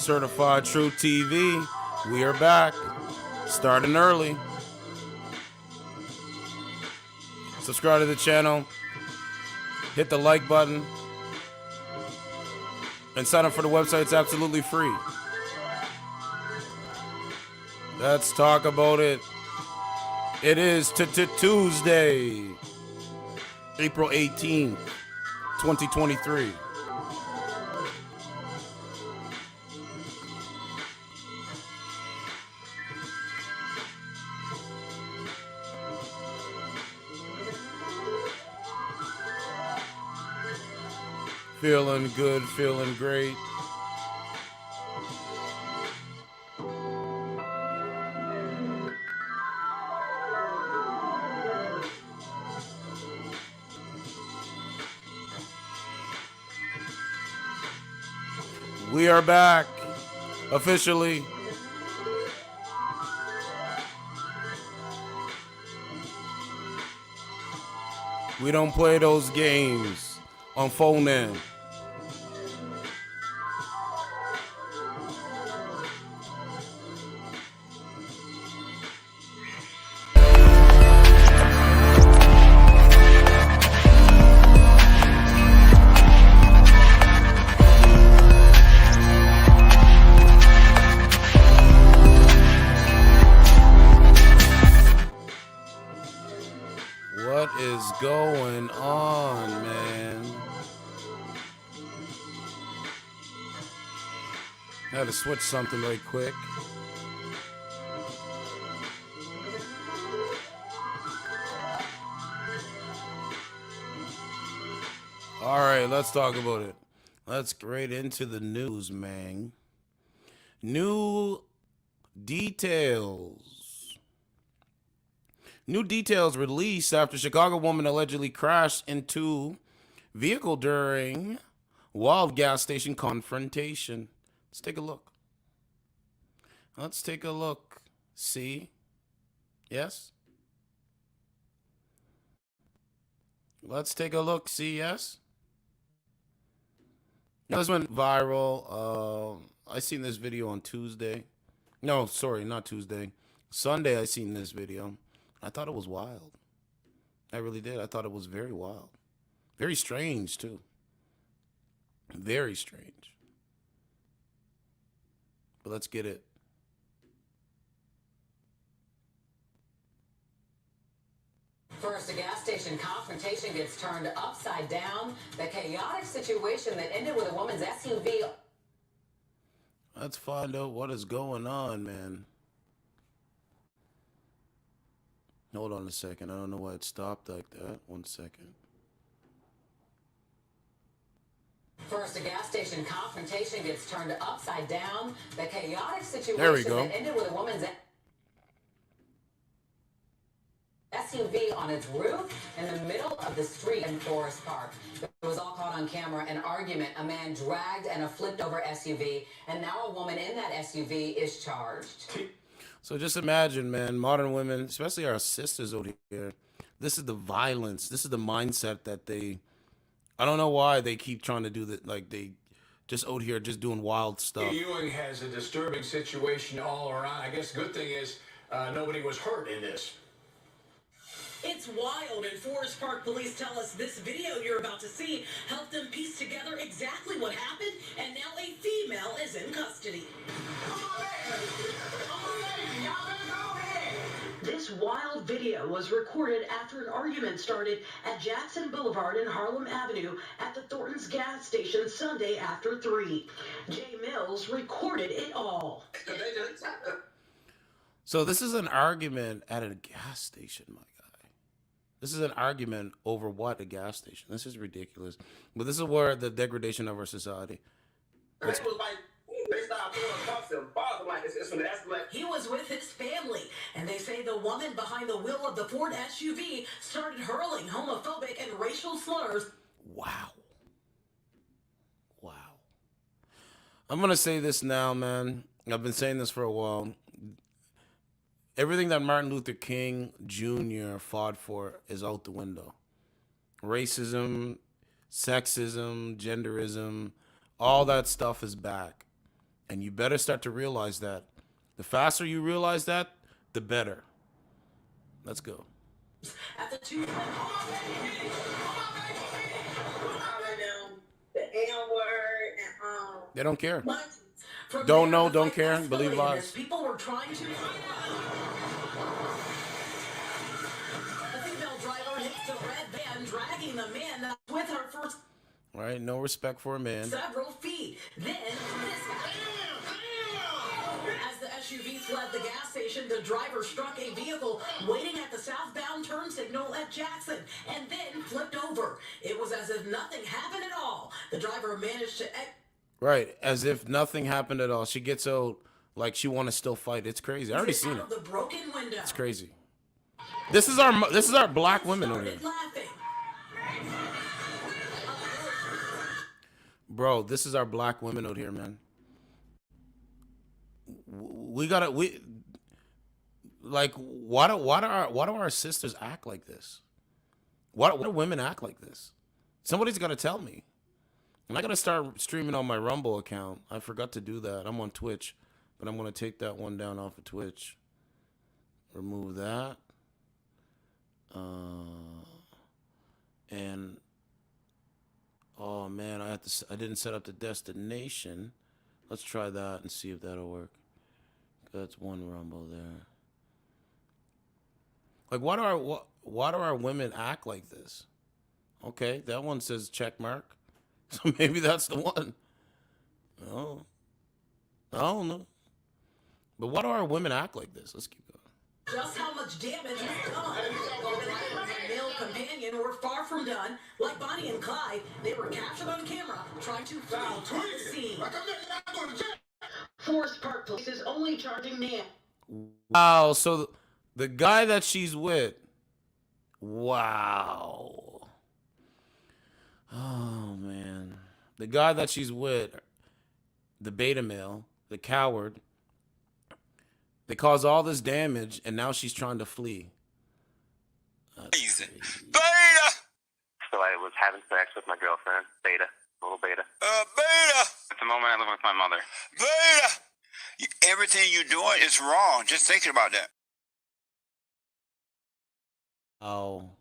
Certified Truth TV. We are back. Starting early. Subscribe to the channel. Hit the like button. And sign up for the website. It's absolutely free. Let's talk about it. It is Tuesday, April 18th, 2023. Feeling good, feeling great. We are back, officially. We don't play those games on phone in. What is going on, man? I had to switch something right quick. All right, let's talk about it. Let's get right into the news, man. New details. New details released after Chicago woman allegedly crashed into vehicle during wild gas station confrontation. Let's take a look. Let's take a look. See? Yes? Let's take a look. See? Yes? This went viral. I seen this video on Tuesday. No, sorry, not Tuesday. Sunday I seen this video. I thought it was wild. I really did. I thought it was very wild. Very strange, too. Very strange. But let's get it. First, a gas station confrontation gets turned upside down. The chaotic situation that ended with a woman's SUV. Let's find out what is going on, man. Hold on a second. I don't know why it stopped like that. 1 second. First, a gas station confrontation gets turned upside down. The chaotic situation There we go. that ended with a woman's SUV on its roof in the middle of the street in Forest Park. It was all caught on camera. An argument. A man dragged and a flipped over SUV, and now a woman in that SUV is charged. So just imagine, man, modern women, especially our sisters out here, this is the violence. This is the mindset that I don't know why they keep trying to do that. Like they just out here just doing wild stuff. Ewing has a disturbing situation all around. I guess good thing is nobody was hurt in this. It's wild, and Forest Park police tell us this video you're about to see helped them piece together exactly what happened, and now a female is in custody. This wild video was recorded after an argument started at Jackson Boulevard and Harlem Avenue at the Thornton's gas station Sunday after 3. Jay Mills recorded it all. So this is an argument at a gas station, my guy. This is an argument over what? A gas station. This is ridiculous. But this is where the degradation of our society. It was like they started throwing cups and bottles. Like it's from the escalator. He was with his family, and they say the woman behind the wheel of the Ford SUV started hurling homophobic and racial slurs. Wow. Wow. I'm going to say this now, man. I've been saying this for a while. Everything that Martin Luther King Jr. fought for is out the window. Racism, sexism, genderism, all that stuff is back. And you better start to realize that. The faster you realize that, the better. Let's go. At the two. The N word and They don't care. From Don't there, know, the don't fight care, escalated believe as lies. People were trying to. The female driver hits the red van, dragging the man with her for Right? No respect for a man. several feet. Then this happened. As the SUV fled the gas station, the driver struck a vehicle waiting at the southbound turn signal at Jackson and then flipped over. It was as if nothing happened at all. The driver managed to. Right, as if nothing happened at all. She gets out like she want to still fight. It's crazy. I already seen it. The broken window. It's crazy. This is our black women over here. Laughing. Bro, this is our black women out here, man. Why do our sisters act like this? Why do women act like this? Somebody's got to tell me. And I got to start streaming on my Rumble account. I forgot to do that. I'm on Twitch, but I'm going to take that one down off of Twitch. Remove that. And oh man, I didn't set up the destination. Let's try that and see if that'll work. That's one Rumble there. Like, why do our women act like this? Okay, that one says check mark. So maybe that's the one. No. I don't know. But why do our women act like this? Let's keep going. Just how much damage is done. While the driver and male companion were far from done. Like Bonnie and Clyde, they were captured on camera trying to flee from the scene. Forest Park Police is only charging Nance. Wow, so the guy that she's with, wow. Oh, man. The guy that she's with, the beta male, the coward, they caused all this damage, and now she's trying to flee. Beta! So I was having sex with my girlfriend, Beta, little Beta. Beta! At the moment I live with my mother. Beta! Everything you're doing is wrong. Just thinking about that. Oh.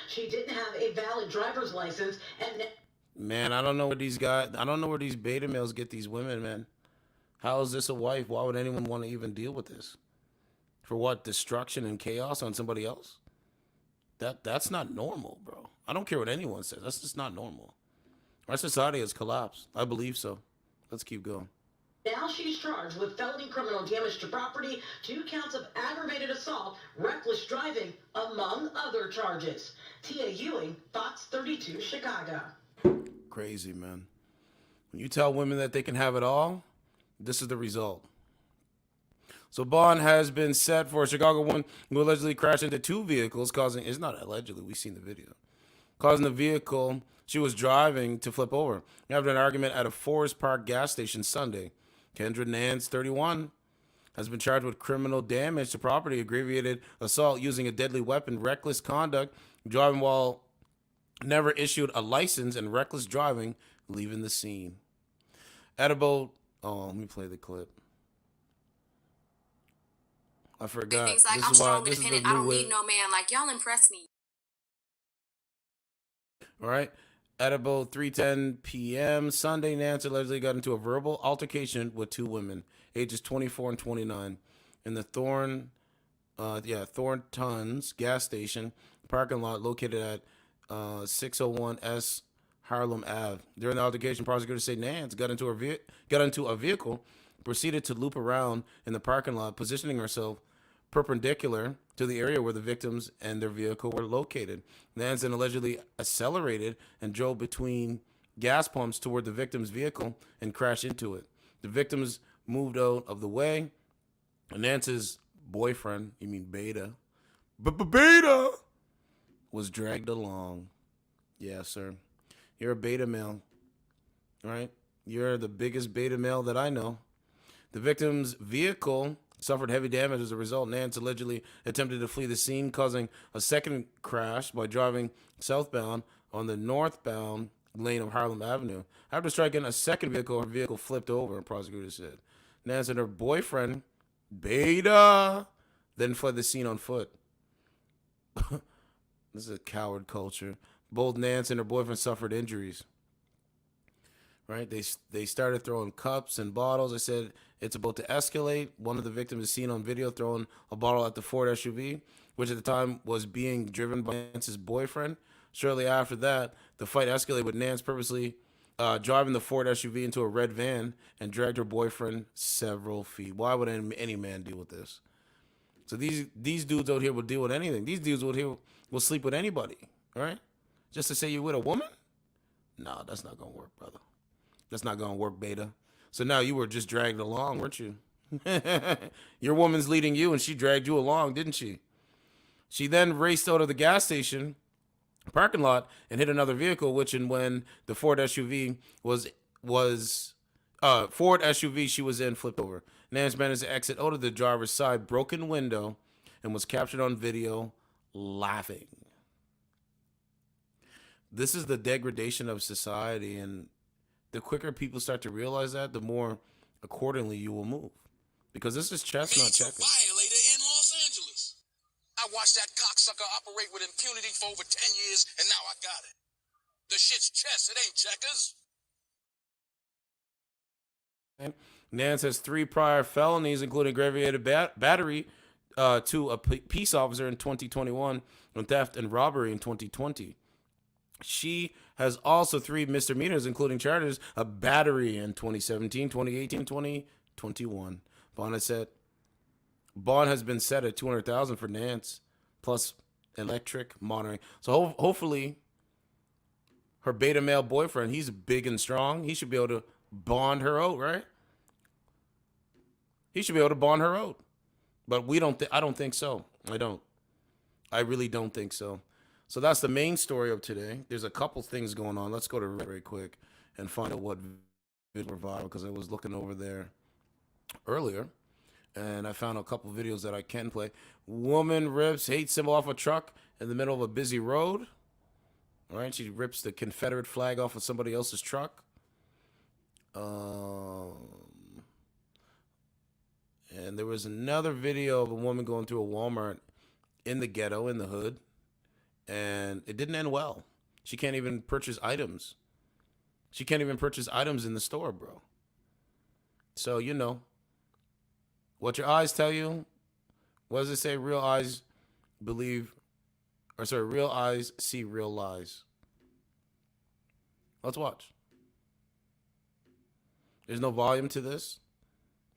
She didn't have a valid driver's license and Man, I don't know where these beta males get these women, man. How is this a wife? Why would anyone want to even deal with this? For what? Destruction and chaos on somebody else? That's not normal, bro. I don't care what anyone says. That's just not normal. Our society has collapsed. I believe so. Let's keep going. now she's charged with felony criminal damage to property, 2 counts of aggravated assault, reckless driving, among other charges. Tia Ewing, Fox 32, Chicago. Crazy, man. When you tell women that they can have it all, this is the result. So bond has been set for a Chicago woman who allegedly crashed into 2 vehicles, causing, it's not allegedly, we've seen the video, causing the vehicle she was driving to flip over after an argument at a Forest Park gas station Sunday. Kendra Nance, 31, has been charged with criminal damage to property, aggravated assault using a deadly weapon, reckless conduct, driving while never issued a license, and reckless driving, leaving the scene. At about, let me play the clip. I forgot. Things like, this I'm is why strong, this is the independent. I new don't way. need no man. Like, y'all impress me. All right. At about 3:10 p.m. Sunday, Nance allegedly got into a verbal altercation with 2 women, ages 24 and 29, in the Thornton's gas station parking lot located at 601 S Harlem Ave. During the altercation, prosecutors say Nance got into a vehicle, proceeded to loop around in the parking lot, positioning herself perpendicular to the area where the victims and their vehicle were located. Nance then allegedly accelerated and drove between gas pumps toward the victim's vehicle and crashed into it. The victims moved out of the way. Nance's boyfriend, you mean Beta, Beta, was dragged along. Yeah, sir. You're a beta male, right? You're the biggest beta male that I know. The victim's vehicle suffered heavy damage as a result. Nance allegedly attempted to flee the scene, causing a second crash by driving southbound on the northbound lane of Harlem Avenue. After striking a second vehicle, her vehicle flipped over, prosecutors said. Nance and her boyfriend, Beta, then fled the scene on foot. This is a coward culture. Both Nance and her boyfriend suffered injuries. Right? They started throwing cups and bottles. I said it's about to escalate. One of the victims is seen on video throwing a bottle at the Ford SUV, which at the time was being driven by Nance's boyfriend. Shortly after that, the fight escalated with Nance purposely driving the Ford SUV into a red van and dragged her boyfriend several feet. Why would any man deal with this? So these dudes out here will deal with anything. These dudes out here will sleep with anybody, all right? Just to say you're with a woman? No, that's not going to work, brother. That's not going to work, Beta. So now you were just dragged along, weren't you? Your woman's leading you, and she dragged you along, didn't she? She then raced out of the gas station parking lot and hit another vehicle, which and when the Ford SUV Ford SUV she was in flipped over. Nance managed to exit out of the driver's side broken window and was captured on video laughing. This is the degradation of society, and the quicker people start to realize that, the more accordingly you will move. Because this is chestnut checkers. Violator in Los Angeles. I watched that cocksucker operate with impunity for over 10 years, and now I got it. The shit's chess, it ain't checkers. Nance has 3 prior felonies, including aggravated battery to a peace officer in 2021 and theft and robbery in 2020. She has also 3 misdemeanors, including charges of battery in 2017, 2018, and 2021. Bond has been set at $200,000 for Nance, plus electric monitoring. So hopefully, her beta male boyfriend, he's big and strong. He should be able to bond her out, right? He should be able to bond her out. But I don't think so. I really don't think so. So that's the main story of today. There's a couple things going on. Let's go to Reddit very quick and find out what videos were viral, because I was looking over there earlier and I found a couple videos that I can play. Woman rips hate symbol off a truck in the middle of a busy road. All right, she rips the Confederate flag off of somebody else's truck. And there was another video of a woman going through a Walmart in the ghetto, in the hood, and it didn't end well. She can't even purchase items. She can't even purchase items in the store, bro. So, you know, what your eyes tell you, what does it say? Real eyes see real lies. Let's watch. There's no volume to this,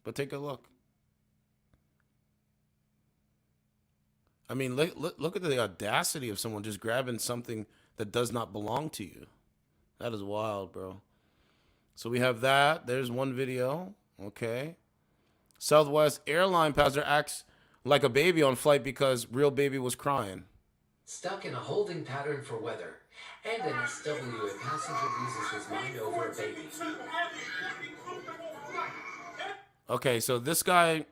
but take a look. I mean, look at the audacity of someone just grabbing something that does not belong to you. That is wild, bro. So we have that. There's one video. Okay. Southwest airline passenger acts like a baby on flight because real baby was crying. Stuck in a holding pattern for weather. And an SW, a passenger loses his mind over a baby. Okay, so this guy,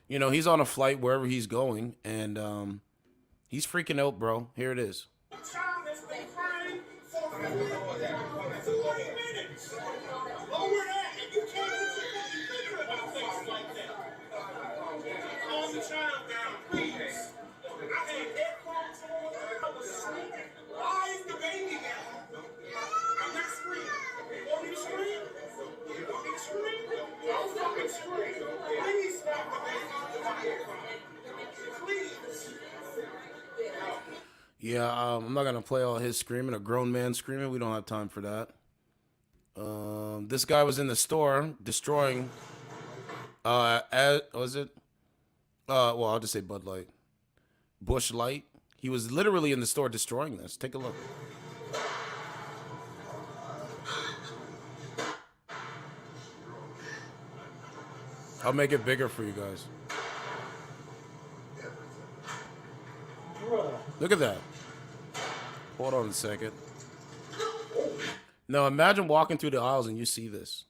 you know, he's on a flight wherever he's going, and he's freaking out, bro. Here it is. Yeah, I'm not going to play all his screaming, a grown man screaming. We don't have time for that. This guy was in the store destroying, well, I'll just say Bud Light. Bush Light. He was literally in the store destroying this. Take a look. I'll make it bigger for you guys. Look at that. Hold on a second. Now imagine walking through the aisles and you see this.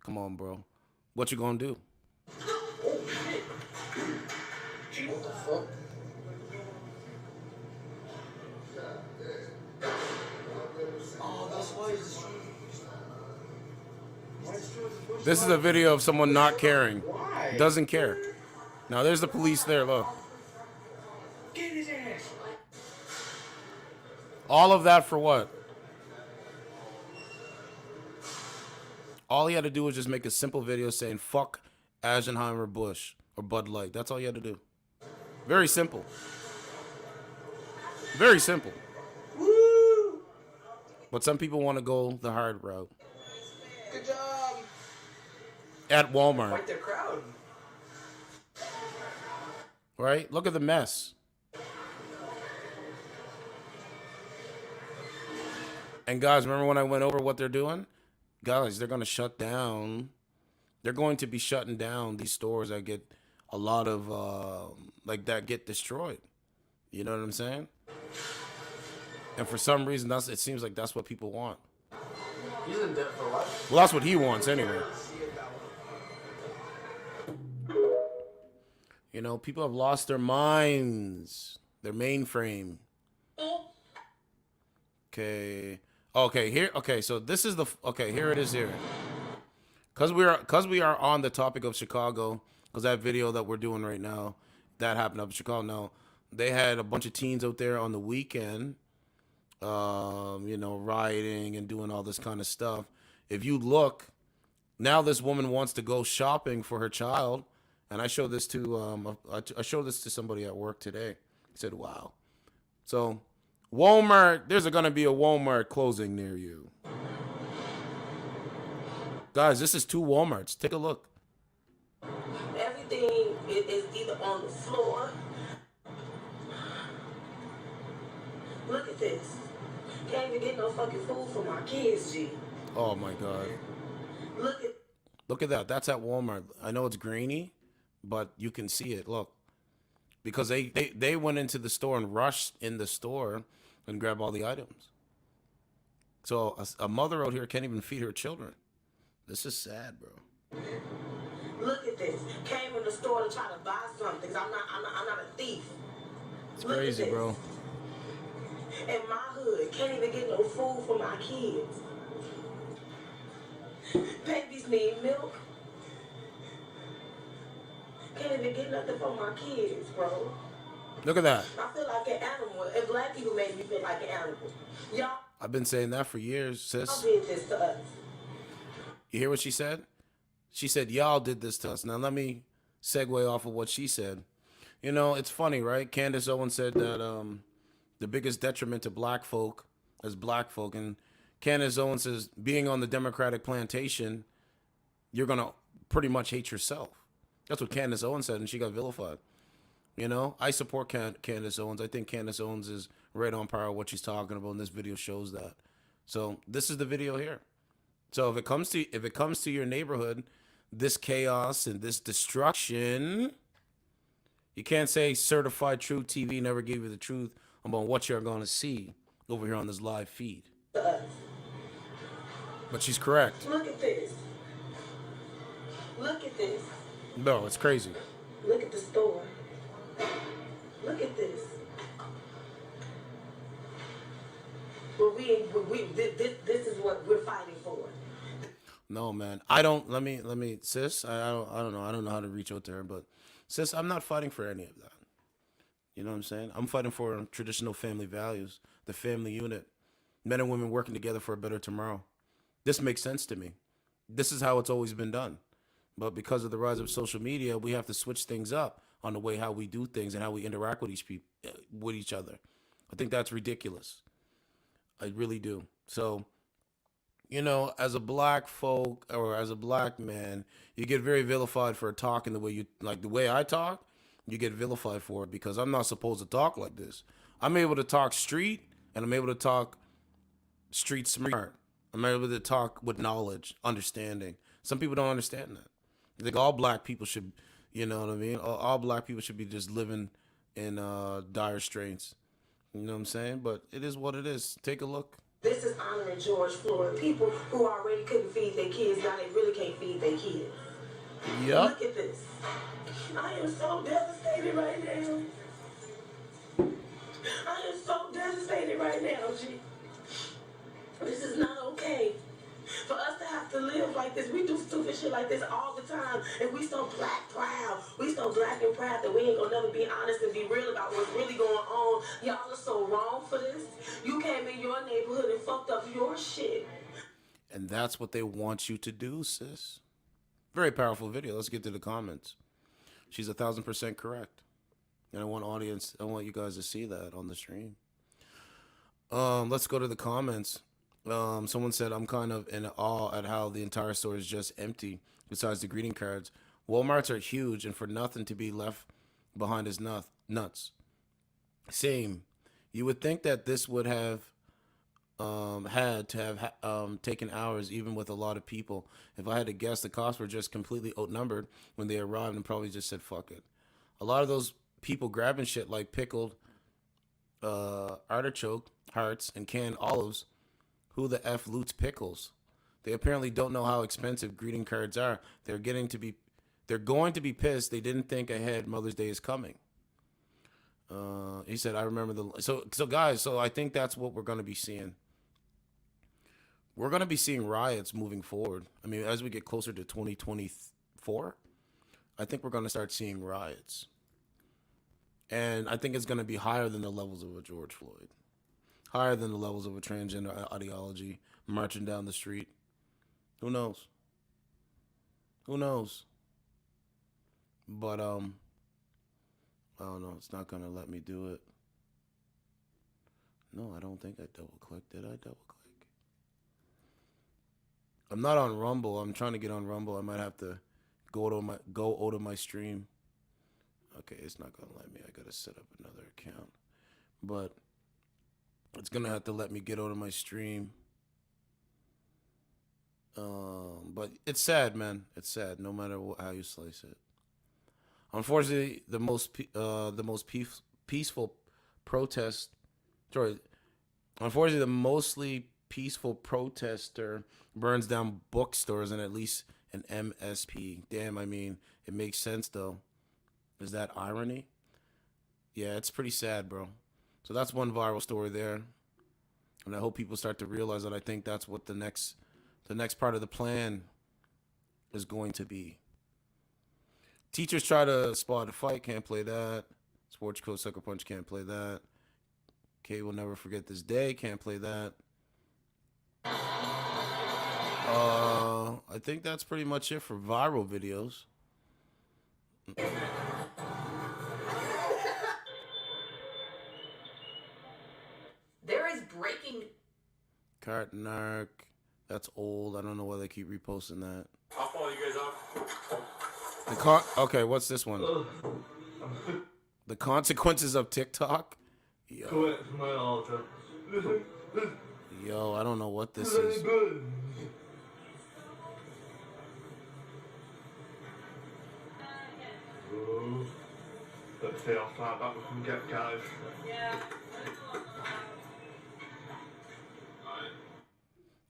Come on, bro. What you gonna do? This is a video of someone not caring. Doesn't care. Now there's the police there, look. Get his ass. All of that for what? All he had to do was just make a simple video saying fuck Anheuser Busch or Bud Light. That's all you had to do. Very simple. Very simple. Woo! But some people want to go the hard route. Good job. At Walmart. Quite the crowd. Right? Look at the mess. And guys, remember when I went over what they're doing? Guys, they're going to shut down. They're going to be shutting down these stores that get a lot of, that get destroyed. You know what I'm saying? And for some reason, it seems like that's what people want. He's in debt for life. Well, that's what he wants anyway. You know, people have lost their minds, their mainframe. Okay. Okay, here. Okay, so this is the. Okay, here it is here. Cause we are on the topic of Chicago. Cause that video that we're doing right now, that happened up in Chicago. Now they had a bunch of teens out there on the weekend, you know, rioting and doing all this kind of stuff. If you look, now this woman wants to go shopping for her child, and I showed this to I showed this to somebody at work today. He said, "Wow." So. Walmart, there's going to be a Walmart closing near you. Guys, this is 2 Walmarts. Take a look. Everything is either on the floor. Look at this. Can't even get no fucking food for my kids, G. Oh, my God. Look at that. That's at Walmart. I know it's grainy, but you can see it. Look. Because they went into the store and rushed in the store and grabbed all the items. So a mother out here can't even feed her children. This is sad, bro. Look at this. Came in the store to try to buy something. I'm not a thief. It's crazy, bro. In my hood, can't even get no food for my kids. Babies need milk. Can't even get nothing for my kids, bro. Look at that. I feel like an animal. And black people make me feel like an animal. Y'all. I've been saying that for years, sis. Y'all did this to us. You hear what she said? She said, y'all did this to us. Now let me segue off of what she said. You know, it's funny, right? Candace Owens said that the biggest detriment to black folk is black folk. And Candace Owens says, being on the Democratic plantation, you're going to pretty much hate yourself. That's what Candace Owens said, and she got vilified. You know, I support Candace Owens. I think Candace Owens is right on par with what she's talking about, and this video shows that. So this is the video here. So if it comes to your neighborhood, this chaos and this destruction, you can't say Certified Truth TV never gave you the truth about what you're going to see over here on this live feed. But she's correct. Look at this. Look at this. No, it's crazy. Look at the store. Look at this. But this is what we're fighting for. No, man. I don't. Let me, sis. I don't know. I don't know how to reach out to her, but sis, I'm not fighting for any of that. You know what I'm saying? I'm fighting for traditional family values, the family unit, men and women working together for a better tomorrow. This makes sense to me. This is how it's always been done. But because of the rise of social media, we have to switch things up on the way how we do things and how we interact with each other. I think that's ridiculous. I really do. So, you know, as a black folk or as a black man, you get very vilified for talking the way you like the way I talk. You get vilified for it because I'm not supposed to talk like this. I'm able to talk street and I'm able to talk street smart. I'm able to talk with knowledge, understanding. Some people don't understand that. I think all black people should, you know what I mean? All black people should be just living in dire straits. You know what I'm saying? But it is what it is. Take a look. This is honoring George Floyd. People who already couldn't feed their kids, now they really can't feed their kids. Yep. Look at this. I am so devastated right now. I am so devastated right now, G. This is not okay. For us to have to live like this. We do stupid shit like this all the time. And we so black proud. We so black and proud that we ain't gonna never be honest and be real about what's really going on. Y'all are so wrong for this. You came in your neighborhood and fucked up your shit. And that's what they want you to do, sis. Very powerful video. Let's get to the comments. She's 1,000% correct. And I want you guys to see that on the stream. Let's go to the comments. Someone said, I'm kind of in awe at how the entire store is just empty besides the greeting cards. Walmarts are huge, and for nothing to be left behind is nuts. Same. You would think that this would have had to have taken hours, even with a lot of people. If I had to guess, the cops were just completely outnumbered when they arrived and probably just said, fuck it. A lot of those people grabbing shit like pickled artichoke hearts and canned olives. Who the F loots pickles? They apparently don't know how expensive greeting cards are. They're going to be pissed. They didn't think ahead. Mother's Day is coming. He said, I remember so guys, so I think that's what we're going to be seeing. We're going to be seeing riots moving forward. I mean, as we get closer to 2024, I think we're going to start seeing riots. And I think it's going to be higher than the levels of a George Floyd. Higher than the levels of a transgender ideology marching down the street. Who knows? Who knows? But, I don't know. It's not going to let me do it. No, I don't think I double-clicked. Did I double-click? I'm not on Rumble. I'm trying to get on Rumble. I might have to go out of my stream. Okay, it's not going to let me. I got to set up another account. But it's going to have to let me get out of my stream. But it's sad, man. It's sad, no matter how you slice it. Unfortunately, the most peaceful protest. Sorry. Unfortunately, the mostly peaceful protester burns down bookstores and at least an MSP. Damn, I mean, it makes sense though. Is that irony? Yeah, it's pretty sad, bro. So that's one viral story there. And I hope people start to realize that. I think that's what the next part of the plan is going to be. Teachers try to spot a fight, can't play that. Sports coach Sucker Punch, can't play that. K will never forget this day, can't play that. I think that's pretty much it for viral videos. There is breaking. Carton Arc. That's old. I don't know why they keep reposting that. I'll follow you guys up. Okay, what's this one? The consequences of TikTok? Yo. Yo, I don't know what this is. Let's see how far back we can get, guys.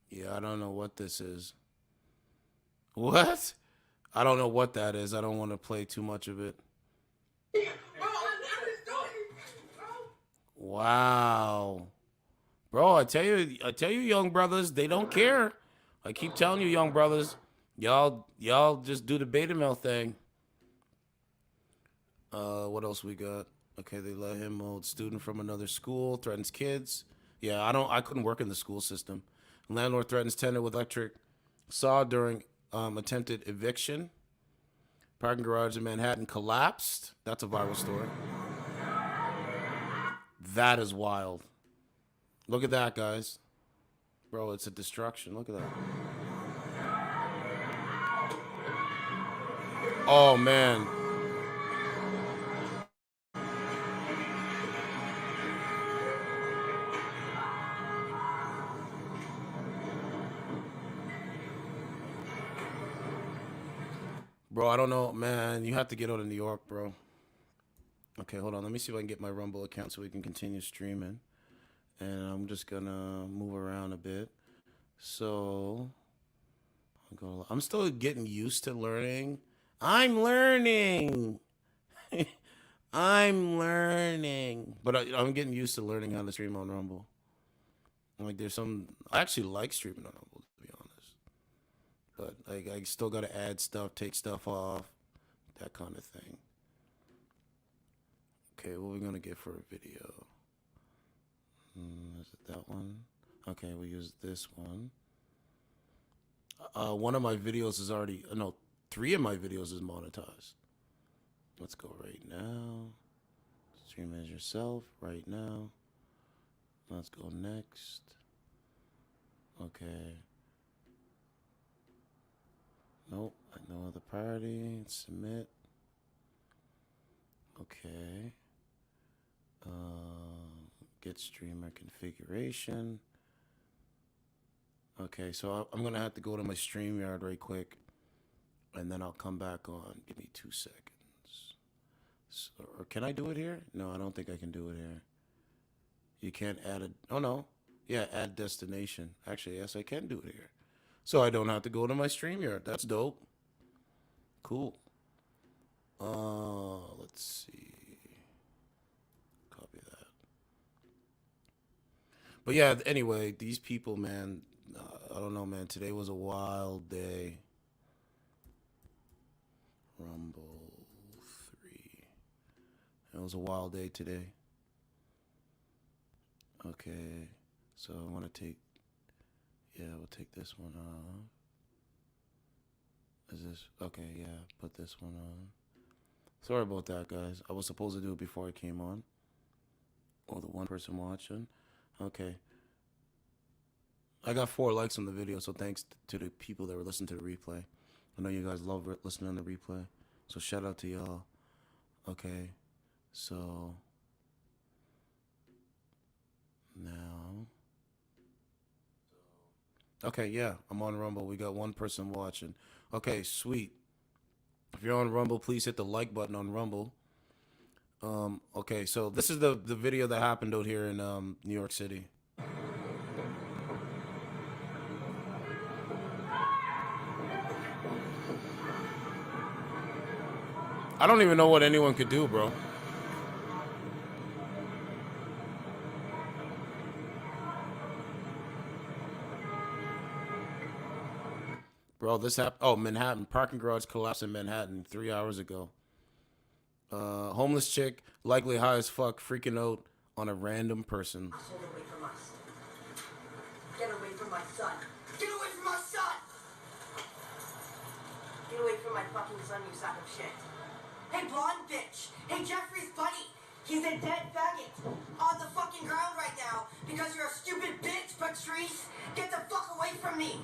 Yeah, I don't know what this is. What? I don't know what that is. I don't want to play too much of it. Wow. Bro, I tell you, young brothers, they don't care. I keep telling you, young brothers, y'all just do the beta mail thing. What else we got? Okay, they let him out. Student from another school threatens kids. Yeah, I couldn't work in the school system. Landlord threatens tenant with electric saw during attempted eviction. Parking garage in Manhattan collapsed. That's a viral story. That is wild. Look at that, guys. Bro, it's a destruction. Look at that. Oh, man. Bro, I don't know, man. You have to get out of New York, bro. Okay, hold on. Let me see if I can get my Rumble account so we can continue streaming. And I'm just gonna move around a bit. So I'm still getting used to learning. I'm learning. I'm learning. But I'm getting used to learning how to stream on Rumble. Like I actually like streaming on Rumble, to be honest. But like, I still got to add stuff, take stuff off, that kind of thing. Okay, what are we going to get for a video? Is it that one? Okay, we use this one. One of my videos is already, no, 3 of my videos is monetized. Let's go right now. Stream as yourself right now. Let's go next. Okay. Nope, no other party. Submit. Okay. Get streamer configuration. Okay, so I'm gonna have to go to my StreamYard right quick, and then I'll come back on. Give me 2 seconds. So, or can I do it here? No, I don't think I can do it here. You can't add a. Oh no, yeah, add destination. Actually, yes, I can do it here. So I don't have to go to my StreamYard. That's dope. Cool. Let's see. Copy that. But yeah, anyway, these people, man, I don't know, man. Today was a wild day. Rumble 3. It was a wild day today. Okay, so I want to take. Yeah, we'll take this one off. Is this okay? Yeah, put this one on. Sorry about that, guys. I was supposed to do it before I came on. Or the one person watching. Okay. I got 4 likes on the video, so thanks to the people that were listening to the replay. I know you guys love listening to the replay, so shout out to y'all. Okay, so now. Okay, yeah, I'm on Rumble. We got 1 person watching. Okay, sweet. If you're on Rumble, please hit the like button on Rumble. Okay, so this is the video that happened out here in New York City. I don't even know what anyone could do, bro. Bro, this happened. Oh, Manhattan. Parking garage collapsed in Manhattan 3 hours ago. Homeless chick, likely high as fuck, freaking out on a random person. Hold away from us. Get away from my son. Get away from my son! Get away from my fucking son, you sack of shit. Hey, blonde bitch. Hey, Jeffrey's buddy. He's a dead faggot on the fucking ground right now because you're a stupid bitch, Patrice. Get the fuck away from me.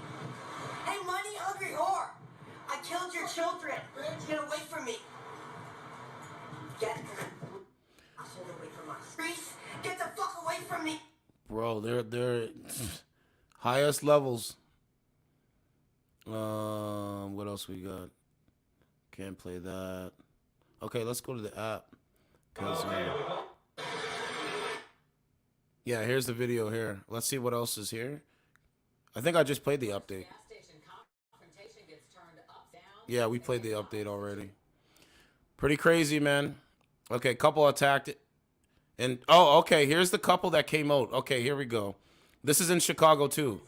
Hey, money hungry whore. I killed your children. Get away from me. Get away from us. Patrice, get the fuck away from me. Bro, they're highest levels. What else we got? Can't play that. Okay, let's go to the app. Yeah, here's the video here. Let's see what else is here. I think I just played the update. Yeah, we played the update already. Pretty crazy, man. Okay, couple attacked it. And, oh, okay, here's the couple that came out. Okay, here we go. This is in Chicago, too.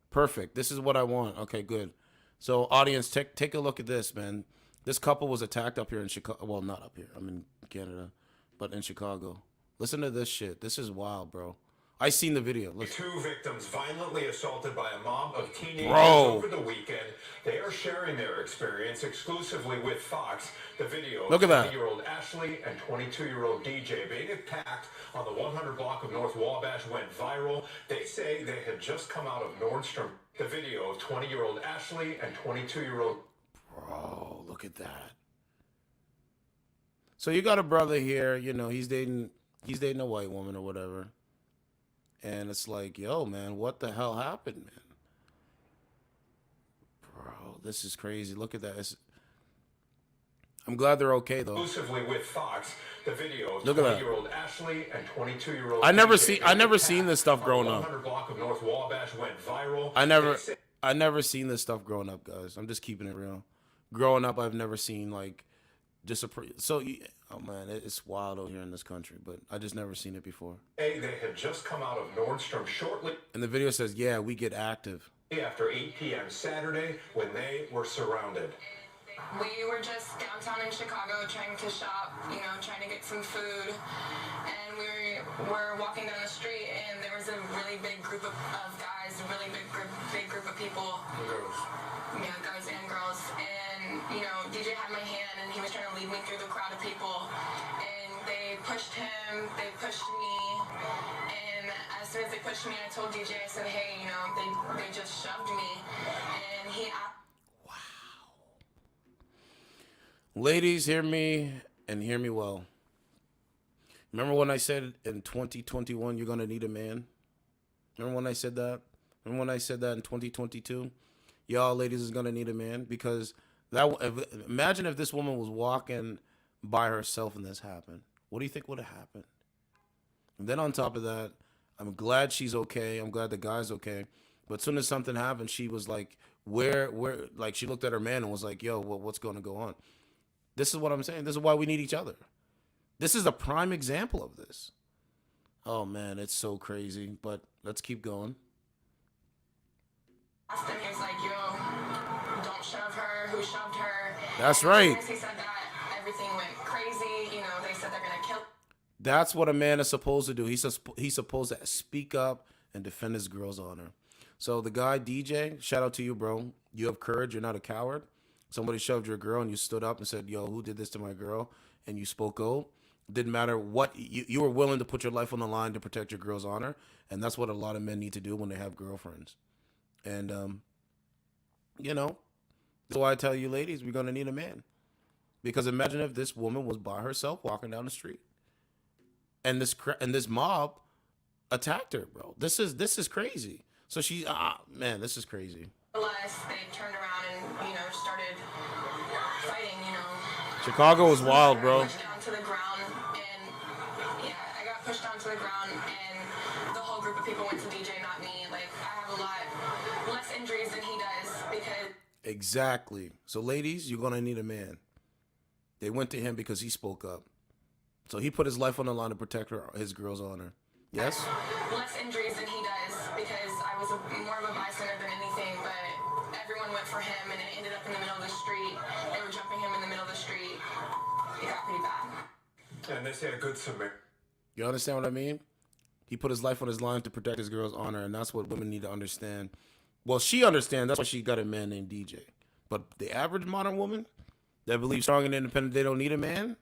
Perfect. This is what I want. Okay, good. So, audience, take a look at this, man. This couple was attacked up here in Chicago. Well, not up here. I'm in Canada. But in Chicago. Listen to this shit. This is wild, bro. I seen the video. Listen. 2 victims violently assaulted by a mob of teenagers over the weekend. They are sharing their experience exclusively with Fox. The video Look of at that. 20-year-old Ashley and 22-year-old DJ being attacked on the 100 block of North Wabash went viral. They say they had just come out of Nordstrom. The video of 20-year-old Ashley and 22-year-old... Bro, look at that. So you got a brother here, you know, he's dating a white woman or whatever. And it's like, yo, man, what the hell happened, man? Bro, this is crazy. Look at that. I'm glad they're okay, though. Exclusively with Fox, the video of Look at that. 20-year-old Ashley and 22-year-old... I never seen this stuff growing up. 100 block of North Wabash went viral. I never seen this stuff growing up, guys. I'm just keeping it real. Growing up, I've never seen, like, oh man, it's wild out here in this country, but I just never seen it before. They had just come out of Nordstrom shortly. And the video says, yeah, we get active. after 8 p.m. Saturday when they were surrounded. We were just downtown in Chicago trying to shop, trying to get some food. And we were walking down the street and there was a really big group of guys, a really big group of people. Girls. Yeah, guys and girls. And, DJ had my hand and he was trying to lead me through the crowd of people. And they pushed him, they pushed me. And as soon as they pushed me, I told DJ, I said, hey, they just shoved me. And he asked. Ladies, hear me and hear me well. Remember when I said in 2021 you're going to need a man? Remember when I said that? Remember when I said that in 2022? Y'all ladies is going to need a man, because imagine if this woman was walking by herself and this happened. What do you think would have happened? And then on top of that, I'm glad she's okay. I'm glad the guy's okay. But as soon as something happened, she was like, where, like she looked at her man and was like, yo, what's going to go on? This is what I'm saying. This is why we need each other. This is a prime example of this. Oh, man, it's so crazy. But let's keep going. Asked him, he was like, yo, don't shove her. Who shoved her? That's right. As soon as he said that, everything went crazy. They said they're going to kill. That's what a man is supposed to do. He's supposed to speak up and defend his girl's honor. So the guy, DJ, shout out to you, bro. You have courage. You're not a coward. Somebody shoved your girl and you stood up and said, yo, who did this to my girl? And you spoke out. Didn't matter what, you were willing to put your life on the line to protect your girl's honor. And that's what a lot of men need to do when they have girlfriends. And, that's why I tell you, ladies, we're going to need a man. Because imagine if this woman was by herself walking down the street. And this mob attacked her, bro. This is crazy. So man, this is crazy. Unless they turned around and, started fighting, Chicago was wild, bro. Pushed down to the ground, and I got pushed down to the ground, and the whole group of people went to DJ, not me. Like, I have a lot less injuries than he does because. Exactly. So, ladies, you're gonna need a man. They went to him because he spoke up. So he put his life on the line to protect his girl's honor. Yes. Less injuries than he does because I was more of a bystander than anything, but everyone went for him and it ended up in the middle of the street. They were jumping him in the middle of the street. It got pretty bad. And they say a good Samaritan. You understand what I mean? He put his life on his line to protect his girl's honor, and that's what women need to understand. Well, she understands. That's why she got a man named DJ. But the average modern woman that believes strong and independent, they don't need a man.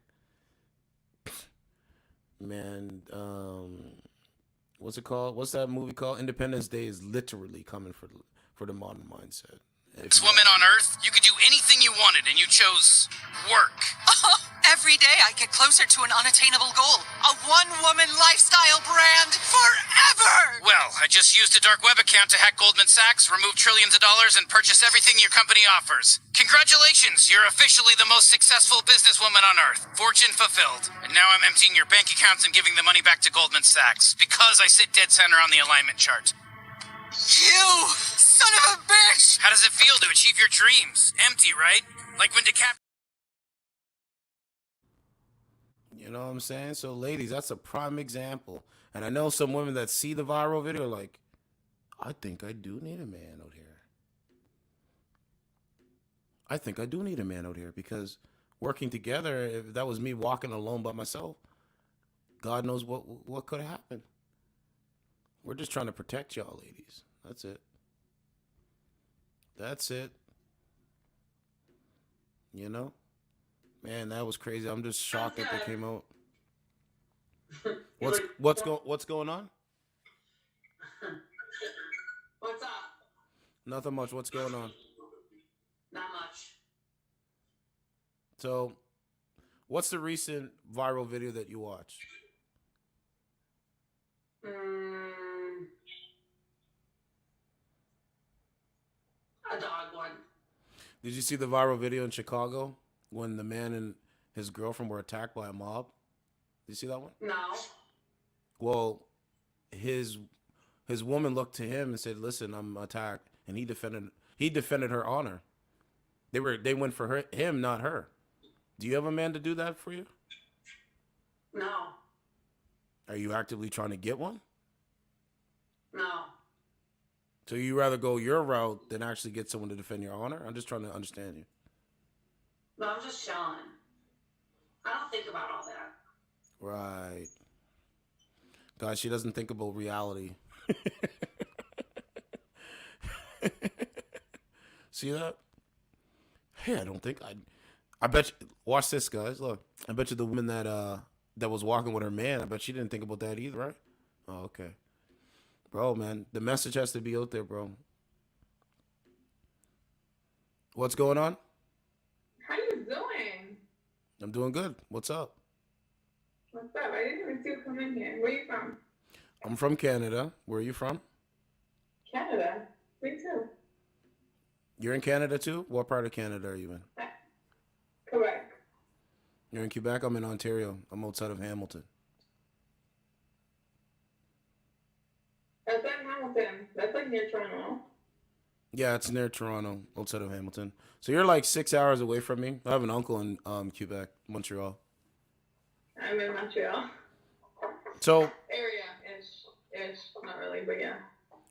Man, what's it called? What's that movie called? Independence Day is literally coming for the modern mindset. This woman on Earth, you could do anything you wanted, and you chose work. Every day I get closer to an unattainable goal. A one-woman lifestyle brand forever! Well, I just used a dark web account to hack Goldman Sachs, remove trillions of dollars, and purchase everything your company offers. Congratulations, you're officially the most successful businesswoman on Earth. Fortune fulfilled. And now I'm emptying your bank accounts and giving the money back to Goldman Sachs, because I sit dead center on the alignment chart. You son of a bitch! How does it feel to achieve your dreams? Empty, right? Like when DiCaprio... You know what I'm saying? So, ladies, that's a prime example. And I know some women that see the viral video are like, I think I do need a man out here. I think I do need a man out here, because working together, if that was me walking alone by myself, God knows what could have happened. We're just trying to protect y'all, ladies. That's it. That's it. You know? Man, that was crazy. I'm just shocked that they came out. What's going on? What's up? Nothing much. What's going on? Not much. So, what's the recent viral video that you watched? A dog one. Did you see the viral video in Chicago when the man and his girlfriend were attacked by a mob? Did you see that one? No. Well, his woman looked to him and said, "Listen, I'm attacked," and he defended her honor. They went for him, not her. Do you have a man to do that for you? No. Are you actively trying to get one? No. So you rather go your route than actually get someone to defend your honor? I'm just trying to understand you. But I'm just chilling. I don't think about all that. Right. Guys, she doesn't think about reality. See that? Hey, I don't think I bet you, watch this, guys. Look. I bet you the woman that was walking with her man, I bet she didn't think about that either, right? Oh, okay. Bro, man, the message has to be out there, bro. What's going on? How you doing? I'm doing good. What's up? What's up? I didn't even see you come in here. Where you from? I'm from Canada. Where are you from? Canada. Me too. You're in Canada too? What part of Canada are you in? Correct. You're in Quebec? I'm in Ontario. I'm outside of Hamilton. That's in Hamilton. That's like near Toronto. Yeah, it's near Toronto, outside of Hamilton. So you're like 6 hours away from me. I have an uncle in Quebec, Montreal. I'm in Montreal. So Area-ish. Not really, but yeah.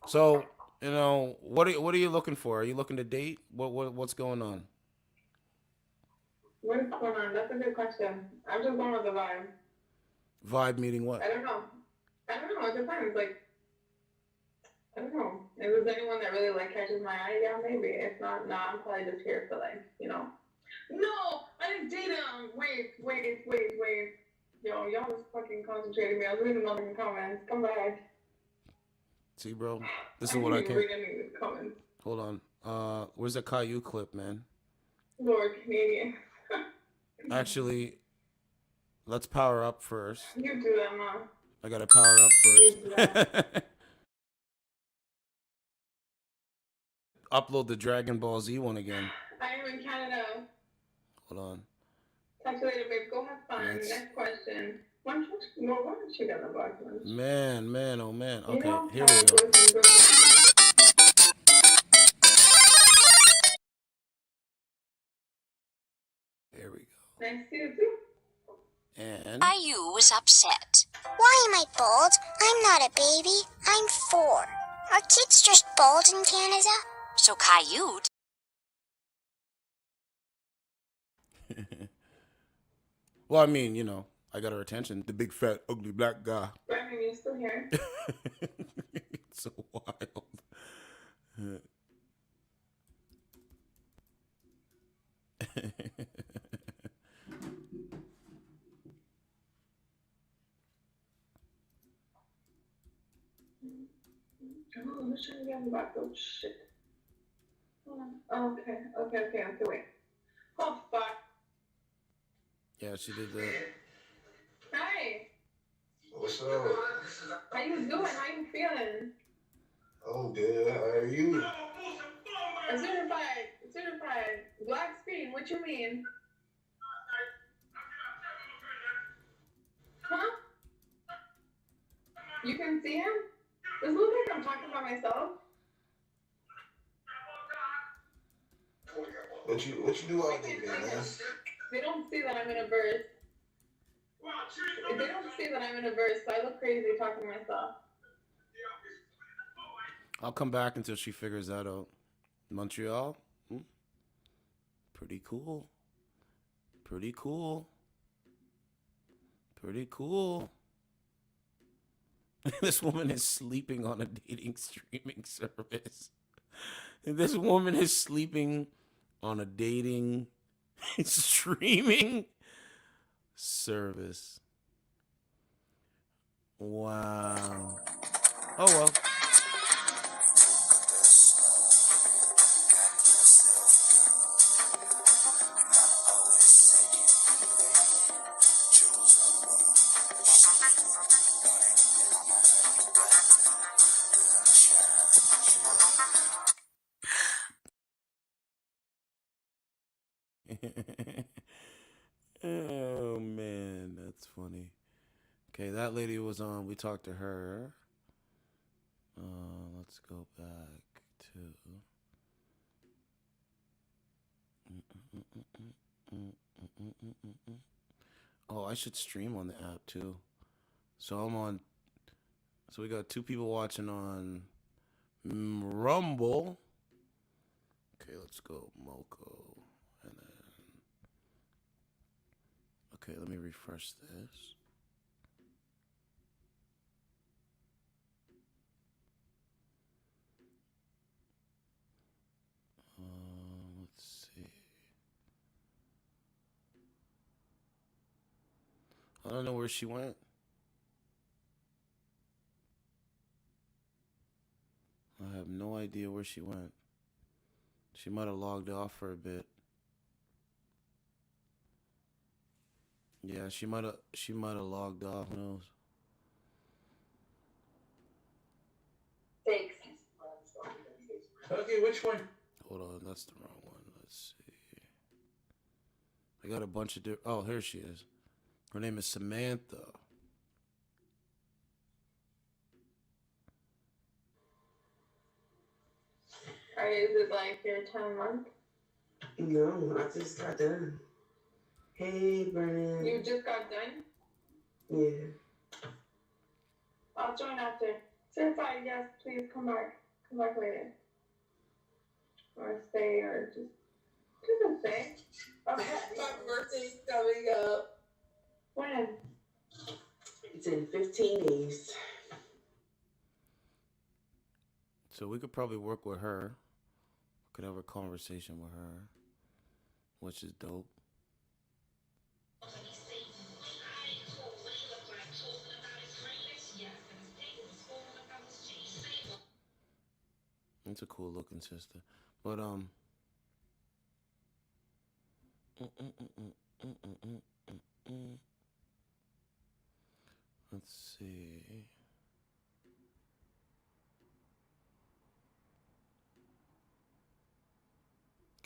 So, you know, what are you looking for? Are you looking to date? What's going on? What is going on? That's a good question. I'm just going with the vibe. Vibe meaning what? I don't know. It depends. Like, I don't know. If there's anyone that really like catches my eye, yeah, maybe. If not, nah, I'm probably just here for like, you know. No, I didn't date him. Wait. Yo, y'all was fucking concentrating me. I was reading all the comments. Come back. See, bro, this is what I can. Read any of these comments. Hold on. Where's the Caillou clip, man? Lord Canadian. Actually, let's power up first. You do that, Mom. I gotta power up first. Upload the Dragon Ball Z one again. I am in Canada. Hold on. Talk to you later, babe. Go have fun. Next question. Why don't you get the box lunch? Man, oh man. Okay, You know, here we go. Here we go. Nice to you too. And Caillou was upset. Why am I bald? I'm not a baby. I'm 4. Are kids just bald in Canada? So Caillou... Well, I mean, you know, I got her attention. The big, fat, ugly black guy. Brandon, you still here? It's so wild. Oh, I'm just trying to get him back. Oh, shit. Hold on. Okay, wait. Oh, fuck. Yeah, she did that. Hi. What's up? How you doing? How you feeling? Oh, good. How are you? A certified. Black screen, what you mean? Huh? You can see him? Does it look like I'm talking about myself? What you do all day, man? They don't see that I'm in a verse. They don't see that I'm in a verse, so I look crazy talking to myself. I'll come back until she figures that out. Montreal? Pretty cool. Pretty cool. This woman is sleeping on a dating streaming service. This woman is sleeping on a dating streaming service. Wow. Oh well. Oh man, that's funny. Okay, that lady was on. We talked to her. Let's go back to. Oh, I should stream on the app too. So I'm on. So we got 2 people watching on Rumble. Okay, let's go Moco. And then, okay, let me refresh this. Let's see. I don't know where she went. I have no idea where she went. She might have logged off for a bit. Yeah, she might have logged off. Who knows? Thanks. Okay, which one? Hold on, that's the wrong one. Let's see. I got a bunch of different. Oh, here she is. Her name is Samantha. Is it like your 10 month? No, I just got done. Hey, Brennan. You just got done? Yeah. I'll join after. Certified, yes, please come back. Come back later. Or stay, or just stay. Okay. My birthday's coming up. When? It's in 15 days. So we could probably work with her. We could have a conversation with her, which is dope. It's a cool looking sister. But let's see.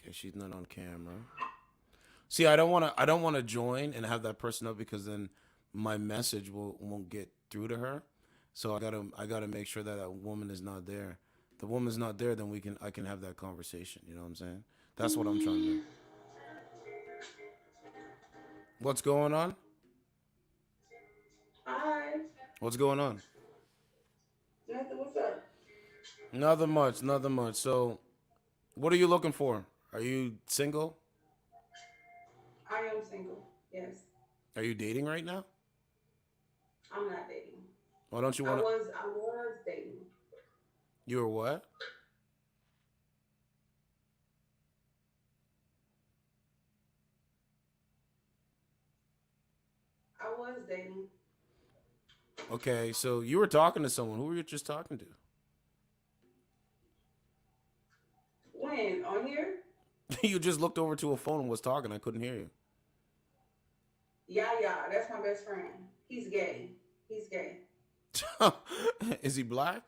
Okay, she's not on camera. See, I don't want to join and have that person up because then my message won't get through to her. So I gotta make sure that that woman is not there. If the woman's not there, then I can have that conversation. You know what I'm saying? That's what I'm trying to do. What's going on? Hi. What's going on? Nothing. What's up? Nothing much. Nothing much. So, what are you looking for? Are you single? I am single. Yes. Are you dating right now? I'm not dating. Why don't you want I to? was dating. You were what? I was dating. Okay, so you were talking to someone. Who were you just talking to? When? On here? You just looked over to a phone and was talking. I couldn't hear you. Yeah, that's my best friend. He's gay. He's gay. Is he black?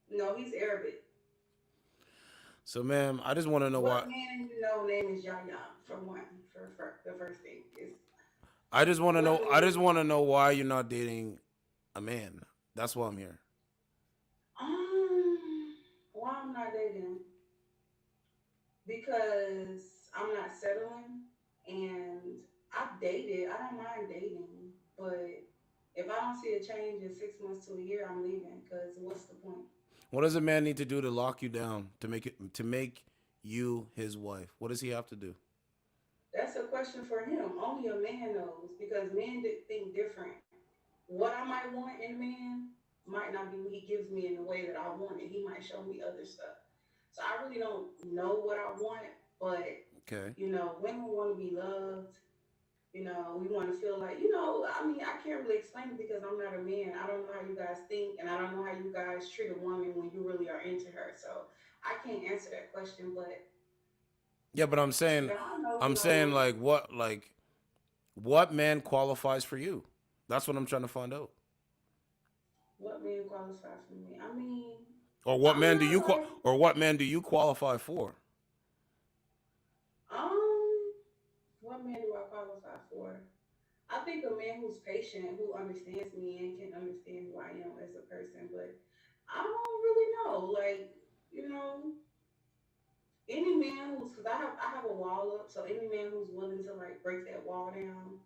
No, he's Arabic. So, ma'am, I just want to know why. What man you know name is Yaya? For one, for the first thing is. I just want to know. I just want to know why you're not dating a man. That's why I'm here. Why I'm not dating? Because I'm not settling, and I've dated. I don't mind dating, but if I don't see a change in 6 months to a year, I'm leaving. Because what's the point? What does a man need to do to lock you down to make you his wife? What does he have to do? That's a question for him. Only a man knows because men think different. What I might want in a man might not be what he gives me in the way that I want it. He might show me other stuff. So I really don't know what I want, but Okay. Women want to be loved. We want to feel like, I mean, I can't really explain it because I'm not a man. I don't know how you guys think, and I don't know how you guys treat a woman when you really are into her. So I can't answer that question, but Yeah, but I'm saying, what man qualifies for you? That's what I'm trying to find out. What man qualifies for me? I mean, or what man do you qualify for? What man do I qualify for? I think a man who's patient, who understands me and can understand who I am as a person, but I don't really know. Like, any man because I have a wall up, so any man who's willing to like break that wall down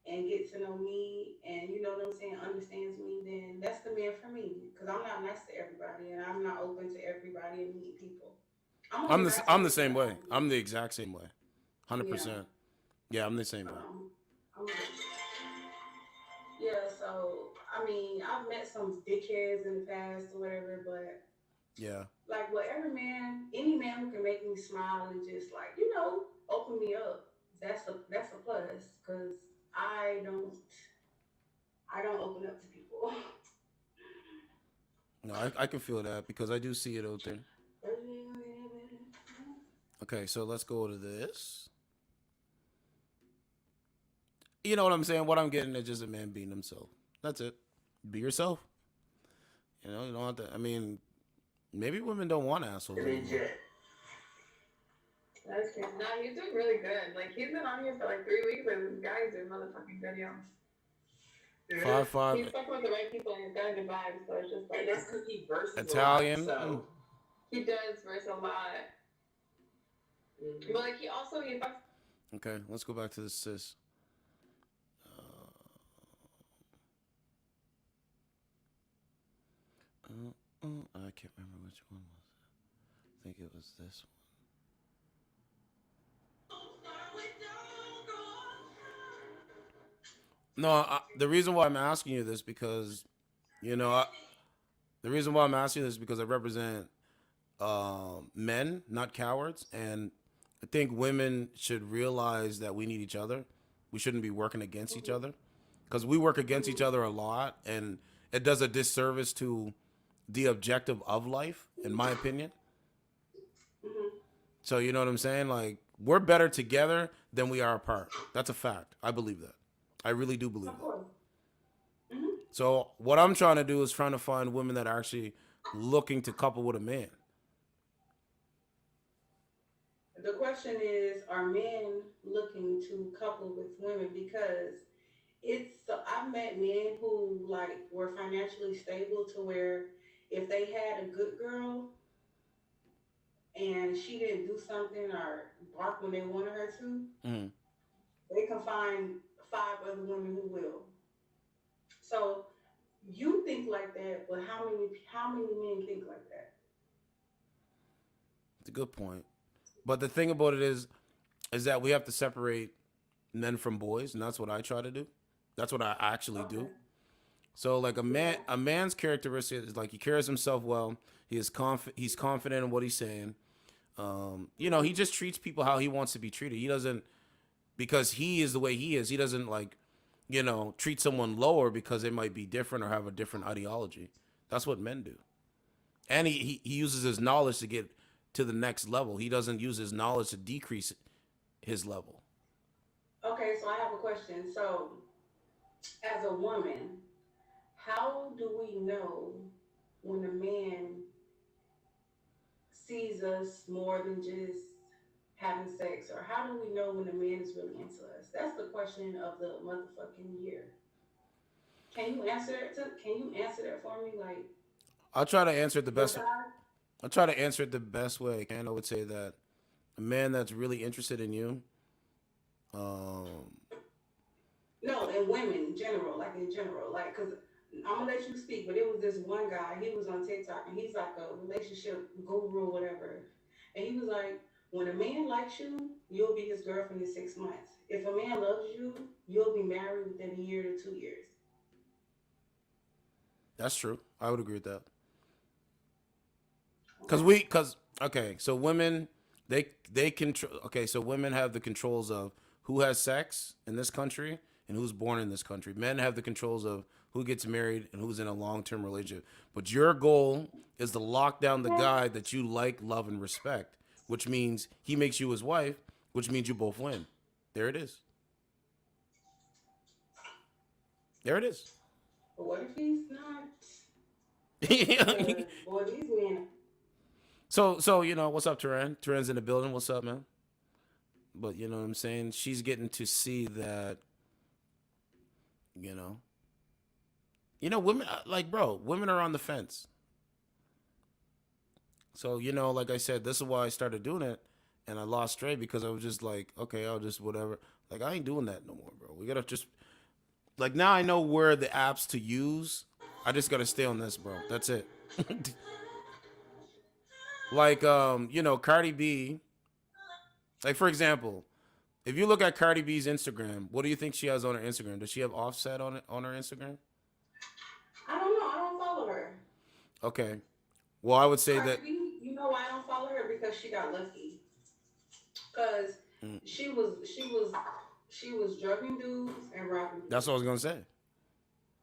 and get to know me and you know what I'm saying, understands me, then that's the man for me because I'm not nice to everybody and I'm not open to everybody and meeting people. I'm the same way. I'm the exact same way. 100%. Yeah, I'm the same way. I'm yeah, so I mean, I've met some dickheads in the past or whatever, but Yeah. like whatever man, any man who can make me smile and just like, open me up, that's a plus because I don't I don't open up to people. No, I can feel that because I do see it out there. Okay, so let's go to this. You know what I'm saying? What I'm getting is just a man being himself. That's it. Be yourself. You know, you don't have to. I mean, maybe women don't want assholes anymore. That's good. No, he's doing really good. Like, he's been on here for like 3 weeks, and this guy's doing motherfucking videos. 5'5". He's fucking with the right people, and he's got a good vibe, so it's just like... And that's because he verses Italian. a lot, so... He does verse a lot. Mm-hmm. But, like, he fucks... Okay, let's go back to the sis. I can't remember which one was it. I think it was this one. No, the reason why I'm asking you this because, the reason why I'm asking you this is because I represent men, not cowards, and I think women should realize that we need each other. We shouldn't be working against each other because we work against each other a lot, and it does a disservice to the objective of life, in my opinion. So you know what I'm saying? Like, we're better together than we are apart. That's a fact. I believe that. I really do believe that. So what I'm trying to do is trying to find women that are actually looking to couple with a man. The question is, are men looking to couple with women? Because I've met men who like were financially stable to where if they had a good girl and she didn't do something or bark when they wanted her to, they can find 5 other women who will. So you think like that, but how many men think like that? It's a good point. But the thing about it is that we have to separate men from boys, and that's what I try to do. That's what I actually do. So like a man's characteristic is like he carries himself well. He's confident in what he's saying. He just treats people how he wants to be treated. He doesn't, because he is the way he is. He doesn't like, treat someone lower because they might be different or have a different ideology. That's what men do. And he uses his knowledge to get to the next level. He doesn't use his knowledge to decrease his level. Okay, so I have a question. So as a woman, how do we know when a man sees us more than just having sex? Or how do we know when a man is really into us? That's the question of the motherfucking year. Can you answer that for me? Like, I'll try to answer it the best. I'll try to answer it the best way I can. I would say that a man that's really interested in you. No, in women in general, because I'm gonna let you speak, but it was this one guy, he was on TikTok, and he's like a relationship guru or whatever, and he was like, when a man likes you, you'll be his girlfriend in 6 months. If a man loves you, you'll be married within a year to 2 years. That's true. I would agree with that. So women, they control. Okay, so women have the controls of who has sex in this country and who's born in this country. Men have the controls of who gets married and who's in a long-term relationship. But your goal is to lock down the guy that you like, love, and respect, which means he makes you his wife, which means you both win. There it is. There it is. But what if he's not? Boy, these men. So what's up, Turan? Turan's in the building. What's up, man? But you know what I'm saying? She's getting to see that, women, women are on the fence. So, like I said, this is why I started doing it, and I lost straight because I was just like, okay, I'll just whatever. Like, I ain't doing that no more, bro. We gotta just, like, now I know where the apps to use. I just gotta stay on this, bro. That's it. Like, Cardi B. Like, for example, if you look at Cardi B's Instagram, what do you think she has on her Instagram? Does she have Offset on her Instagram? I don't know. I don't follow her. Okay. Well, I would say Cardi that. B, you know why I don't follow her? Because she got lucky. Because she was drugging dudes and robbing dudes. That's what I was gonna say.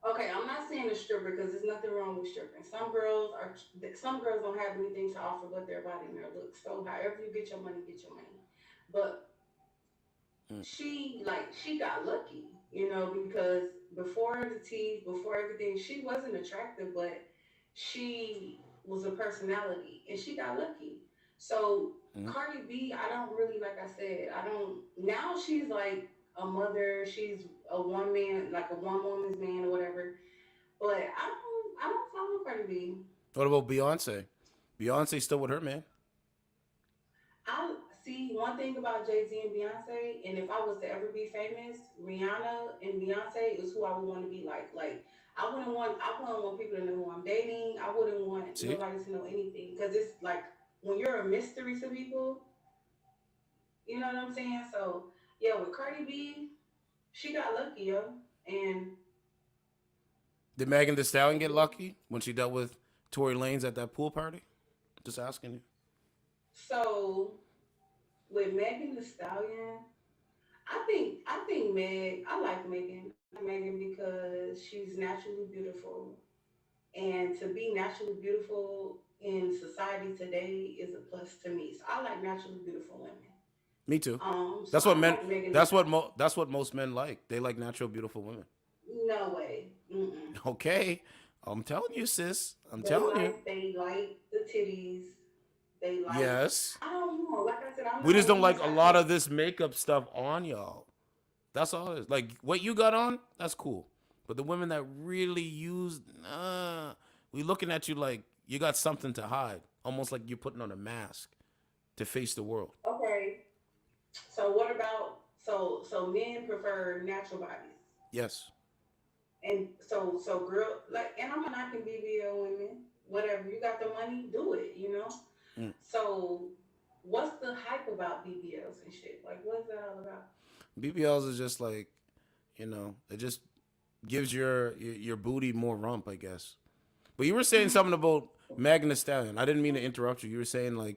Okay, I'm not saying a stripper because there's nothing wrong with stripping. Some girls don't have anything to offer but their body and their looks. So however you get your money, get your money. But she got lucky, because before the teeth, before everything, she wasn't attractive, but she was a personality and she got lucky. So Cardi B, I don't really, like I said, now she's like a mother, she's a one woman's man or whatever. But I don't follow Cardi B. What about Beyonce? Beyonce's still with her man. I see one thing about Jay-Z and Beyonce, and if I was to ever be famous, Rihanna and Beyonce is who I would want to be like. Like I wouldn't want people to know who I'm dating. I wouldn't want nobody to know anything because it's like when you're a mystery to people, you know what I'm saying? So yeah, with Cardi B, she got lucky, yo. And did Megan Thee Stallion get lucky when she dealt with Tory Lanez at that pool party? Just asking you. So with Megan Thee Stallion, I think I like Megan. I like Megan because she's naturally beautiful. And to be naturally beautiful in society today is a plus to me. So I like naturally beautiful women. Me too. So that's what men. Like that's what most men like. They like natural, beautiful women. No way. Mm-mm. Okay, I'm telling you, sis. Telling you. They like the titties. They like. Yes. I don't know. Like I said, we just don't like a lot of this makeup stuff on y'all. That's all it is. Like what you got on, that's cool. But the women that really use, we looking at you like you got something to hide, almost like you're putting on a mask to face the world. Okay. So what about so men prefer natural bodies? Yes. And so girl, like, and I'm not knocking BBL women. Whatever, you got the money, do it. So what's the hype about BBLs and shit? Like, what's that all about? BBLs is just like, it just gives your booty more rump, I guess. But you were saying something about Megan Thee Stallion. I didn't mean to interrupt you. You were saying, like,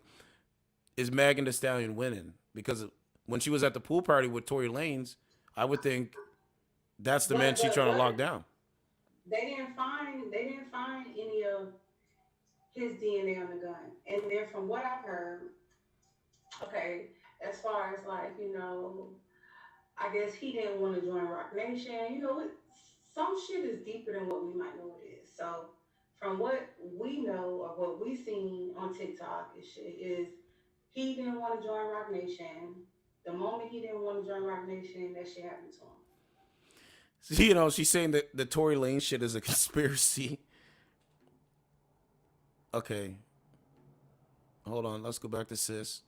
is Megan Thee Stallion winning? Because when she was at the pool party with Tory Lanez, I would think that's the man she's trying to lock down. They didn't find any of his DNA on the gun. And then from what I've heard, okay, as far as like, I guess he didn't want to join Rock Nation. Some shit is deeper than what we might know it is. So from what we know or what we seen on TikTok and shit is he didn't want to join Rock Nation. The moment he didn't want to join Rock Nation, that shit happened to him. She's saying that the Tory Lanez shit is a conspiracy. Okay. Hold on. Let's go back to sis.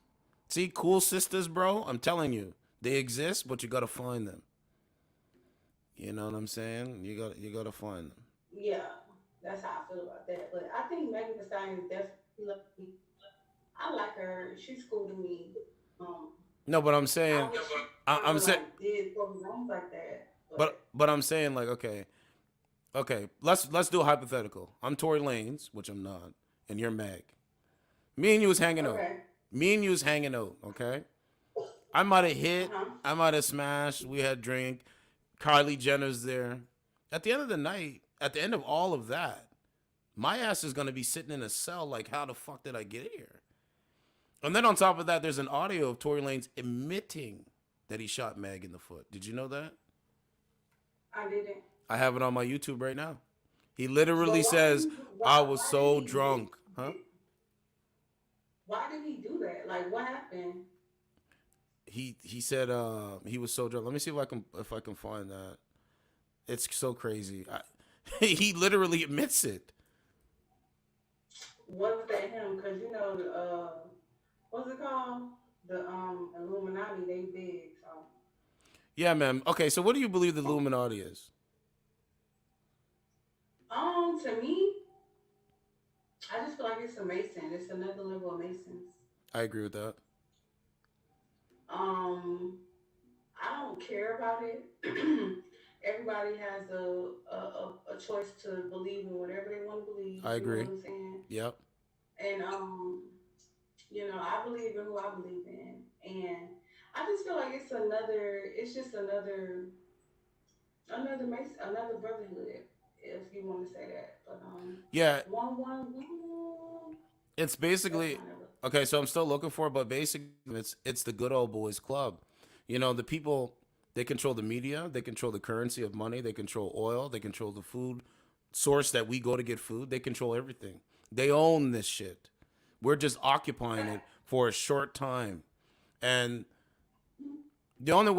See, cool sisters, bro. I'm telling you. They exist, but you got to find them. You know what I'm saying? You got to find them. Yeah. That's how I feel about that. But I think Megan Thee Stallion is definitely lucky. I like her. She's cool to me. No, but I'm saying, I'm saying, did programs like that. But I'm saying, like, okay, let's do a hypothetical. I'm Tory Lanez, which I'm not, and you're Meg. Me and you was hanging out. Me and you was hanging out. Okay, I might have hit, I might have smashed. We had drink. Kylie Jenner's there. At the end of the night, at the end of all of that, my ass is gonna be sitting in a cell. Like, how the fuck did I get here? And then on top of that, there's an audio of Tory Lanez admitting that he shot Meg in the foot. Did you know that? I didn't. I have it on my YouTube right now. He literally says, I was so drunk. Huh? Why did he do that? Like, what happened? He said he was so drunk. Let me see if I can find that. It's so crazy. He literally admits it. Was that him? Because what's it called? The Illuminati, they big. So. Yeah, man. Okay, so what do you believe the Illuminati is? to me, I just feel like it's a Mason. It's another level of Masons. I agree with that. Um, I don't care about it. Everybody has a choice to believe in whatever they want to believe. I You know what agree. I'm saying? Yep. And I believe in who I believe in, and I just feel like it's another. It's just another Mason, another brotherhood, if you want to say that. But Yeah, one. it's That's basically my number. okay. So I'm still looking for it, but basically, it's the good old boys club. The people, they control the media, they control the currency of money, they control oil, they control the food source that we go to get food. They control everything. They own this shit. We're just occupying it for a short time, and the only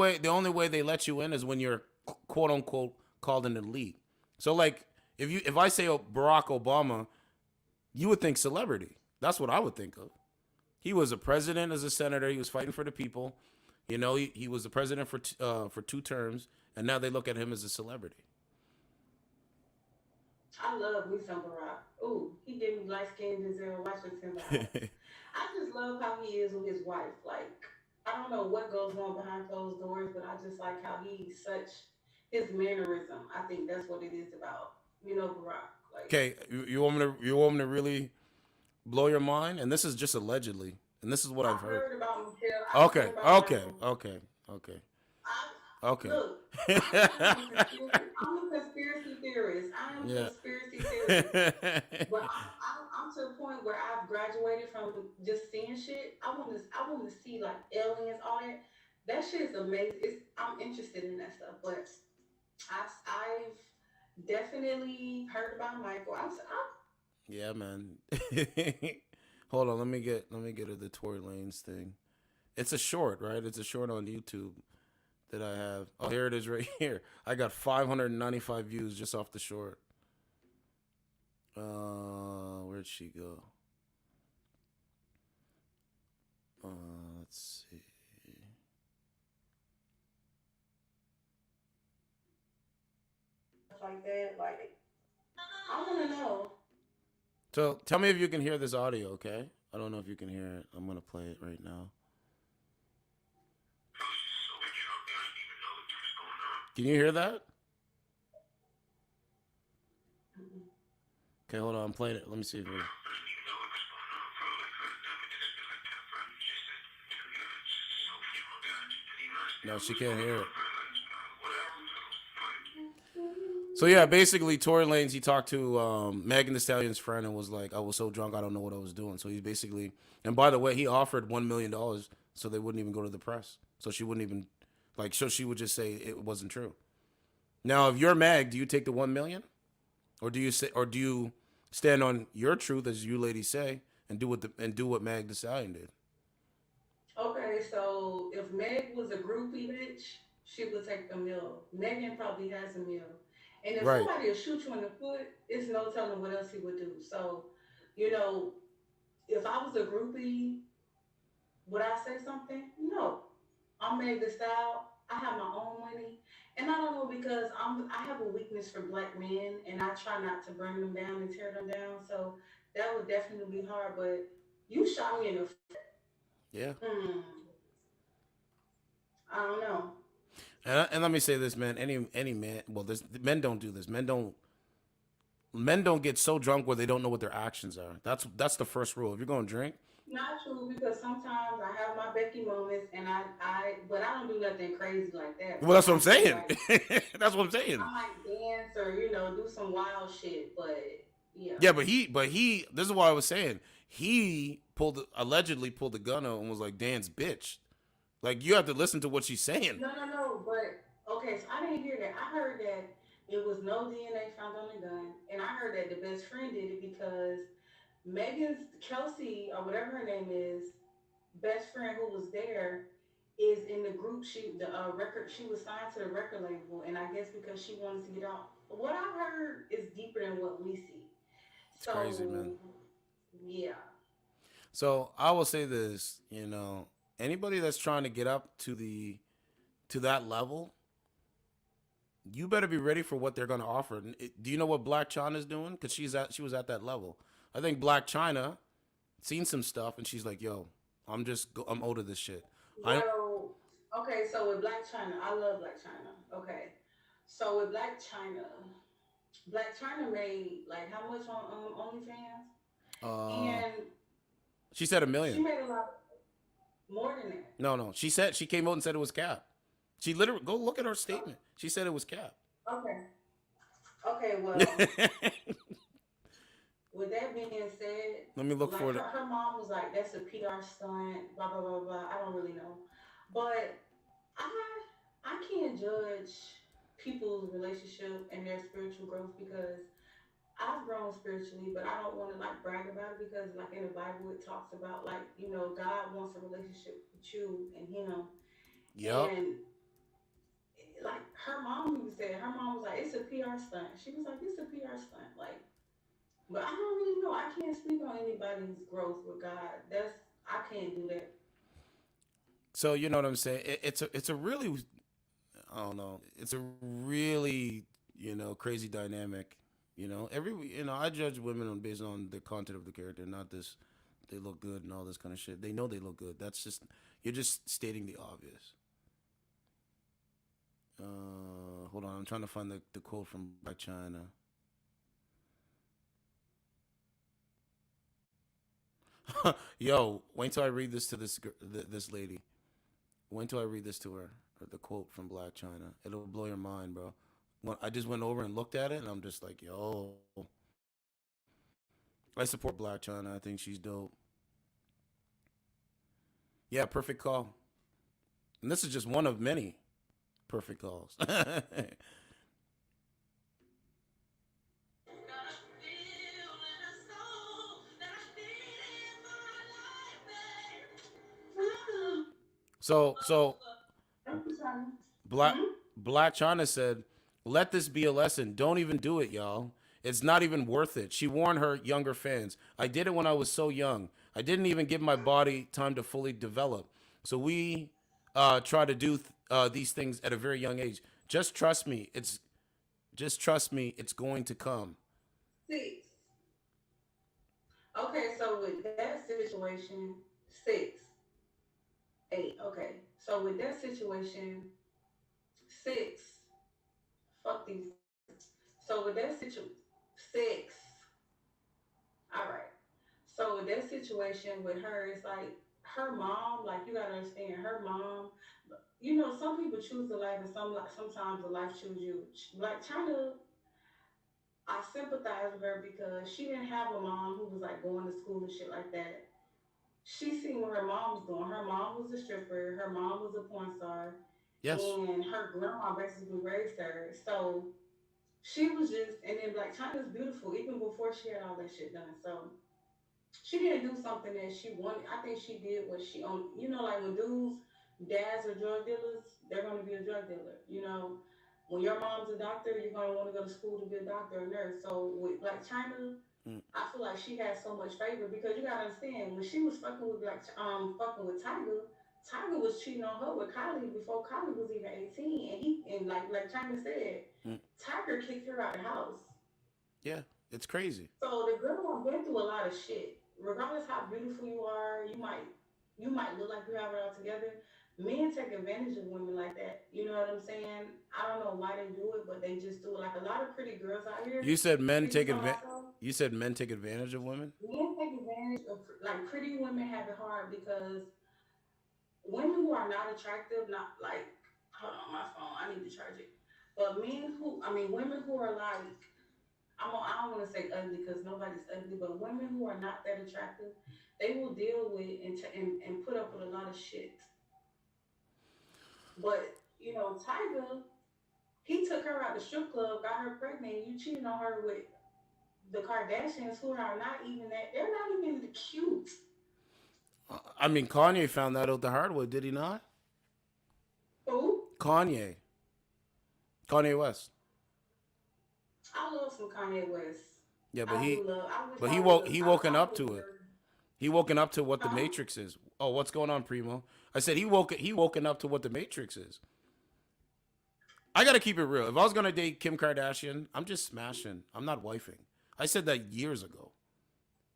way they let you in is when you're quote unquote called an elite. So like if I say Barack Obama, you would think celebrity. That's what I would think of. He was a president as a senator. He was fighting for the people. He was the president for 2 terms, and now they look at him as a celebrity. I love me some Barack. Ooh, he gave me light skinned Denzel Washington vibes. I just love how he is with his wife. Like, I don't know what goes on behind closed doors, but I just like how he's such his mannerism. I think that's what it is about. Barack. Like, Okay, you want me to really blow your mind? And this is just allegedly, and this is what I've I've heard. heard about Michelle. I've Okay, heard about okay, Michael. okay, okay, I okay. look. I'm a conspiracy theorist. I am a Yeah. conspiracy theorist. But I'm to the point where I've graduated from just seeing shit. I want to see like aliens, all that. That shit is amazing. I'm interested in that stuff. But I've definitely heard about Michael. Yeah, man. Hold on, let me get to the Tory Lanez thing. It's a short, right? It's a short on YouTube that I have. Oh, here it is right here. I got 595 views just off the short. Where'd she go? Let's see. like that. Like I want to know. So tell me if you can hear this audio, okay? I don't know if you can hear it. I'm gonna play it right now. Can you hear that? Okay, hold on. I'm playing it. Let me see if it. No, she can't hear it. So yeah, basically, Tory Lanez, he talked to Megan Thee Stallion's friend and was like, "I was so drunk, I don't know what I was doing." So he's basically, and by the way, he offered $1 million so they wouldn't even go to the press, so she wouldn't even, so she would just say it wasn't true. Now, if you're Meg, do you take the 1 million, or do you stand on your truth as you ladies say and do what Meg Thee Stallion did? Okay, so if Meg was a groupie bitch, she would take the meal. Megan probably has a meal. And if Right. somebody will shoot you in the foot, it's no telling what else he would do. So, you know, if I was a groupie, would I say something? No. I'm Meg the Style. I have my own money. And I don't know because I have a weakness for black men and I try not to bring them down and tear them down. So that would definitely be hard. But you shot me in the Yeah. hmm, I don't know. And let me say this, man. Any man, well, men don't do this. Men don't get so drunk where they don't know what their actions are. That's the first rule. If you're going to drink, Not true because sometimes I have my Becky moments and but I don't do nothing crazy like that. well, that's what I'm Sometimes saying. That's what I'm saying. I might dance or do some wild shit, but yeah. Yeah, but he. This is what I was saying. He allegedly pulled the gun out and was like, "Dan's bitch." Like you have to listen to what she's saying. No. But okay, so I didn't hear that. I heard that it was no DNA found on the gun, and I heard that the best friend did it because Megan's Kelsey or whatever her name is, best friend who was there is in the group. The record she was signed to the record label, and I guess because she wanted to get out. What I heard is deeper than what we see. It's crazy, man. So yeah, So I will say this, anybody that's trying to get up to that level, You better be ready for what they're gonna offer. Do you know what Black China's doing? Because she was at that level. I think Black China seen some stuff and she's like, "Yo, I'm out of this shit." Well, okay, so with Black China, I love Black China. Okay, so with Black China made like how much on OnlyFans? Uh, And she said 1 she million. made a lot more than that. No. She came out and said it was cap. She literally go look at her statement. She said it was cap. Okay. Okay, well, with that being said, Let me look like for it. her mom was like, "That's a PR stunt." Blah blah blah blah. I don't really know, but I can't judge people's relationship and their spiritual growth because I've grown spiritually, but I don't want to like brag about it because like in the Bible it talks about like God wants a relationship with you and Him, Yep. and like her mom even said, her mom was like, "It's a PR stunt." She was like, "It's a PR stunt," like. But I don't really know. I can't speak on anybody's growth with God. I can't do that. So you know what I'm saying? It's a really, I don't know. It's a really crazy dynamic. I judge women based on the content of the character, not this. They look good and all this kind of shit. They know they look good. That's just you're just stating the obvious. Hold on, I'm trying to find the quote from Black China. Yo, wait till I read this to this lady. Wait till I read this to her. The quote from Black China. It'll blow your mind, bro. I just went over and looked at it, and I'm just like, yo. I support Black China. I think she's dope. Yeah, perfect call. And this is just one of many perfect calls. So Black China said, "Let this be a lesson. Don't even do it, y'all. It's not even worth it." She warned her younger fans. "I did it when I was so young. I didn't even give my body time to fully develop. So we try to do these things at a very young age. Just trust me. It's going to come." Six. Okay, so with that situation, 6, 8. Okay, so with that situation, 6. Fuck these. So with that situation, 6. All right. So with that situation with her, it's like her mom. Like you gotta understand, her mom. Some people choose the life, and sometimes the life choose you. Like China, I sympathize with her because she didn't have a mom who was like going to school and shit like that. She seen what her mom was doing. Her mom was a stripper. Her mom was a porn star, Yes. and her grandma basically raised her. So she was just, and then like China's beautiful even before she had all that shit done. So she didn't do something that she wanted. I think she did what she owned. Like when dads are drug dealers, they're gonna be a drug dealer. When your mom's a doctor, you're gonna want to go to school to be a doctor or nurse. So with like China, I feel like she has so much favor because you gotta understand when she was fucking with Tiger. Tiger was cheating on her with Kylie before Kylie was even 18, and like China said, Tiger kicked her out of the house. Yeah, it's crazy. So the girl been through a lot of shit. Regardless how beautiful you are, you might look like you have it all together. Men take advantage of women like that. You know what I'm saying? I don't know why they do it, but they just do it. Like a lot of pretty girls out here. You said men take advantage. You said men take advantage of women. Men take advantage of like pretty women have it hard because women who are not attractive, not like hold on my phone, I need to charge it. But women who are like I don't want to say ugly because nobody's ugly, but women who are not that attractive, they will deal with and put up with a lot of shit. But Tiger, he took her out the strip club, got her pregnant. You cheating on her with the Kardashians, who are not even that. They're not even cute. I mean, Kanye found that out the hard way, did he not? Who? Kanye West. I love some Kanye West. Yeah, but he woken up to it. He woken up to what the Matrix is. Oh, what's going on, Primo? I said he woken up to what the Matrix is. I gotta keep it real. If I was gonna date Kim Kardashian, I'm just smashing. I'm not wifing. I said that years ago.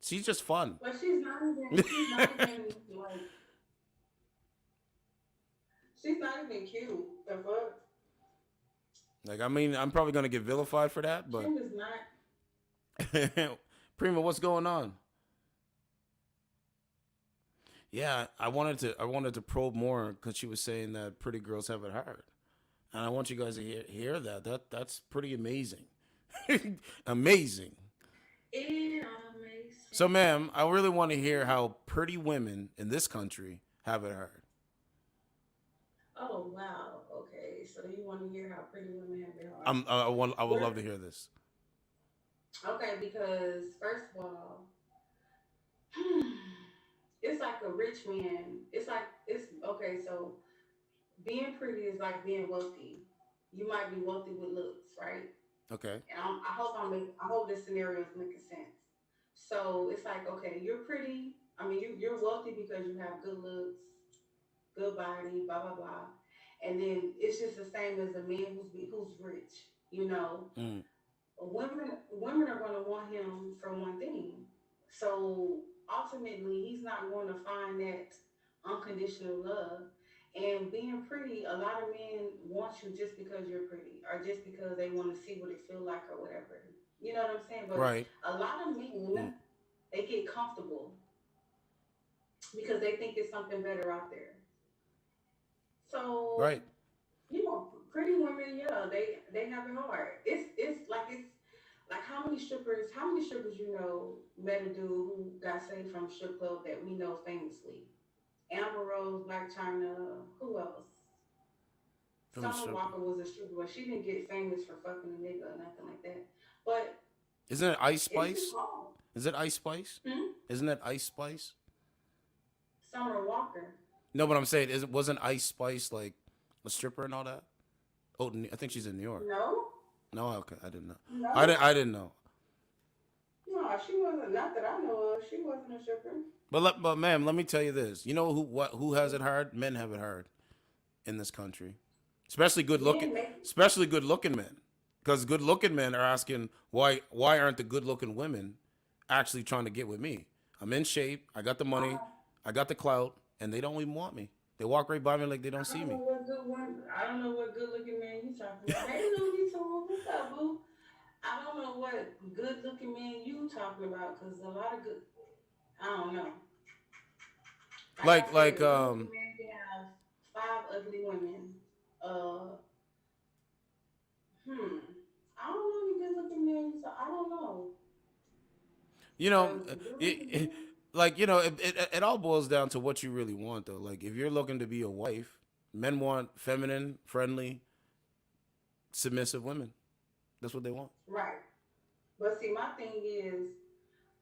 She's just fun. But she's not even. She's not even like. She's not even cute. The fuck. Like, I mean, I'm probably gonna get vilified for that, but Kim is not. Prima, what's going on? Yeah, I wanted to probe more because she was saying that pretty girls have it hard, and I want you guys to hear that. That's pretty amazing, amazing. Amazing. So, ma'am, I really want to hear how pretty women in this country have it hard. Oh wow. Okay, so you want to hear how pretty women have it hard? I would love to hear this. Okay, because first of all, it's like a rich man. It's okay. So being pretty is like being wealthy. You might be wealthy with looks, right? Okay. And I hope this scenario is making sense. So it's like, okay, you're pretty. I mean, you're wealthy because you have good looks, good body, blah blah blah. And then it's just the same as a man who's rich. You know, women are going to want him for one thing. So ultimately, he's not going to find that unconditional love. And being pretty, a lot of men want you just because you're pretty, or just because they want to see what it feels like, or whatever. You know what I'm saying? But right. A lot of men, they get comfortable because they think it's something better out there. So, right. You know, pretty women, yeah, they have it hard. It's like how many strippers you know met a dude who got saved from strip club that we know famously. Amber Rose, Black China, who else? Summer Walker was a stripper, but she didn't get famous for fucking a nigga or nothing like that. But isn't it Ice Spice? It's just hard. Is it Ice Spice? Isn't it Ice Spice? Summer Walker. No, but I'm saying, wasn't Ice Spice like a stripper and all that? Oh, I think she's in New York. No. No, okay, I didn't know. No. I didn't know. No, she wasn't. Not that I know of. She wasn't a stripper. But ma'am, let me tell you this. You know who has it hard? Men have it hard in this country, especially good looking men. Because good looking men are asking why aren't the good looking women actually trying to get with me? I'm in shape. I got the money. I got the clout, and they don't even want me. They walk right by me like they don't see me. I don't know what good looking man you talking about. Hey, Louie, what's up, boo? I don't know what good looking man you talking about, because a lot of good, I don't know. Like man can have 5 ugly women. I don't know any good looking men. So I don't know. You know, it all boils down to what you really want, though. Like, if you're looking to be a wife, men want feminine, friendly, submissive women. That's what they want. Right. But see, my thing is,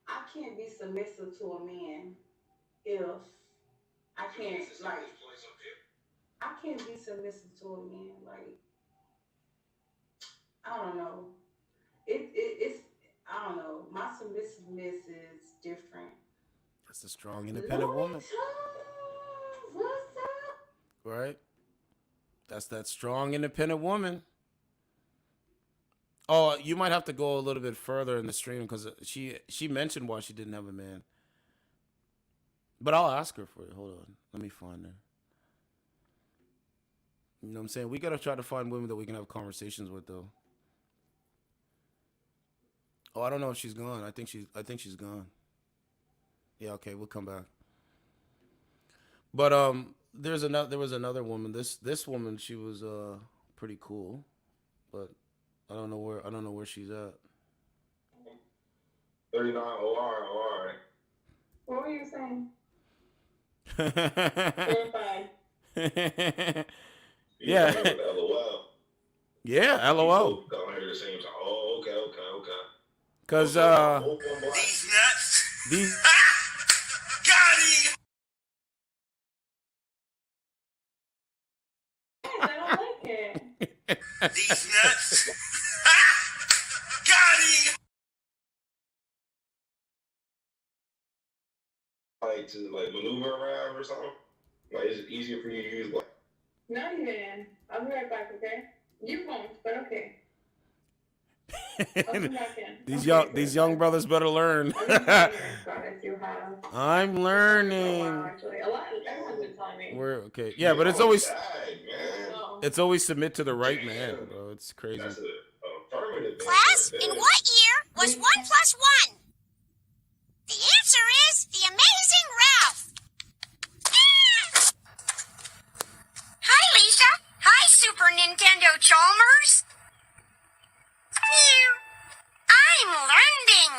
I can't be submissive to a man if I can't, like, I can't be submissive to a man. Like, I don't know. It's I don't know. My submissiveness is different. That's a strong, independent woman. What's up? Right? That's that strong, independent woman. Oh, you might have to go a little bit further in the stream because she mentioned why she didn't have a man. But I'll ask her for it. Hold on. Let me find her. You know what I'm saying? We got to try to find women that we can have conversations with, though. Oh, I don't know if she's gone. I think she's gone. Yeah, okay, we'll come back. But there was another woman. This woman, she was pretty cool, but I don't know where she's at. 39 OR. What were you saying? 35. Yeah. LOL. Yeah, LOL. Got on here at the same time. Oh, okay. Cause these nuts. These. Got him. I don't like it. These nuts. Got him. Like to maneuver around or something? Like, is it easier for you to use like? Not even. I'll be right back, okay? You won't, but okay. I'll come back in. These young brothers better learn. Goddess, you have. I'm A while, learning. actually. A lot. Everyone's been telling me. We're okay. Yeah, but it's always No. it's always submit to the right man, bro. It's crazy. That's a affirmative. Class, in what year was 1 plus 1? The answer is the Amazing Ralph. Hi, Lisa. Hi, Super Nintendo Chalmers. I'm learning.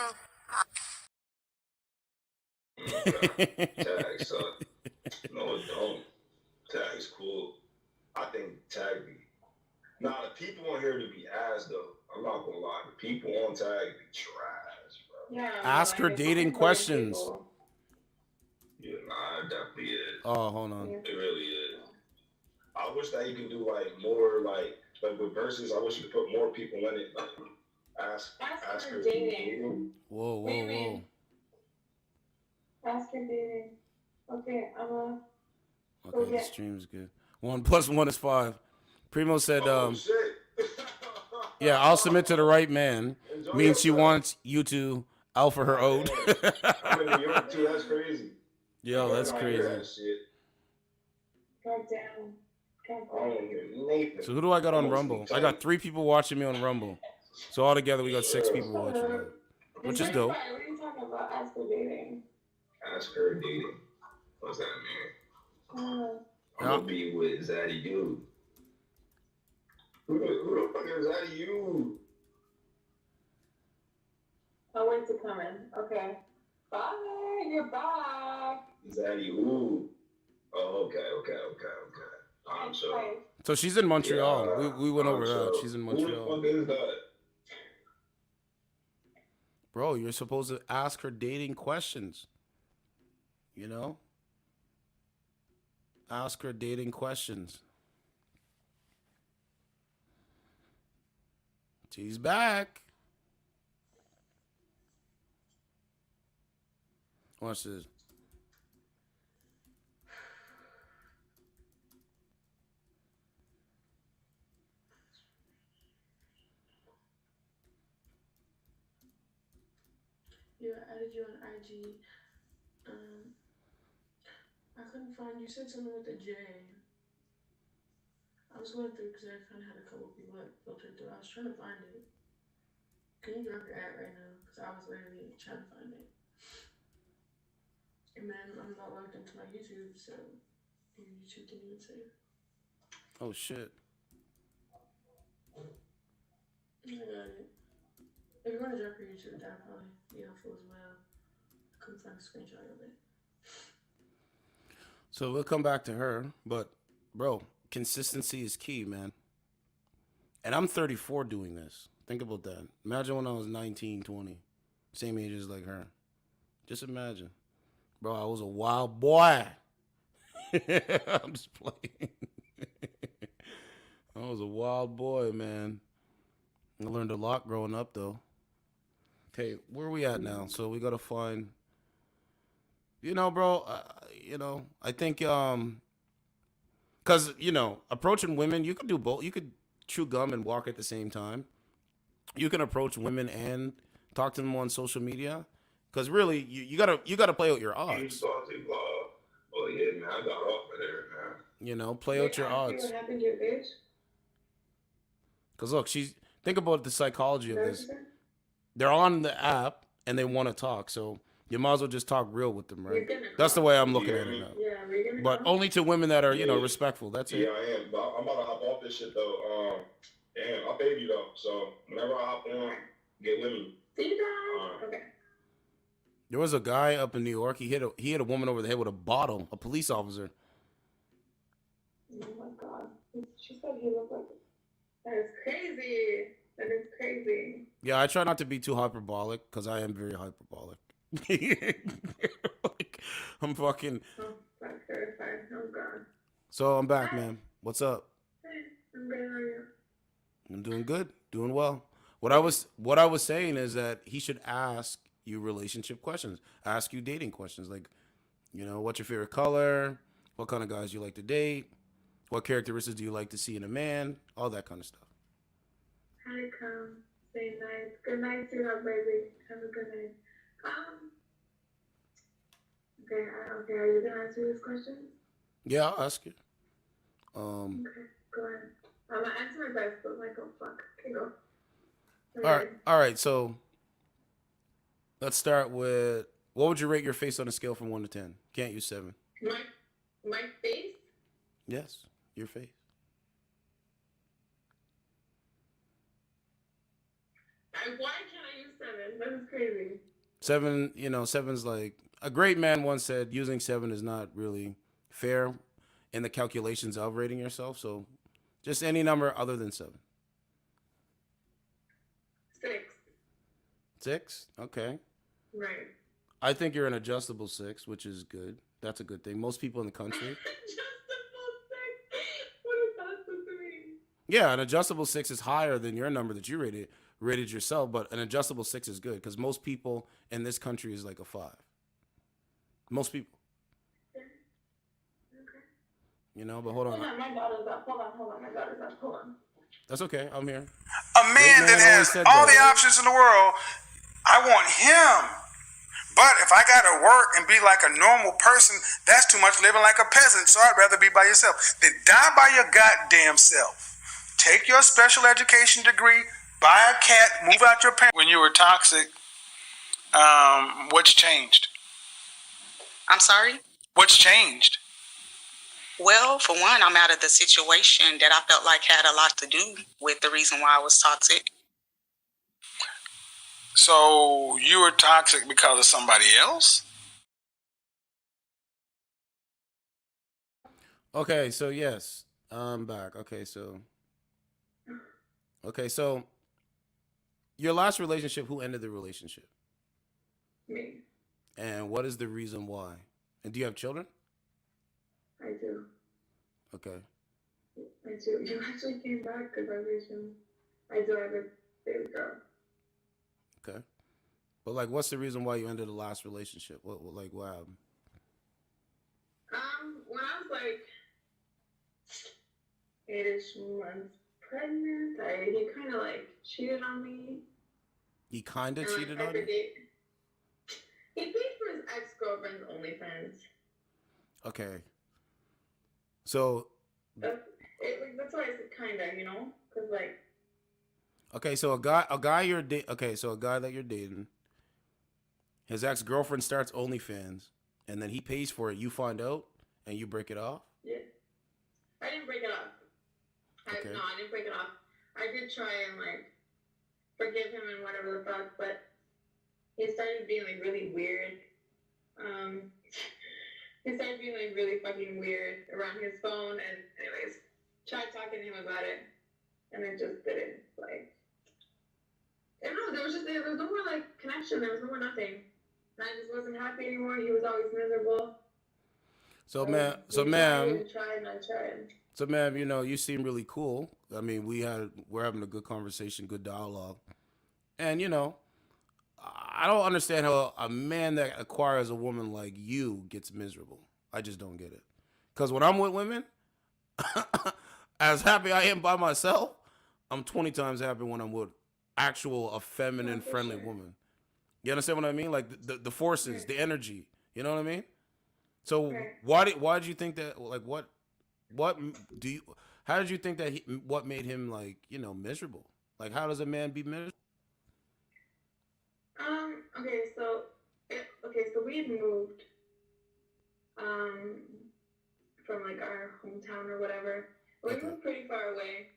Tag suck. No, it don't. Tag's cool. I think tag be. Nah, the people on here to be ass though. I'm not gonna lie. The people on tag be trash, bro. Yeah. Ask her dating questions. Yeah, nah, it definitely is. Oh, hold on. It really is. I wish that you can do like more like with verses. I wish you could put more people in it. Like ask her dating. Whoa, whoa, whoa. Ask her dating. Okay, Okay, the stream's good. 1 plus 1 is 5. Primo said, yeah, I'll submit to the right man. Means she wants you to alpha her ode. I'm in New York too. That's crazy. Yo, that's crazy. Goddamn. So who do I got on Rumble? I got 3 people watching me on Rumble. So altogether, we got 6 people watching me, which is dope. What are you talking about? Ask her dating. Ask her dating. What's that mean? I'm gonna be with Zaddy you. Who the fuck is Zaddy you? I went to come in. Okay. Bye. You're back. Zaddy who? Oh, okay. I'm sure. So she's in Montreal. Yeah, we went over that. She's in Montreal. Who the fuck is that? Bro, you're supposed to ask her dating questions. You know? Ask her dating questions. She's back. Watch this. Yeah, I added you on IG. I couldn't find you. Said something with a J. I was going through because I kind of had a couple people that filtered through. I was trying to find it. Can you drop your ad right now? Because I was literally trying to find it. And then I'm not logged into my YouTube, so your YouTube didn't even save. Oh, shit. I got it. If you want to drop your YouTube, that'd probably be helpful as well. I couldn't find a screenshot of it. So we'll come back to her, but bro, consistency is key, man. And I'm 34 doing this. Think about that. Imagine when I was 19, 20. Same age as like her. Just imagine. Bro, I was a wild boy. I'm just playing. I was a wild boy, man. I learned a lot growing up, though. Okay, where are we at now? So we got to find... You know, bro, I think, because, approaching women, you could do both. You could chew gum and walk at the same time. You can approach women and talk to them on social media. Because really, you gotta play out your odds. Oh, yeah, man, I got off of there, man. Play out your odds. What happened to your bitch? Because look, think about the psychology of this. They're on the app and they want to talk, so... You might as well just talk real with them, right? That's the way I'm looking at it now. Yeah, but only to women that are, respectful. That's it. Yeah, I am. But I'm about to hop off this shit, though. Damn, I paid you, though. So whenever I hop on, get with me. See you guys. Okay. There was a guy up in New York. He hit a woman over the head with a bottle, a police officer. Oh, my God. She said he looked like... That is crazy. That is crazy. Yeah, I try not to be too hyperbolic because I am very hyperbolic. I'm fucking. Oh, that's terrifying. Oh God. So I'm back, man. What's up? Hey, I'm good. How are you? I'm doing good, doing well. What I was saying is that he should ask you relationship questions, ask you dating questions, like, what's your favorite color, what kind of guys you like to date, what characteristics do you like to see in a man, all that kind of stuff. Hi, come. Say night. Good night, sweetheart, baby. Have a good night. Okay, okay. Are you gonna answer this question? Yeah, I'll ask you. Okay, go ahead. I'm gonna answer my best, but like, oh fuck. Okay, go. All right. So let's start with, what would you rate your face on a scale from 1 to 10? Can't use 7. My face? Yes, your face. Why can't I use 7? That is crazy. 7, 7's like, a great man once said, using 7 is not really fair in the calculations of rating yourself. So just any number other than 7. 6. 6? Okay. Right. I think you're an adjustable 6, which is good. That's a good thing. Most people in the country. Adjustable 6? What is that supposed to mean? Yeah, an adjustable 6 is higher than your number that you rated yourself, but an adjustable 6 is good because most people in this country is like a 5. Most people. Okay. But hold on. Hold on, my daughter's up. Hold on, my daughter's up. Hold on. That's okay. I'm here. A man that has all the options in the world, I want him. But if I gotta work and be like a normal person, that's too much living like a peasant. So I'd rather be by yourself. Then die by your goddamn self. Take your special education degree, buy a cat, move out your parents. When you were toxic, what's changed? I'm sorry? What's changed? Well, for one, I'm out of the situation that I felt like had a lot to do with the reason why I was toxic. So you were toxic because of somebody else? Okay, so yes, I'm back. Okay, so your last relationship, who ended the relationship? Me. And what is the reason why? And do you have children? I do. Okay. I do. You actually came back. Congratulations. I do have a baby girl. Okay. But like, what's the reason why you ended the last relationship? What happened? When I was like 8-ish months pregnant, he kind of like cheated on me. He kind of cheated on you? He paid for his ex-girlfriend's OnlyFans. Okay. So. That's why I said kinda, because like. Okay, so a guy that you're dating, his ex-girlfriend starts OnlyFans, and then he pays for it. You find out, and you break it off. Yeah. I didn't break it off. Okay. No, I didn't break it off. I did try and like forgive him and whatever the fuck, but he started being like really weird. He started being like really fucking weird around his phone, and anyways, tried talking to him about it, and it just didn't like. I don't know. There was no more like connection. There was no more nothing. And I just wasn't happy anymore. He was always miserable. So ma'am, you seem really cool. I mean, we're having a good conversation, good dialogue, and I don't understand how a man that acquires a woman like you gets miserable. I just don't get it. Because when I'm with women, as happy I am by myself, I'm 20 times happy when I'm with a feminine, friendly woman. You understand what I mean? Like the forces, the energy. You know what I mean? So why did you think that? Like how did you think that? What made him like miserable? Like how does a man be miserable? Okay, so we had moved from like our hometown or whatever. We moved pretty far away,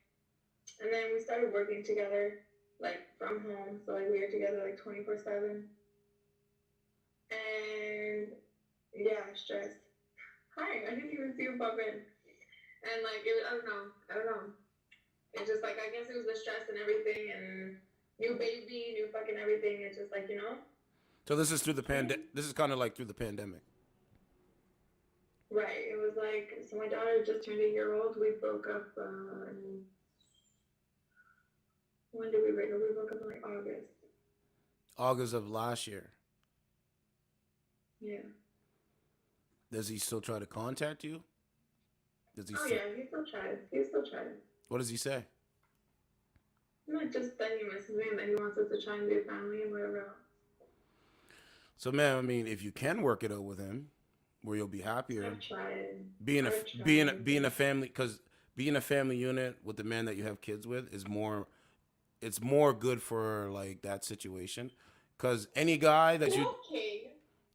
and then we started working together like from home. So like we were together like 24/7, and yeah, stress. Hi, I didn't even see you pop in, and like I don't know. It's just like I guess it was the stress and everything, and new baby, new fucking everything. It's just like So this is through the This is kind of like through the pandemic. Right. It was like, so my daughter just turned 1 year old. We broke up. When did we break up? We broke up in like August. August of last year. Yeah. Does he still try to contact you? Yeah, he still tries. What does he say? Not just that he misses me and that he wants us to try and be a family and whatever else. So, man, I mean, if you can work it out with him, where you'll be happier, I've tried. being a family, because being a family unit with the man that you have kids with is more, it's more good for like that situation, because any guy that you date,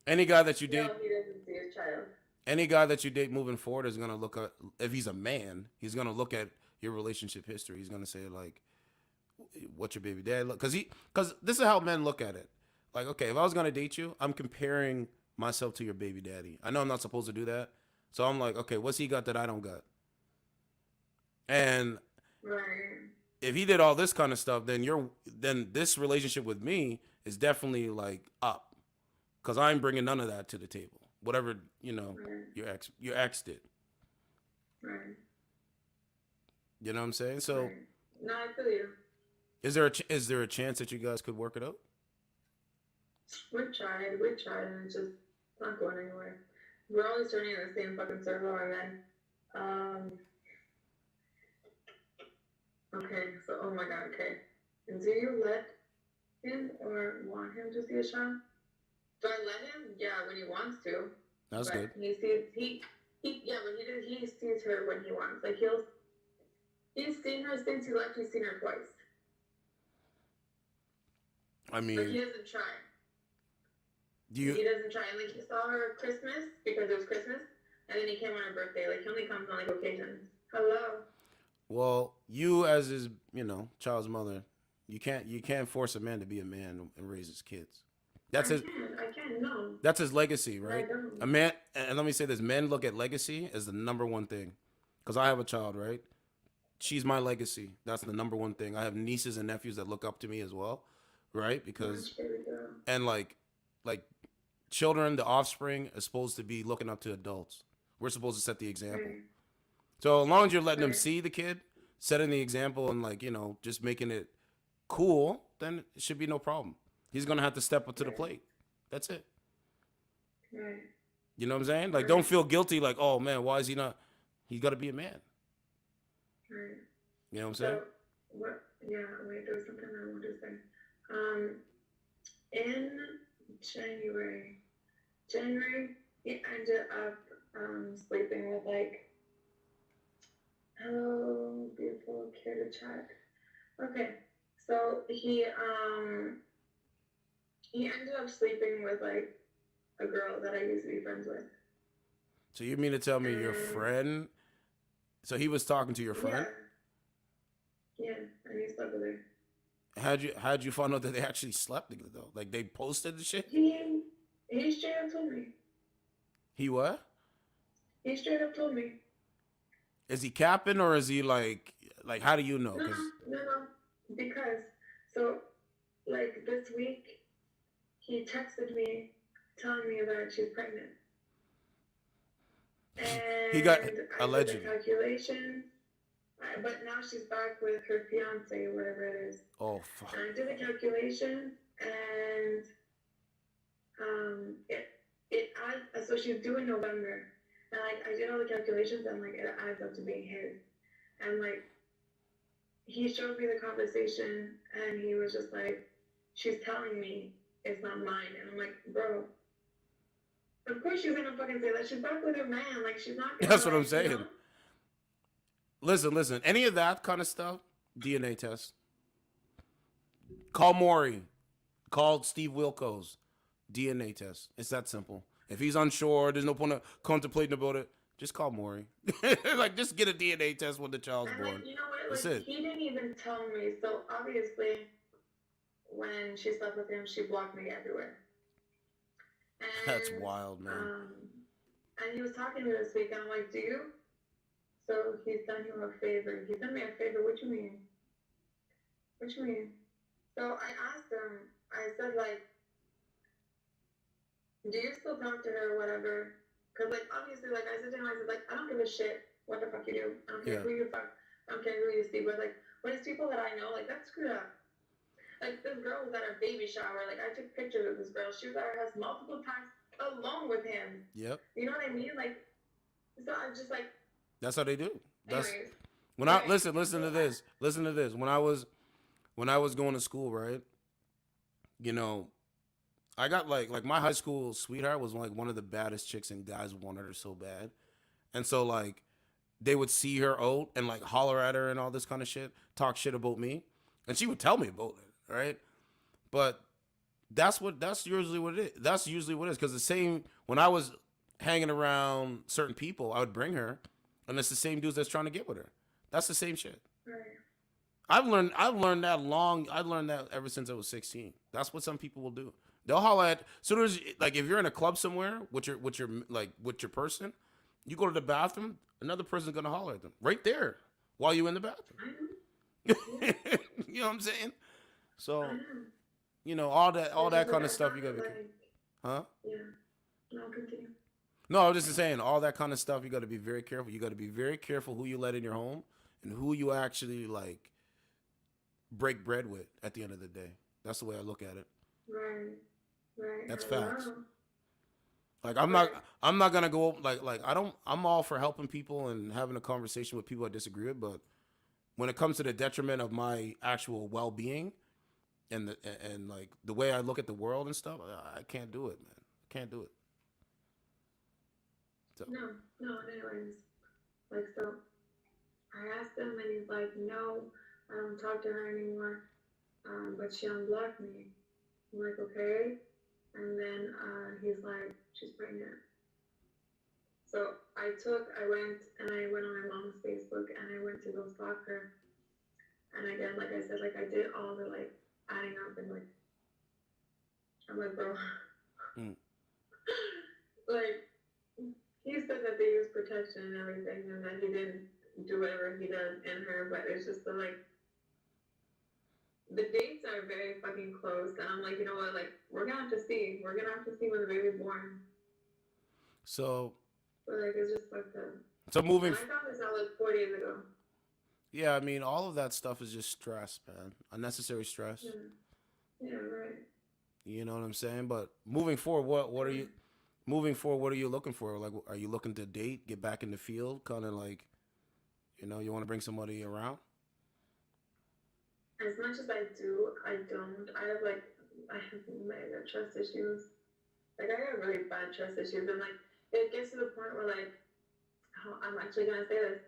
No, he doesn't see his child. any guy that you date moving forward is gonna look at, if he's a man, he's gonna look at your relationship history. He's gonna say like, what's your baby dad look? Because this is how men look at it. Like, okay, if I was gonna date you, I'm comparing myself to your baby daddy. I know I'm not supposed to do that, so I'm like, okay, what's he got that I don't got? And Right. if he did all this kind of stuff, then this relationship with me is definitely like up, because I'm bringing none of that to the table. Whatever Right. your ex did. Right. You know what I'm saying? So, Right. No, I feel you. is there a chance that you guys could work it out? We tried, and it's just not going anywhere. We're always turning in the same fucking circle, and then, okay, so, oh my god, okay. Do you let him or want him to see a child? Do I let him? Yeah, when he wants to. That's but good. He sees, he sees her when he wants. Like, he's seen her since he left, he's seen her twice. I mean, But he doesn't try. He doesn't try. And like, he saw her at Christmas because it was Christmas, and then he came on her birthday. Like, he only comes on like occasions. Hello. well, you as his, child's mother, you can't force a man to be a man and raise his kids. That's I can, no. That's his legacy, right? I don't. A man, and let me say this: men look at legacy as the number one thing. Because I have a child, right? She's my legacy. That's the number one thing. I have nieces and nephews that look up to me as well, right? Because and like children, the offspring is supposed to be looking up to adults. We're supposed to set the example. Right. So as long as you're letting them see the kid, setting the example, and just making it cool, then it should be no problem. He's gonna have to step up to the plate. That's it. Right. You know what I'm saying? Like, don't feel guilty. Like, oh man, why is he not? He's got to be a man. Right. You know what I'm saying? So, what? Yeah. Wait, there was something I wanted to say. In January, he ended up sleeping with like, hello, beautiful kid chat. Okay, so he ended up sleeping with like a girl that I used to be friends with. So you mean to tell me your friend? So he was talking to your friend? Yeah, and he slept with her. How'd you find out that they actually slept together though? Like they posted the shit? He straight up told me. He what? He straight up told me. Is he capping or is he like how do you know? No. Because so like this week he texted me telling me that she's pregnant. And He got I allegedly. did the calculation, but now she's back with her fiance or whatever it is. Oh fuck. And I did the calculation, and it adds. So she's due in November, and like I did all the calculations, and like it adds up to being his. And like he showed me the conversation, and he was just like, "She's telling me it's not mine," and I'm like, "Bro." Of course she's gonna fucking say that. She's back with her man. Like, she's not gonna. That's what I'm saying. Listen. Any of that kind of stuff, DNA test. Call Maury. Call Steve Wilkos. DNA test. It's that simple. If he's unsure, there's no point of contemplating about it. Just call Maury. Like, just get a DNA test when the child's born. Like, you know what? That's Like, it. he didn't even tell me. So obviously, when she slept with him, she blocked me everywhere. And, That's wild, man. And he was talking to me this week, and I'm like, "Do you?" So he's done you a favor. He done me a favor. What you mean? What you mean? So I asked him. I said, like, "Do you still talk to her or whatever?" Because, like, obviously, like, I said to him, I said, like, "I don't give a shit what the fuck you do. I don't care who you fuck. I don't care who you see. But, like, when it's people that I know, like, that's screwed up. Like, this girl was at her baby shower. Like, I took pictures of this girl. She was at her house multiple times alone with him. Yep. You know what I mean? Like, so I'm just like... That's how they do. That's anyways. when I listen to this. Listen to this. When I was when I was going to school, right? You know, I got like my high school sweetheart was like one of the baddest chicks, and guys wanted her so bad. And so like they would see her out and like holler at her and all this kind of shit, talk shit about me, and she would tell me about it, right? But that's usually what it is. That's usually what it is, because the same when I was hanging around certain people, I would bring her, and it's the same dudes that's trying to get with her. That's the same shit. Right. I've learned that ever since I was 16. That's what some people will do. They'll holler at soon as like if you're in a club somewhere with your person, you go to the bathroom, another person's gonna holler at them right there while you're in the bathroom. You know what I'm saying? So, you know, all that kind of stuff you gotta be, huh? Yeah. No, continue. No, I was just saying all that kind of stuff. You got to be very careful. You got to be very careful who you let in your home and who you actually like break bread with. At the end of the day, that's the way I look at it. Right. Right. That's Wow. facts. Like I'm not gonna go like I'm all for helping people and having a conversation with people I disagree with, but when it comes to the detriment of my actual well-being and like the way I look at the world and stuff, I can't do it, man. I can't do it. So. No, anyways. Like, so I asked him and he's like, no, I don't talk to her anymore. But she unblocked me. I'm like, okay. And then he's like, she's pregnant. So I went on my mom's Facebook and I went to go stalk her. And again, like I said, like I did all the like adding up and like, I'm like, bro, like, he said that they use protection and everything, and that he didn't do whatever he does in her, but it's just the, like, the dates are very fucking close, and I'm like, you know what, like, we're gonna have to see when the baby's born. So. But, like, it's just fucked up. So moving. And I found this out, like, 4 days ago. Yeah, I mean, all of that stuff is just stress, man. Unnecessary stress. Yeah, right. You know what I'm saying? But moving forward, what are you looking for? Like, are you looking to date, get back in the field, kind of like, you know, you want to bring somebody around? As much as I do, I don't. I have mega trust issues. Like, I have really bad trust issues, and like, it gets to the point where like, I'm actually gonna say this,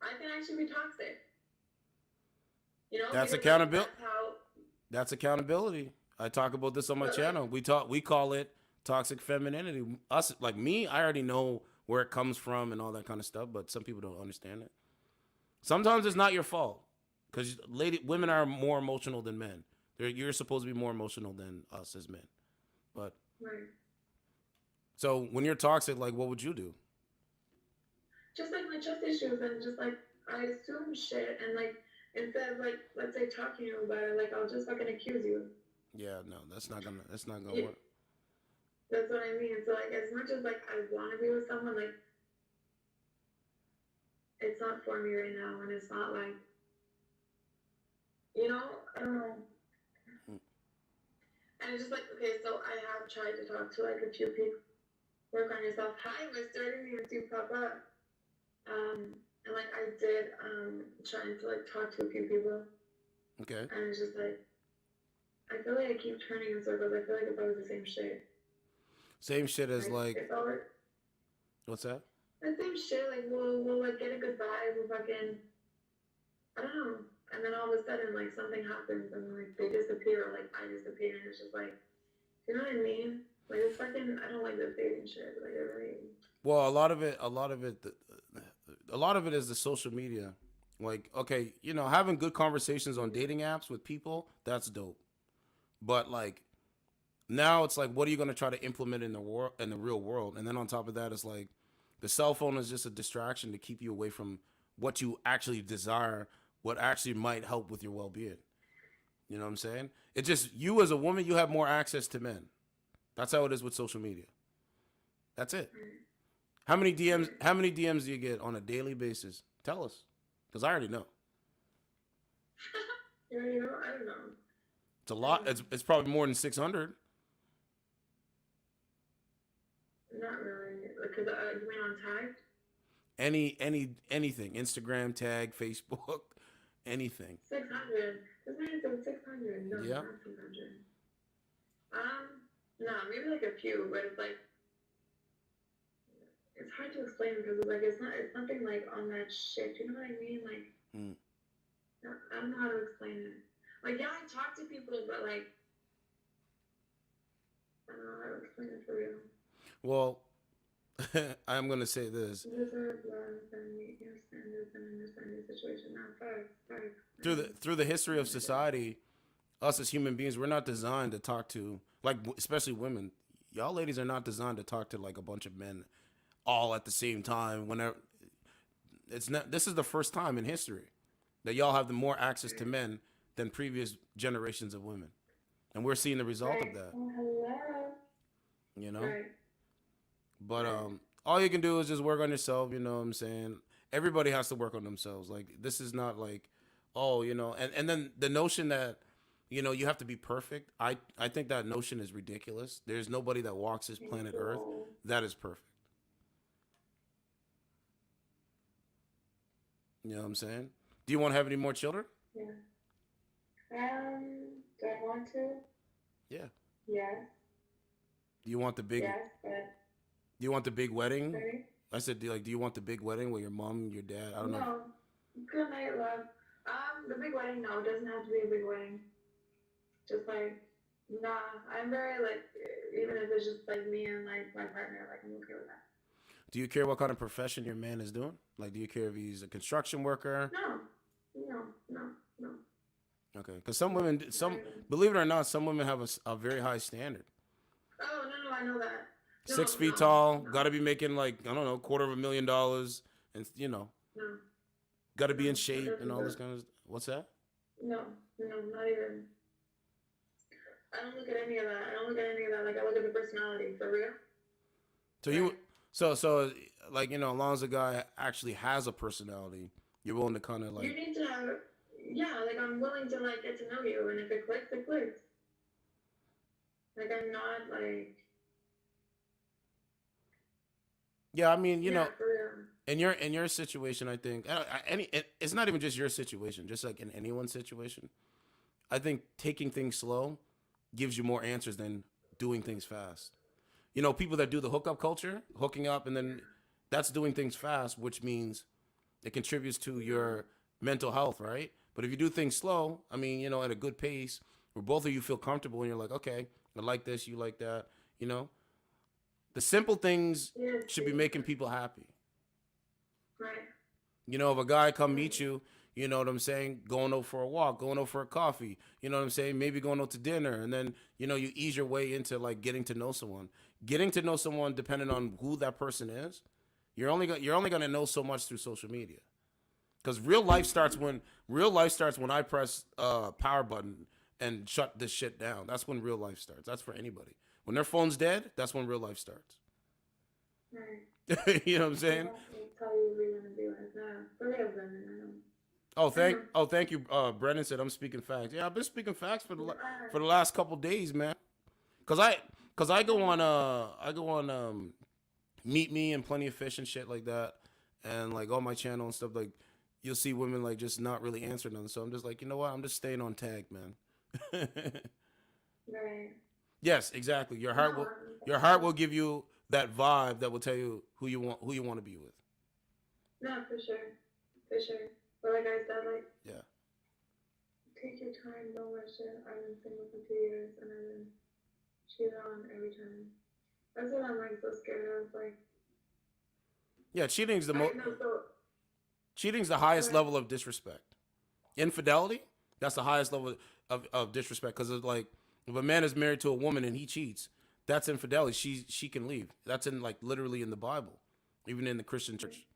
I can actually be toxic. You know, that's accountability. That's accountability. I talk about this on my channel. We call it toxic femininity. Us, like me, I already know where it comes from and all that kind of stuff, but some people don't understand it. Sometimes it's not your fault, because women are more emotional than men. You're supposed to be more emotional than us as men. But right. So when you're toxic, like, what would you do? Just like my trust issues, and just like I assume shit, and like instead of like, let's say, talking to you about it, like I'll just fucking accuse you. Yeah, no, that's not gonna work. That's what I mean. So like, as much as like I want to be with someone, like it's not for me right now, and it's not like, you know, I don't know. And it's just like, okay, so I have tried to talk to like a few people. Work on yourself. Hi, mister. I didn't even see you pop up. And like I did, trying to like talk to a few people. Okay. And it's just like, I feel like I keep turning in circles. I feel like it's always the same shit. Same shit as like. It's always. What's that? The same shit. Like we'll like get a good vibe. We'll fucking. I don't know. And then all of a sudden, like something happens, and like they disappear, or like I disappear, and it's just like, you know what I mean? Like it's fucking. I don't like this dating shit. Like I really. Well, a lot of it is the social media. Like, okay, you know, having good conversations on dating apps with people, that's dope. But like, now it's like, what are you gonna try to implement in the real world? And then on top of that, it's like, the cell phone is just a distraction to keep you away from what you actually desire, what actually might help with your well-being. You know what I'm saying? It's just, you as a woman, you have more access to men. That's how it is with social media. That's it. How many DMs do you get on a daily basis? Tell us, because I already know. You already know? I don't know. It's a lot. It's probably more than 600. Not really, because you mean on tag? Anything, Instagram, tag, Facebook, anything. 600. This man said 600. No, Yeah. not 600. No, maybe like a few, but it's like it's hard to explain because it's like it's nothing like on that shit. You know what I mean? Like I don't know how to explain it. Like yeah, I talk to people, but like I don't know how to explain it for real. Well, I'm gonna say this. You deserve love and meet your standards and understand your situation. Now, facts. Through the history of society, us as human beings, we're not designed to talk to, like, especially women. Y'all ladies are not designed to talk to like a bunch of men all at the same time. Whenever it's not, this is the first time in history that y'all have the more access to men than previous generations of women, and we're seeing the result of that. Oh, hello. You know. Right. But all you can do is just work on yourself. You know what I'm saying? Everybody has to work on themselves. Like this is not like, oh, you know, and then the notion that, you know, you have to be perfect. I think that notion is ridiculous. There's nobody that walks this planet Earth that is perfect. You know what I'm saying? Do you want to have any more children? Yeah. Do I want to? Yeah. Yes. Do you want the big? Yes, but. Do you want the big wedding? Sorry? I said, do you want the big wedding with your mom and your dad? I don't know. No. Good night, love. The big wedding, no, it doesn't have to be a big wedding. Just like, nah, I'm very like, even if it's just like me and like my partner, like I'm okay with that. Do you care what kind of profession your man is doing? Like, do you care if he's a construction worker? No. Okay, because some women, believe it or not, some women have a very high standard. Oh, no, I know that. 6 feet tall, got to be making like, I don't know, $250,000, and you know, got to be in shape and all this kind of. What's that? No, not even. I don't look at any of that. Like I look at the personality for real. So you, so like, you know, as long as a guy actually has a personality, you're willing to kind of like. You need to have, yeah. Like I'm willing to like get to know you, and if it clicks, it clicks. Like I'm not like. Yeah, I mean, you know, in your situation, I think it's not even just your situation, just like in anyone's situation. I think taking things slow gives you more answers than doing things fast. You know, people that do the hookup culture, hooking up, and then that's doing things fast, which means it contributes to your mental health, right? But if you do things slow, I mean, you know, at a good pace, where both of you feel comfortable and you're like, okay, I like this, you like that, you know. The simple things should be making people happy. Right. You know, if a guy come meet you, you know what I'm saying, going out for a walk, going out for a coffee, you know what I'm saying, maybe going out to dinner, and then, you know, you ease your way into like getting to know someone. Getting to know someone, depending on who that person is, you're only gonna know so much through social media. Because real life starts when I press power button and shut this shit down. That's when real life starts. That's for anybody. When their phone's dead, that's when real life starts. Right. You know what I'm saying? Tell you we're gonna be like that. For real, Brendan, I know. Thank you. Brendan said I'm speaking facts. Yeah, I've been speaking facts for the last couple days, man. Cause I go on Meet Me and Plenty of Fish and shit like that, and like on my channel and stuff, like you'll see women like just not really answering them. So I'm just like, you know what? I'm just staying on tag, man. Right. Yes, exactly. Your heart will give you that vibe that will tell you who you want to be with. No, for sure. But like I said, like take your time, don't rush it. I've been single for 2 years and I've been cheated on every time. That's what I'm like so scared of. Like, yeah, cheating's the highest level of disrespect. Infidelity, that's the highest level of disrespect, because it's like, if a man is married to a woman and he cheats, that's infidelity. She can leave. That's in like literally in the Bible, even in the Christian church.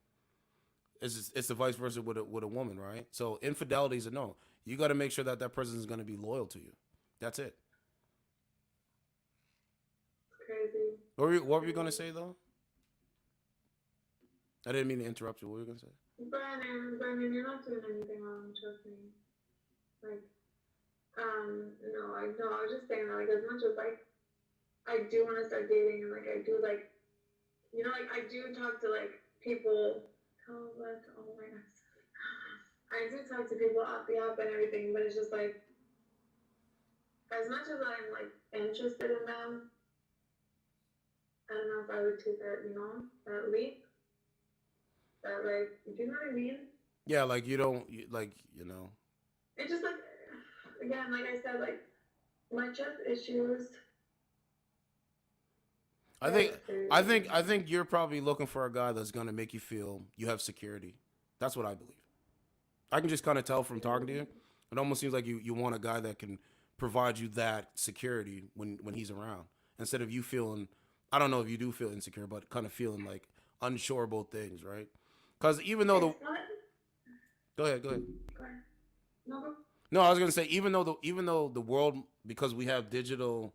It's the vice versa with a woman, right? So infidelity is a no. You got to make sure that person is going to be loyal to you. That's it. Crazy. What were you going to say though? I didn't mean to interrupt you. What were you going to say? Brandon, you're not doing anything wrong. Trust me. Like, no, I was just saying that, like, as much as, like, I do want to start dating, and, like, I do, like, you know, like, I do talk to, like, people, oh my gosh, I do talk to people off the app and everything, but it's just like, as much as I'm like interested in them, I don't know if I would take that, that leap. That like, do you know what I mean? Yeah, like you don't like It's just like, again, like I said, like my trust issues. I think you're probably looking for a guy that's gonna make you feel you have security. That's what I believe. I can just kind of tell from talking to you. It almost seems like you want a guy that can provide you that security when he's around, instead of you feeling. I don't know if you do feel insecure, but kind of feeling like unsure about things, right? Because even though the go ahead. No, I was gonna say even though the world, because we have digital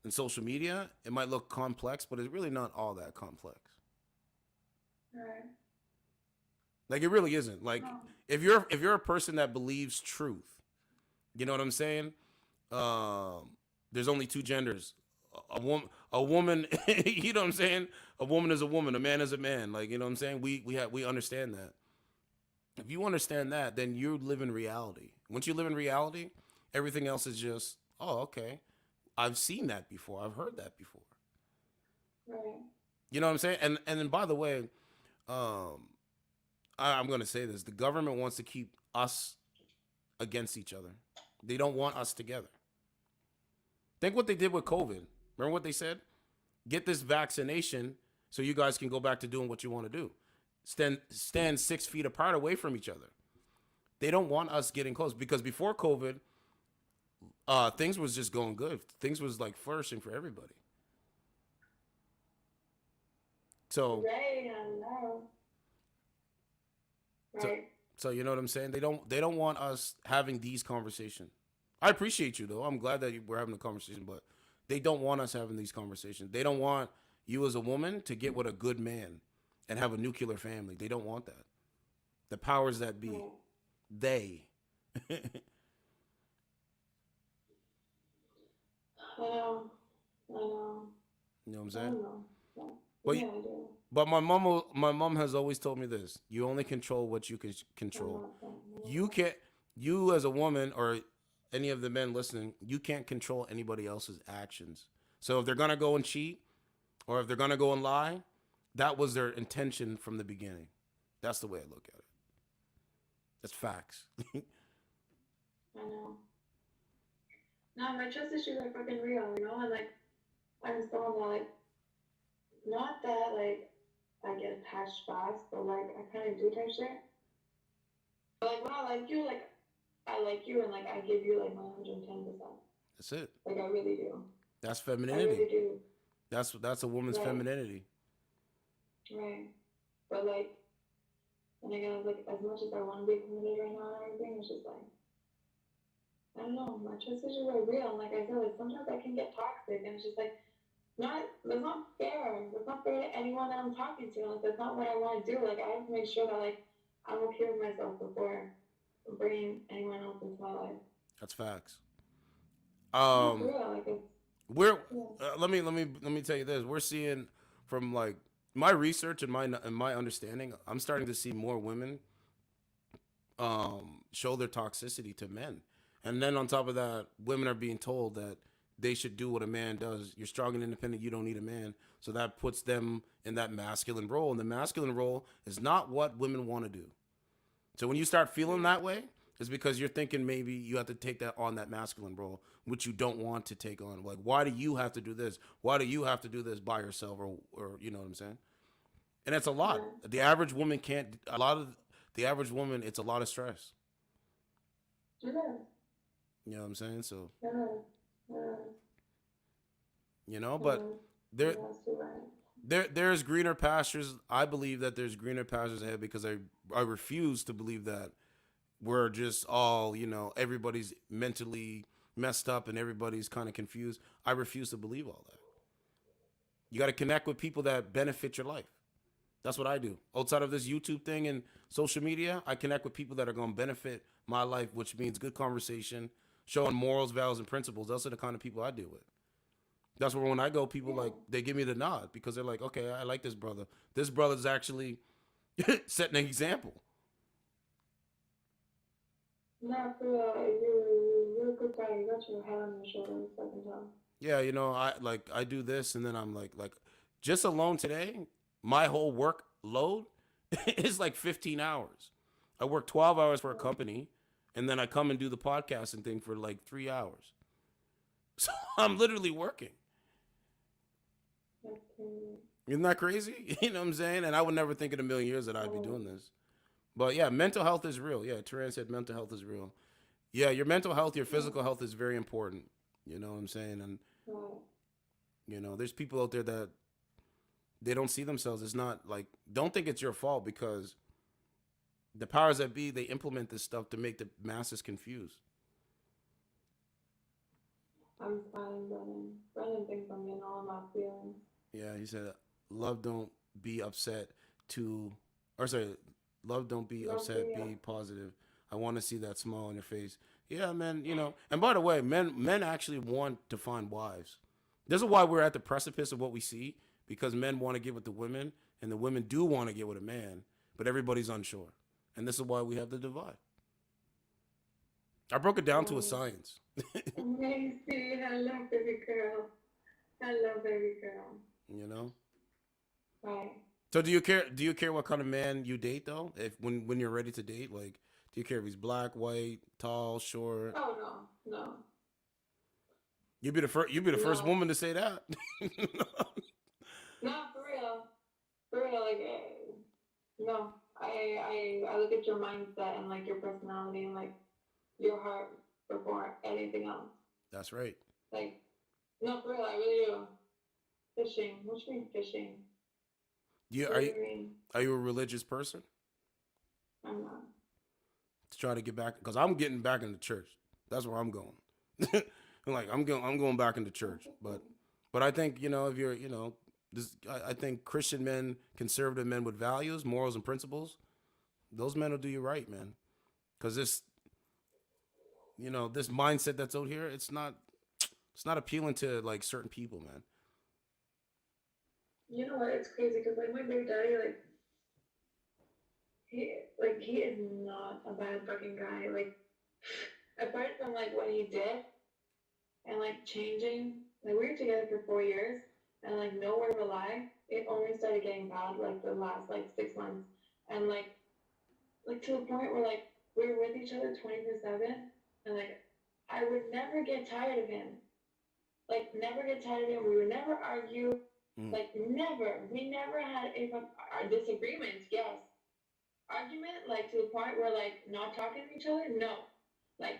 and social media, it might look complex, but it's really not all that complex. Right. Like it really isn't. Like if you're a person that believes truth, you know what I'm saying? There's only two genders. A woman, you know what I'm saying? A woman is a woman, a man is a man. Like, you know what I'm saying? We understand that. If you understand that, then you live in reality. Once you live in reality, everything else is just, oh, okay. I've seen that before. I've heard that before. Right. You know what I'm saying? And then by the way, I'm going to say this. The government wants to keep us against each other. They don't want us together. Think what they did with COVID. Remember what they said? Get this vaccination so you guys can go back to doing what you want to do. Stand 6 feet apart away from each other. They don't want us getting close, because before COVID, things was just going good. Things was like flourishing for everybody. So, right, I know. Right. So you know what I'm saying? They don't want us having these conversations. I appreciate you though. I'm glad that we're having a conversation, but they don't want us having these conversations. They don't want you as a woman to get with a good man and have a nuclear family. They don't want that. The powers that be, they. I know. You know what I'm saying? No. But, yeah, I do. But my mom has always told me this: you only control what you can control. You as a woman, or any of the men listening, you can't control anybody else's actions. So if they're gonna go and cheat, or if they're gonna go and lie, that was their intention from the beginning. That's the way I look at it. That's facts. I know. No, my trust issues are fucking real, and like, I'm someone that like, not that like I get attached fast, but like I kind of do type shit. But like when I like you, and like I give you like my 110%. That's it. Like I really do. That's femininity. I really do. That's a woman's femininity. Right. But like, and again, like as much as I want to be committed right now and everything, it's just like, I don't know, my trust issues are real. And like I said, like sometimes I can get toxic, and it's just like, that's not fair. That's not fair to anyone that I'm talking to. Like that's not what I want to do. Like I have to make sure that like I'm okay with myself before bringing anyone else into my life. That's facts. Real, like let me tell you this. We're seeing from like my research and my understanding, I'm starting to see more women show their toxicity to men. And then on top of that, women are being told that they should do what a man does. You're strong and independent. You don't need a man. So that puts them in that masculine role. And the masculine role is not what women want to do. So when you start feeling that way, it's because you're thinking maybe you have to take that on, that masculine role, which you don't want to take on. Like, why do you have to do this? Why do you have to do this by yourself? Or you know what I'm saying? And it's a lot. The average woman can't, the average woman, it's a lot of stress. Yeah. You know what I'm saying? So, Yeah. you know, but there's greener pastures. I believe that there's greener pastures ahead, because I refuse to believe that we're just all, everybody's mentally messed up and everybody's kind of confused. I refuse to believe all that. You got to connect with people that benefit your life. That's what I do. Outside of this YouTube thing and social media, I connect with people that are going to benefit my life, which means good conversation, showing morals, values, and principles. Those are the kind of people I deal with. That's where when I go, people like, they give me the nod, because they're like, okay, I like this brother. This brother's actually setting an example. No, for real, you're a good guy. You got your head on your shoulders, I can tell. Yeah, I do this, and then I'm like just alone today, my whole work load is like 15 hours. I work 12 hours for a company, and then I come and do the podcasting thing for like 3 hours. So I'm literally working. That's crazy. Isn't that crazy? You know what I'm saying? And I would never think in a million years that I'd be doing this. But yeah, mental health is real. Yeah, Turan said mental health is real. Yeah, your mental health, your physical health is very important. You know what I'm saying? And there's people out there that they don't see themselves. It's not like, don't think it's your fault, because the powers that be, they implement this stuff to make the masses confused. I'm fine, Brennan. Brennan thinks I'm in all my feelings. Yeah, he said, love don't be upset love don't be upset, be positive. I want to see that smile on your face. Yeah, man, and by the way, men actually want to find wives. This is why we're at the precipice of what we see, because men want to get with the women, and the women do want to get with a man, but everybody's unsure. And this is why we have the divide. I broke it down to a science. Amazing. I love baby girl. I love baby girl. Right. So do you care what kind of man you date though? If when you're ready to date, like, do you care if he's black, white, tall, short? Oh no. You'd be the first woman to say that. No, for real. Like, no. I look at your mindset and like your personality and like your heart before anything else. That's right. Like, no, for real, I really do. Fishing. What you mean fishing? Are you a religious person? I'm not. To try to get back, because I'm getting back into church. That's where I'm going. I'm going back into church. But I think, if you're, I think Christian men, conservative men with values, morals, and principles, those men will do you right, man. Because this mindset that's out here, it's not appealing to like certain people, man. You know what? It's crazy because like my baby daddy, he is not a bad fucking guy. Like, apart from like what he did and like changing, like we were together for 4 years and like no word of a lie, it only started getting bad like the last like 6 months, and like to the point where like we were with each other 24/7, and like I would never get tired of him. Like, never get tired of him. We would never argue. Like, never. We never had our disagreements, yes. Argument, like, to the point where, like, not talking to each other? No. Like,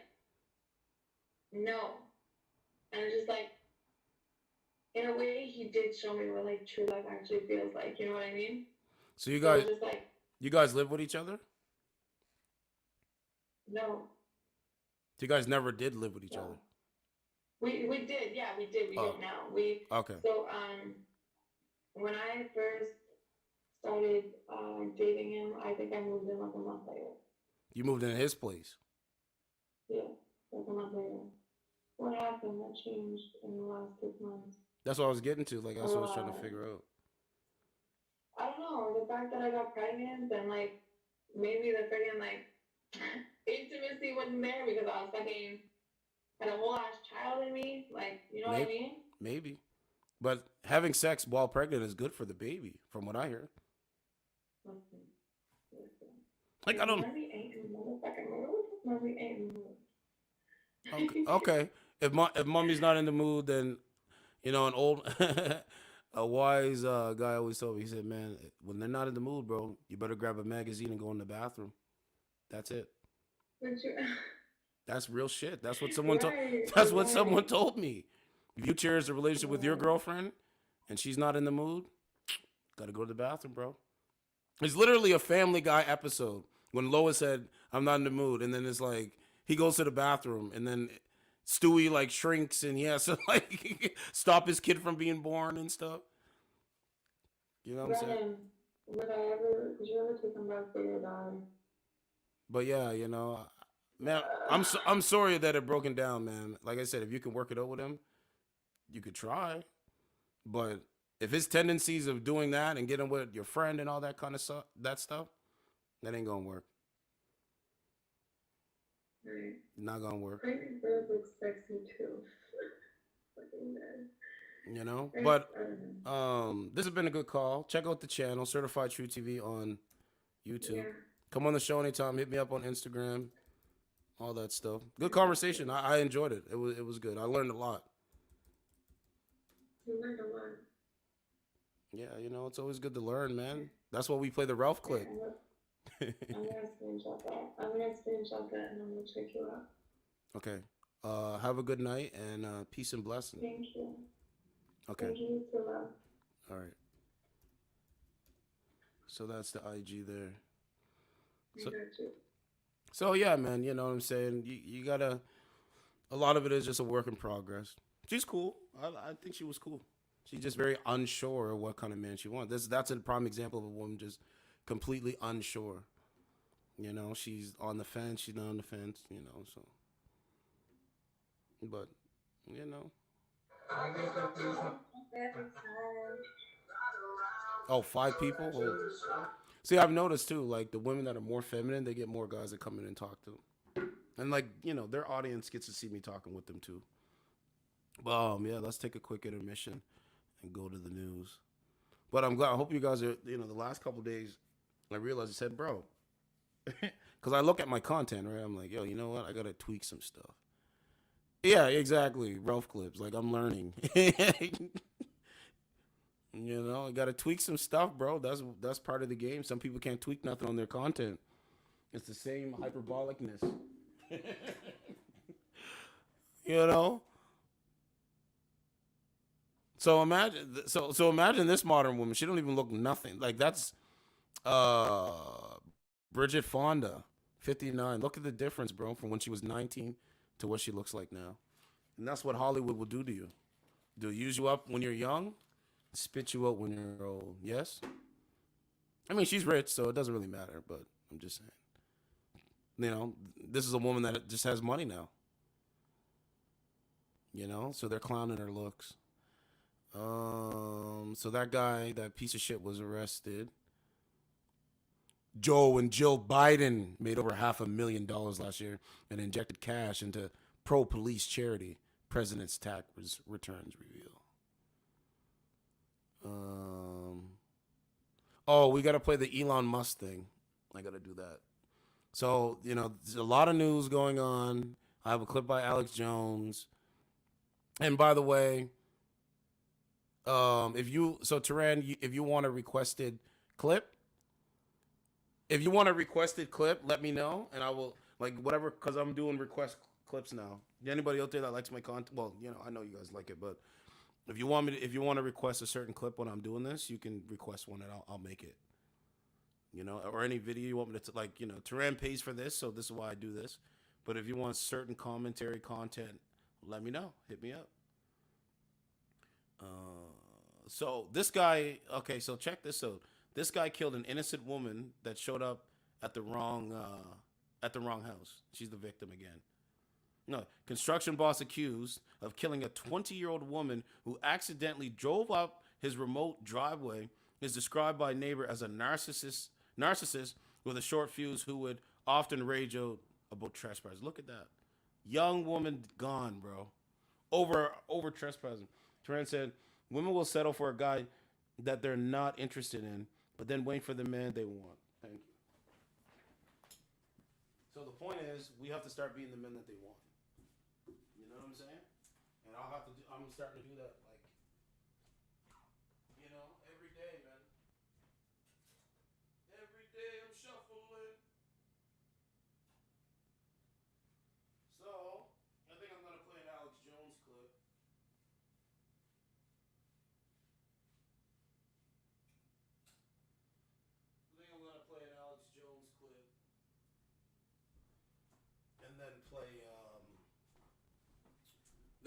no. And it's just, like, in a way, he did show me what, like, true love actually feels like. You know what I mean? So you guys live with each other? No. So you guys never did live with each other? We did, yeah, we did. We don't now. Okay. So, when I first started dating him, I think I moved in like a month later. You moved in his place? Yeah, like a month later. What happened that changed in the last 6 months? That's what I was getting to. Like, that's what I was trying to figure out. I don't know. The fact that I got pregnant and like maybe the freaking like intimacy wasn't there because I was fucking had a whole ass child in me. Like, you know what I mean? Maybe. But having sex while pregnant is good for the baby, from what I hear. Listen. Like, I don't. Mommy ain't in the motherfucking mood. Mommy ain't in the mood. Okay. If mommy's not in the mood, then an old, a wise guy always told me. He said, "Man, when they're not in the mood, bro, you better grab a magazine and go in the bathroom. That's it." That's real shit. That's what someone told. That's what someone told me. If you cherish a relationship with your girlfriend and she's not in the mood, gotta go to the bathroom, bro. It's literally a Family Guy episode when Lois said, "I'm not in the mood," and then it's like he goes to the bathroom, and then Stewie like shrinks and he has to like stop his kid from being born and stuff. You know what I'm saying? Did you ever take him back for your daughter? But yeah, man, I'm sorry that it broken down, man. Like I said, if you can work it out with him, you could try. But if his tendencies of doing that and getting with your friend and all that kind of stuff, that ain't gonna work. Right. Not gonna work. Pregnant girls look sexy too. Fucking bad. You know, Right. but I don't know. this has been a good call. Check out the channel, Certified True TV on YouTube. Yeah. Come on the show anytime. Hit me up on Instagram. All that stuff. Good conversation. I enjoyed it. It was good. I learned a lot. You learned a lot. Yeah, you know, it's always good to learn, man. That's why we play the Ralph clip. I'm gonna screenshot that. I'm gonna screenshot that and I'm gonna check you out. Okay. Have a good night and peace and blessing. Thank you. Okay. Thank you too, love. All right. So that's the IG there. So, so yeah, man, you know what I'm saying? You gotta, a lot of it is just a work in progress. She's cool. I think she was cool. She's just very unsure of what kind of man she wants. That's a prime example of a woman just completely unsure. You know, she's on the fence. She's not on the fence, you know, so. But, you know. Oh, 5 people? Oh. See, I've noticed too, like the women that are more feminine, they get more guys that come in and talk to them. And like, you know, their audience gets to see me talking with them too. Yeah, let's take a quick intermission and go to the news. But I'm glad, I hope you guys are, you know, the last couple days, I realized I said, bro, because I look at my content, right? I'm like, yo, you know what? I got to tweak some stuff. Yeah, exactly. Ralph clips. Like, I'm learning. You know, I got to tweak some stuff, bro. That's part of the game. Some people can't tweak nothing on their content. It's the same hyperbolicness. You know? So imagine imagine this modern woman. She don't even look nothing. Like that's Bridget Fonda, 59. Look at the difference, bro, from when she was 19 to what she looks like now. And that's what Hollywood will do to you. They'll use you up when you're young, spit you out when you're old. Yes? I mean, she's rich, so it doesn't really matter, but I'm just saying. You know, this is a woman that just has money now. You know, so they're clowning her looks. So that guy, that piece of shit, was arrested. Joe and Jill Biden made over $500,000 last year and injected cash into pro-police charity. President's tax returns reveal. Oh, we got to play the Elon Musk thing. I got to do that. So, you know, there's a lot of news going on. I have a clip by Alex Jones. And by the way, Tehran, if you want a requested clip, let me know, and I will, like, whatever, because I'm doing request clips now. Anybody out there that likes my content, well, you know, I know you guys like it, but if you want to request a certain clip when I'm doing this, you can request one, and I'll make it. You know, or any video you want me to, like, you know, Tehran pays for this, so this is why I do this. But if you want certain commentary content, let me know. Hit me up. So this guy, okay, so check this out. This guy killed an innocent woman that showed up at the wrong house. She's the victim again. No, construction boss accused of killing a 20-year-old woman who accidentally drove up his remote driveway is described by a neighbor as a narcissist with a short fuse who would often rage out about trespassers. Look at that. Young woman gone, bro. Over trespassing. Trent said, women will settle for a guy that they're not interested in, but then wait for the man they want. Thank you. So the point is, we have to start being the men that they want. You know what I'm saying? And I'm starting to do that, like, you know, every day, man. Every day I'm shuffling. So, I think I'm going to play an Alex Jones clip. And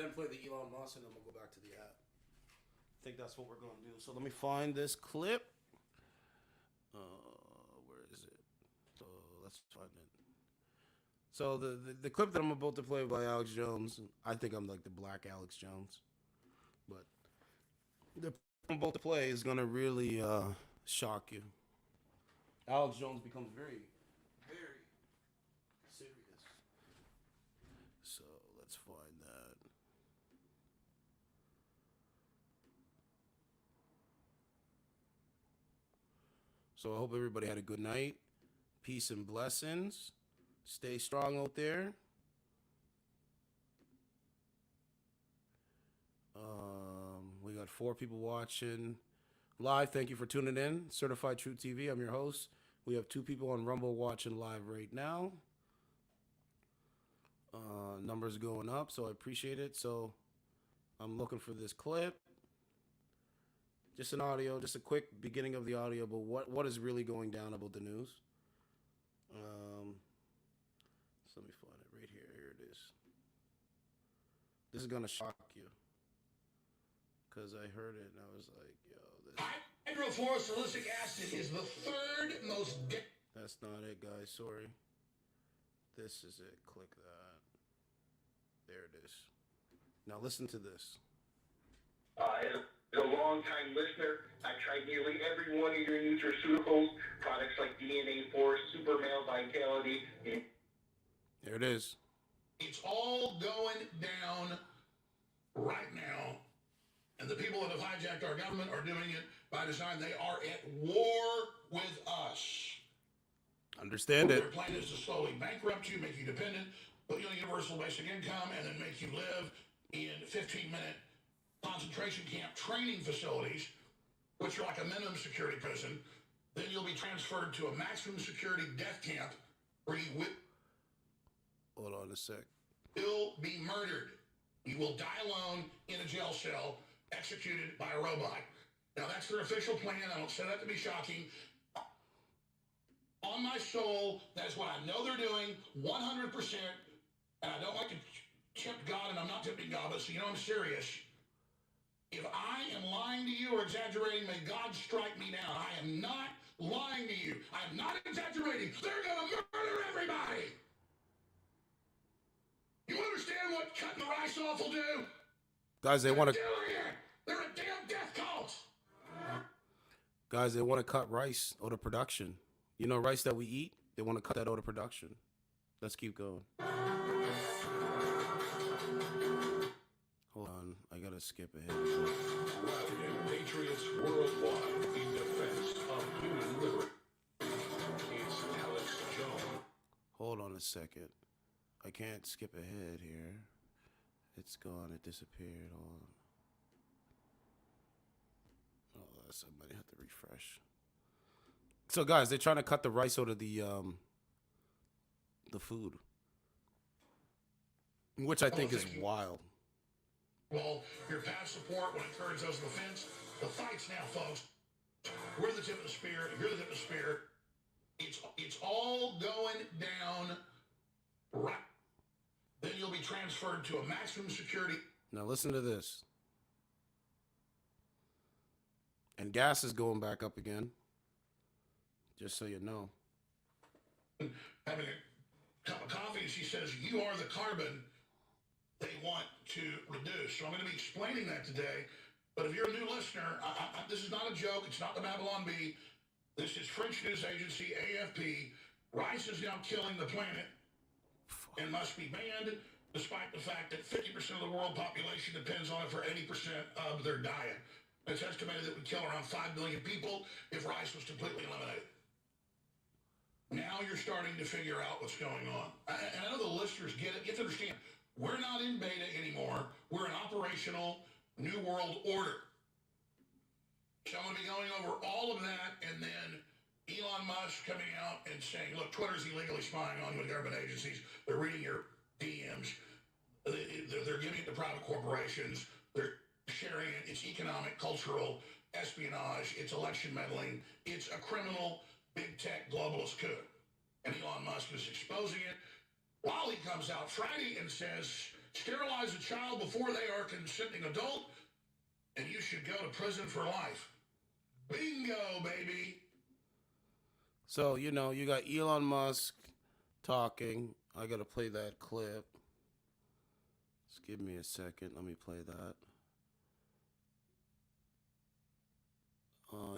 then play the Elon Musk, and then we'll go back to the app. I think that's what we're going to do. So let me find this clip. Where is it? Let's find it. So the clip that I'm about to play by Alex Jones, I think I'm like the black Alex Jones. But the clip I'm about to play is going to really shock you. Alex Jones becomes very, very serious So I hope everybody had a good night. Peace and blessings. Stay strong out there. We got 4 people watching live. Thank you for tuning in. Certified True TV. I'm your host. We have 2 people on Rumble watching live right now. Numbers going up, so I appreciate it. So I'm looking for this clip. Just an audio, just a quick beginning of the audio, but what is really going down about the news. So let me find it right here. Here it is. This is gonna shock you, because I heard it and I was like, yo, this... Hydrofluorosilicic acid is the 3rd most... That's not it, guys. Sorry. This is it. Click that. There it is. Now listen to this. As a long-time listener, I've tried nearly every one of your nutraceuticals, products like DNA Force, Super Male Vitality. There it is. It's all going down right now. And the people that have hijacked our government are doing it by design. They are at war with us. Understand it. Their plan is to slowly bankrupt you, make you dependent, put you on universal basic income, and then make you live in 15-minute concentration camp training facilities, which are like a minimum security prison. Then you'll be transferred to a maximum security death camp where you will... Hold on a sec. ...will be murdered. You will die alone in a jail cell, executed by a robot. Now, that's their official plan. I don't say that to be shocking. On my soul, that's what I know they're doing, 100%. And I don't like to tempt God, and I'm not tempting God, but so you know I'm serious. If I am lying to you or exaggerating, may God strike me down. I am not lying to you. I am not exaggerating. They're going to murder everybody. You understand what cutting the rice off will do? Guys, they want to... They're a damn death cult. Guys, they want to cut rice out of production. You know, rice that we eat, they want to cut that out of production. Let's keep going. Hold on, I gotta skip ahead. Patriots worldwide in defense of human liberty. It's Alex Jones. Hold on a second. I can't skip ahead here. It's gone. It disappeared. Hold on. Oh, that's, I might have to refresh. So, guys, they're trying to cut the rice out of the food, which I think is wild. Well, your past support will encourage those on the fence. The fight's now, folks. We're the tip of the spear. You're the tip of the spear. It's all going down right. Then you'll be transferred to a maximum security. Now listen to this. And gas is going back up again. Just so you know. Having a cup of coffee, and she says, you are the carbon they want to reduce. So I'm going to be explaining that today. But if you're a new listener, this is not a joke. It's not the Babylon Bee. This is French news agency, AFP. Rice is now killing the planet and must be banned, despite the fact that 50% of the world population depends on it for 80% of their diet. It's estimated that would kill around 5 billion people if rice was completely eliminated. Now you're starting to figure out what's going on. And I know the listeners get it. You have to understand, we're not in beta anymore. We're in operational New World Order. So I'm going to be going over all of that, and then Elon Musk coming out and saying, look, Twitter's illegally spying on you with government agencies. They're reading your DMs. They're giving it to private corporations. They're sharing it. It's economic, cultural, espionage. It's election meddling. It's a criminal, big tech, globalist coup. And Elon Musk is exposing it. While he comes out Friday and says, sterilize a child before they are a consenting adult, and you should go to prison for life. Bingo, baby. So, you know, you got Elon Musk talking. I got to play that clip. Just give me a second. Let me play that.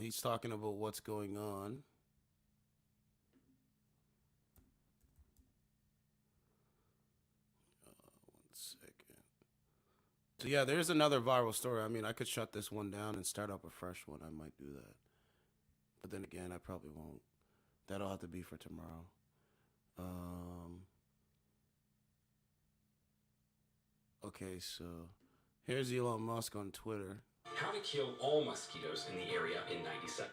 He's talking about what's going on. So yeah, there's another viral story. I mean, I could shut this one down and start up a fresh one. I might do that. But then again, I probably won't. That'll have to be for tomorrow. Okay, so here's Elon Musk on Twitter. How to kill all mosquitoes in the area in 97.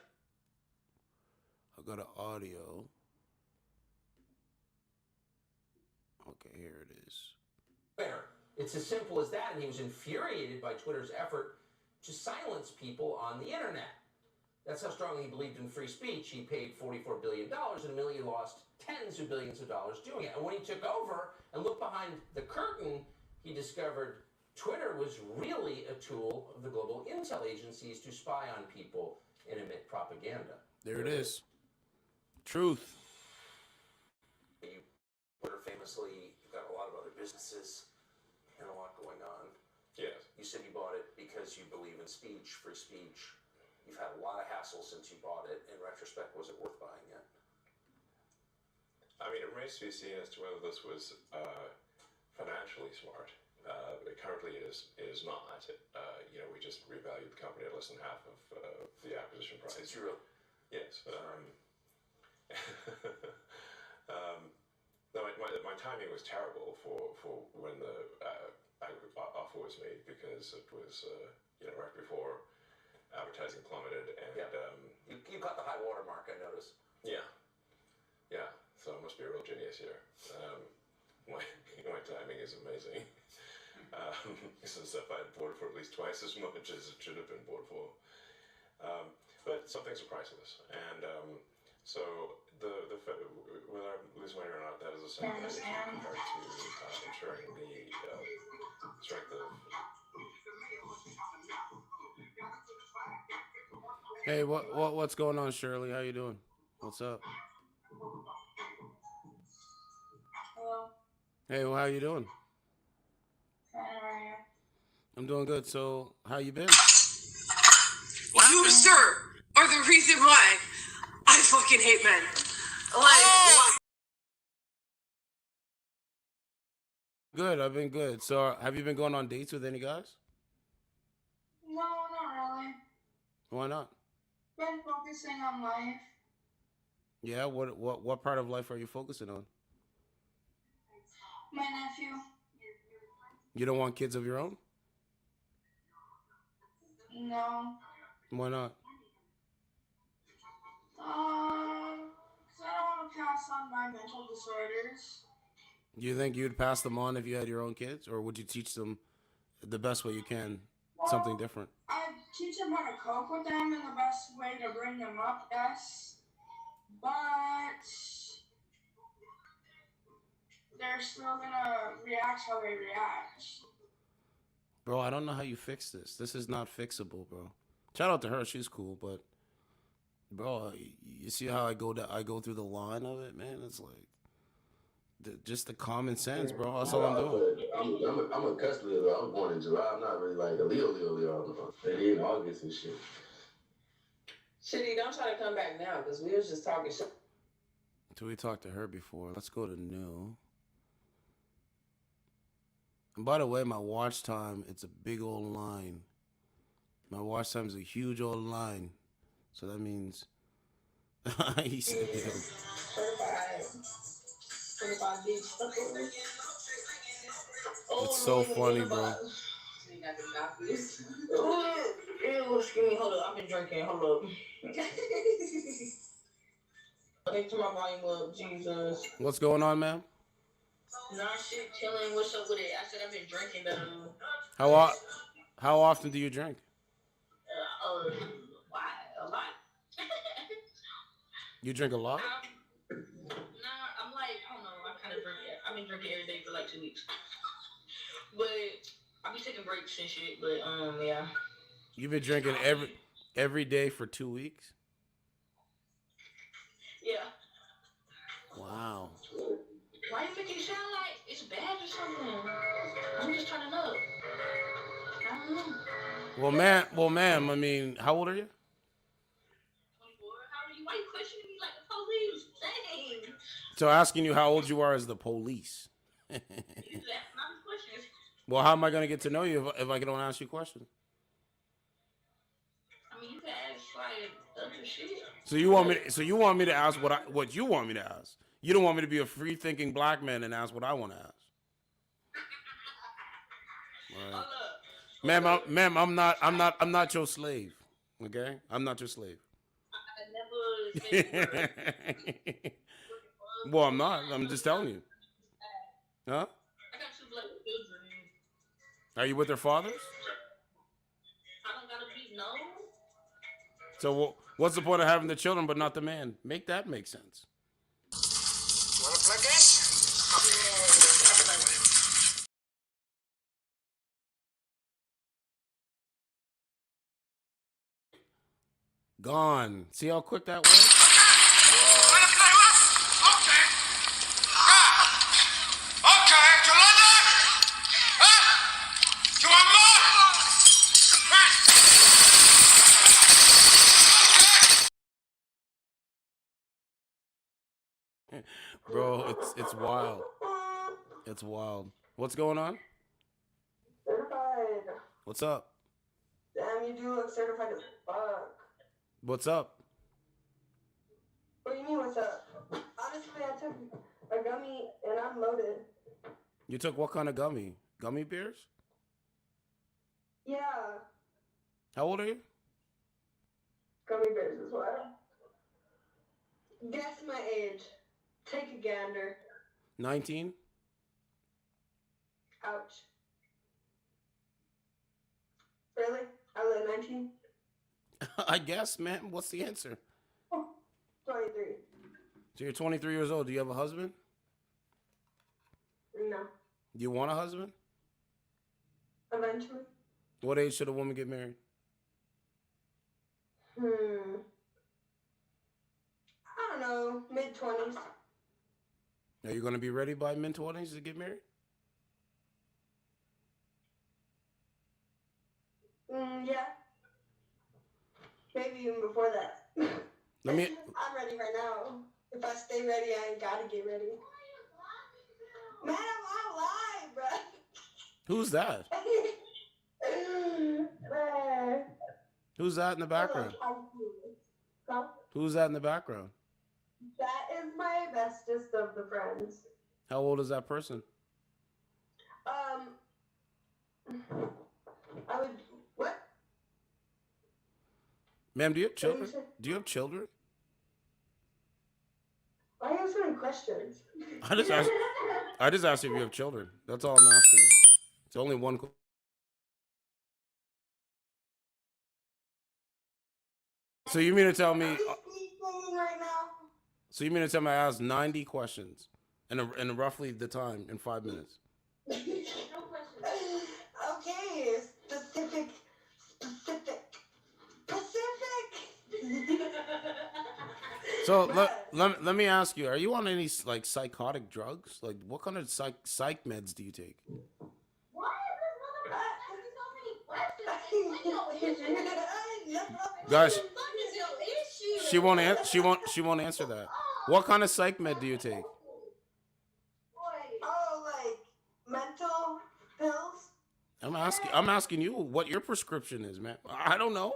I got an audio. Okay, here it is. It's as simple as that, and he was infuriated by Twitter's effort to silence people on the internet. That's how strongly he believed in free speech. He paid $44 billion, and immediately lost tens of billions of dollars doing it. And when he took over and looked behind the curtain, he discovered Twitter was really a tool of the global intel agencies to spy on people and emit propaganda. There it is. Truth. Twitter famously, you've got a lot of other businesses and a lot going on. Yes. You said you bought it because you believe in speech, free speech. You've had a lot of hassle since you bought it. In retrospect, was it worth buying it? I mean, it remains to be seen as to whether this was financially smart. Currently, it is not. We just revalued the company at less than half of the acquisition price. True. Yes. No, my timing was terrible for when the offer was made, because it was right before advertising plummeted, and you got the high water mark, I noticed. Yeah. So I must be a real genius here. My timing is amazing. Some stuff I had bought for at least twice as much as it should have been bought for. But some things are priceless, and so whether I lose money or not, that is a second issue compared to ensuring the strength of. Hey, what's going on, Shirley? How you doing? What's up? Hello. Hey, well, how you doing? Fine, how are you? I'm doing good. So, how you been? You, sir, are the reason why I fucking hate men. Good. I've been good. So, have you been going on dates with any guys? No, not really. Why not? Been focusing on life. Yeah. What part of life are you focusing on? My nephew. You don't want kids of your own? No. Why not? 'Cause I don't want to pass on my mental disorders. Do you think you'd pass them on if you had your own kids, or would you teach them the best way you can, something different? I teach them how to cope with them and the best way to bring them up, yes. But they're still gonna react how they react. Bro, I don't know how you fix this. This is not fixable, bro. Shout out to her, she's cool, but bro, you see how I go through the line of it, man? It's like just the common sense, bro. That's all I'm doing. I'm a cuss Leo. I'm born in July. I'm not really like a Leo. They in August and shit. Shitty, don't try to come back now, because we was just talking shit. So we talked to her before. Let's go to new. And by the way, my watch time, it's a big old line. My watch time is a huge old line. So that means he said, it's so funny, bro. Hold up, I've been drinking. Hold up. I turn my volume up, Jesus. What's going on, man? Nah, shit, chilling. What's up with it? I said I've been drinking though. How often do you drink? A lot. You drink a lot? Nah, I'm like, I don't know. I kind of drink. I've been drinking every day for like 2 weeks. But I be taking breaks and shit. But yeah. You've been drinking every day for 2 weeks? Yeah. Wow. Why you make it sound like it's bad or something? I'm just trying to know. I don't know. Well, ma'am, I mean, how old are you? 24. How are you? Why you questioning me like the police? Dang. So asking you how old you are is the police. Not questions. Well, how am I going to get to know you if I don't ask you questions? I mean, you can ask like other shit. So you want me to ask what you want me to ask. You don't want me to be a free thinking black man and ask what I want to ask. Right. I'm not your slave. Okay? I'm not your slave. I never said the word. Well, I'm not. I'm just telling you. Huh? I got two black children. Are you with their fathers? I don't gotta be known. So what's the point of having the children but not the man? Make that make sense. You want to play games? Gone. See how quick that was? Okay, to London? Huh? To Bro, it's wild. It's wild. What's going on? Certified. What's up? Damn, you do look certified as fuck. What's up? What do you mean, what's up? Honestly, I took a gummy and I'm loaded. You took what kind of gummy? Gummy bears? Yeah, How old are you? gummy bears as well. Guess my age. Take a gander. 19? Ouch. Really? I was 19? I guess, man. What's the answer? 23. So you're 23 years old. Do you have a husband? No. Do you want a husband? Eventually. What age should a woman get married? I don't know. Mid-20s. Are you going to be ready by mid-20s to get married? Yeah. Maybe even before that. Let me. I'm ready right now. If I stay ready, I ain't gotta get ready. Man, I'm alive, bro. Who's that? Man. Who's that in the background? Huh? Who's that in the background? That is my bestest of the friends. How old is that person? I would. What? Ma'am, do you have children? Do you have children? Why are you answering questions? I just asked if you have children. That's all I'm asking you. It's only one. So you mean to tell me? Are we speaking right now? So you mean to tell me I asked 90 questions in roughly the time in 5 minutes? No questions. Okay, specific. So let me ask you: are you on any like psychotic drugs? Like what kind of psych meds do you take? Why is this motherfucker? Guys, she won't answer that. What kind of psych med do you take? Oh, like mental pills? I'm asking you what your prescription is, man. I don't know.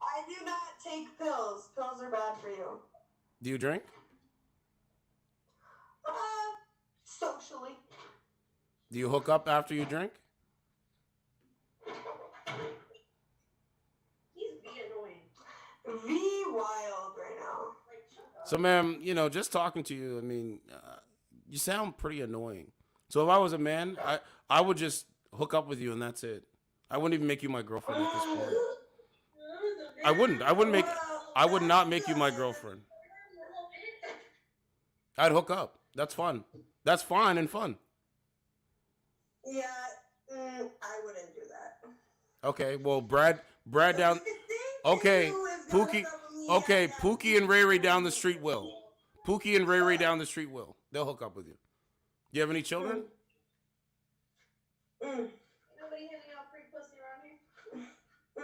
I do not take pills. Pills are bad for you. Do you drink? Socially. Do you hook up after you drink? He's annoying. V wild right now. So, ma'am, just talking to you, I mean, you sound pretty annoying. So if I was a man, I would just hook up with you and that's it. I wouldn't even make you my girlfriend at this point. I would not make you my girlfriend. I'd hook up. That's fun. That's fine and fun. Yeah, I wouldn't do that. Okay, well, Brad down. Okay, Pookie. Okay, Pookie and Ray Ray down the street will. Pookie and Ray Ray down the street will. They'll hook up with you. Do you have any children? Nobody handing out free pussy around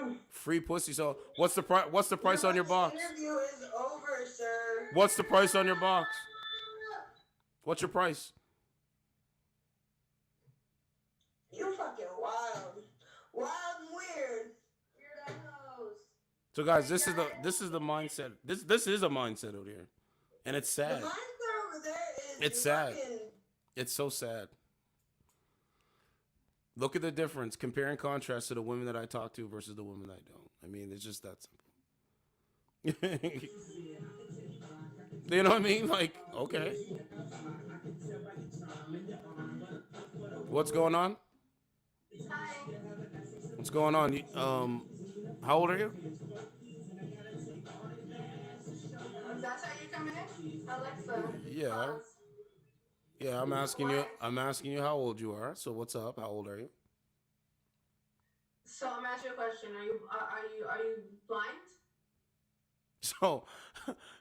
here? Free pussy. So what's the price? What's the price on your box? The interview is over, sir. What's the price on your box? What's your price? You fucking wild. Wild and weird. Weird-ass. So guys, this is the mindset. This is a mindset out here, and it's sad. The mindset over there is It's sad. It's so sad. Look at the difference. Compare and contrast to the women that I talk to versus the women I don't. I mean, it's just that simple. You know what I mean? Like, okay. What's going on? What's going on? How old are you? That's how you coming in? Alexa. Yeah. Yeah, I'm asking you. I'm asking you how old you are. So what's up? How old are you? So I'm asking you a question. Are you blind?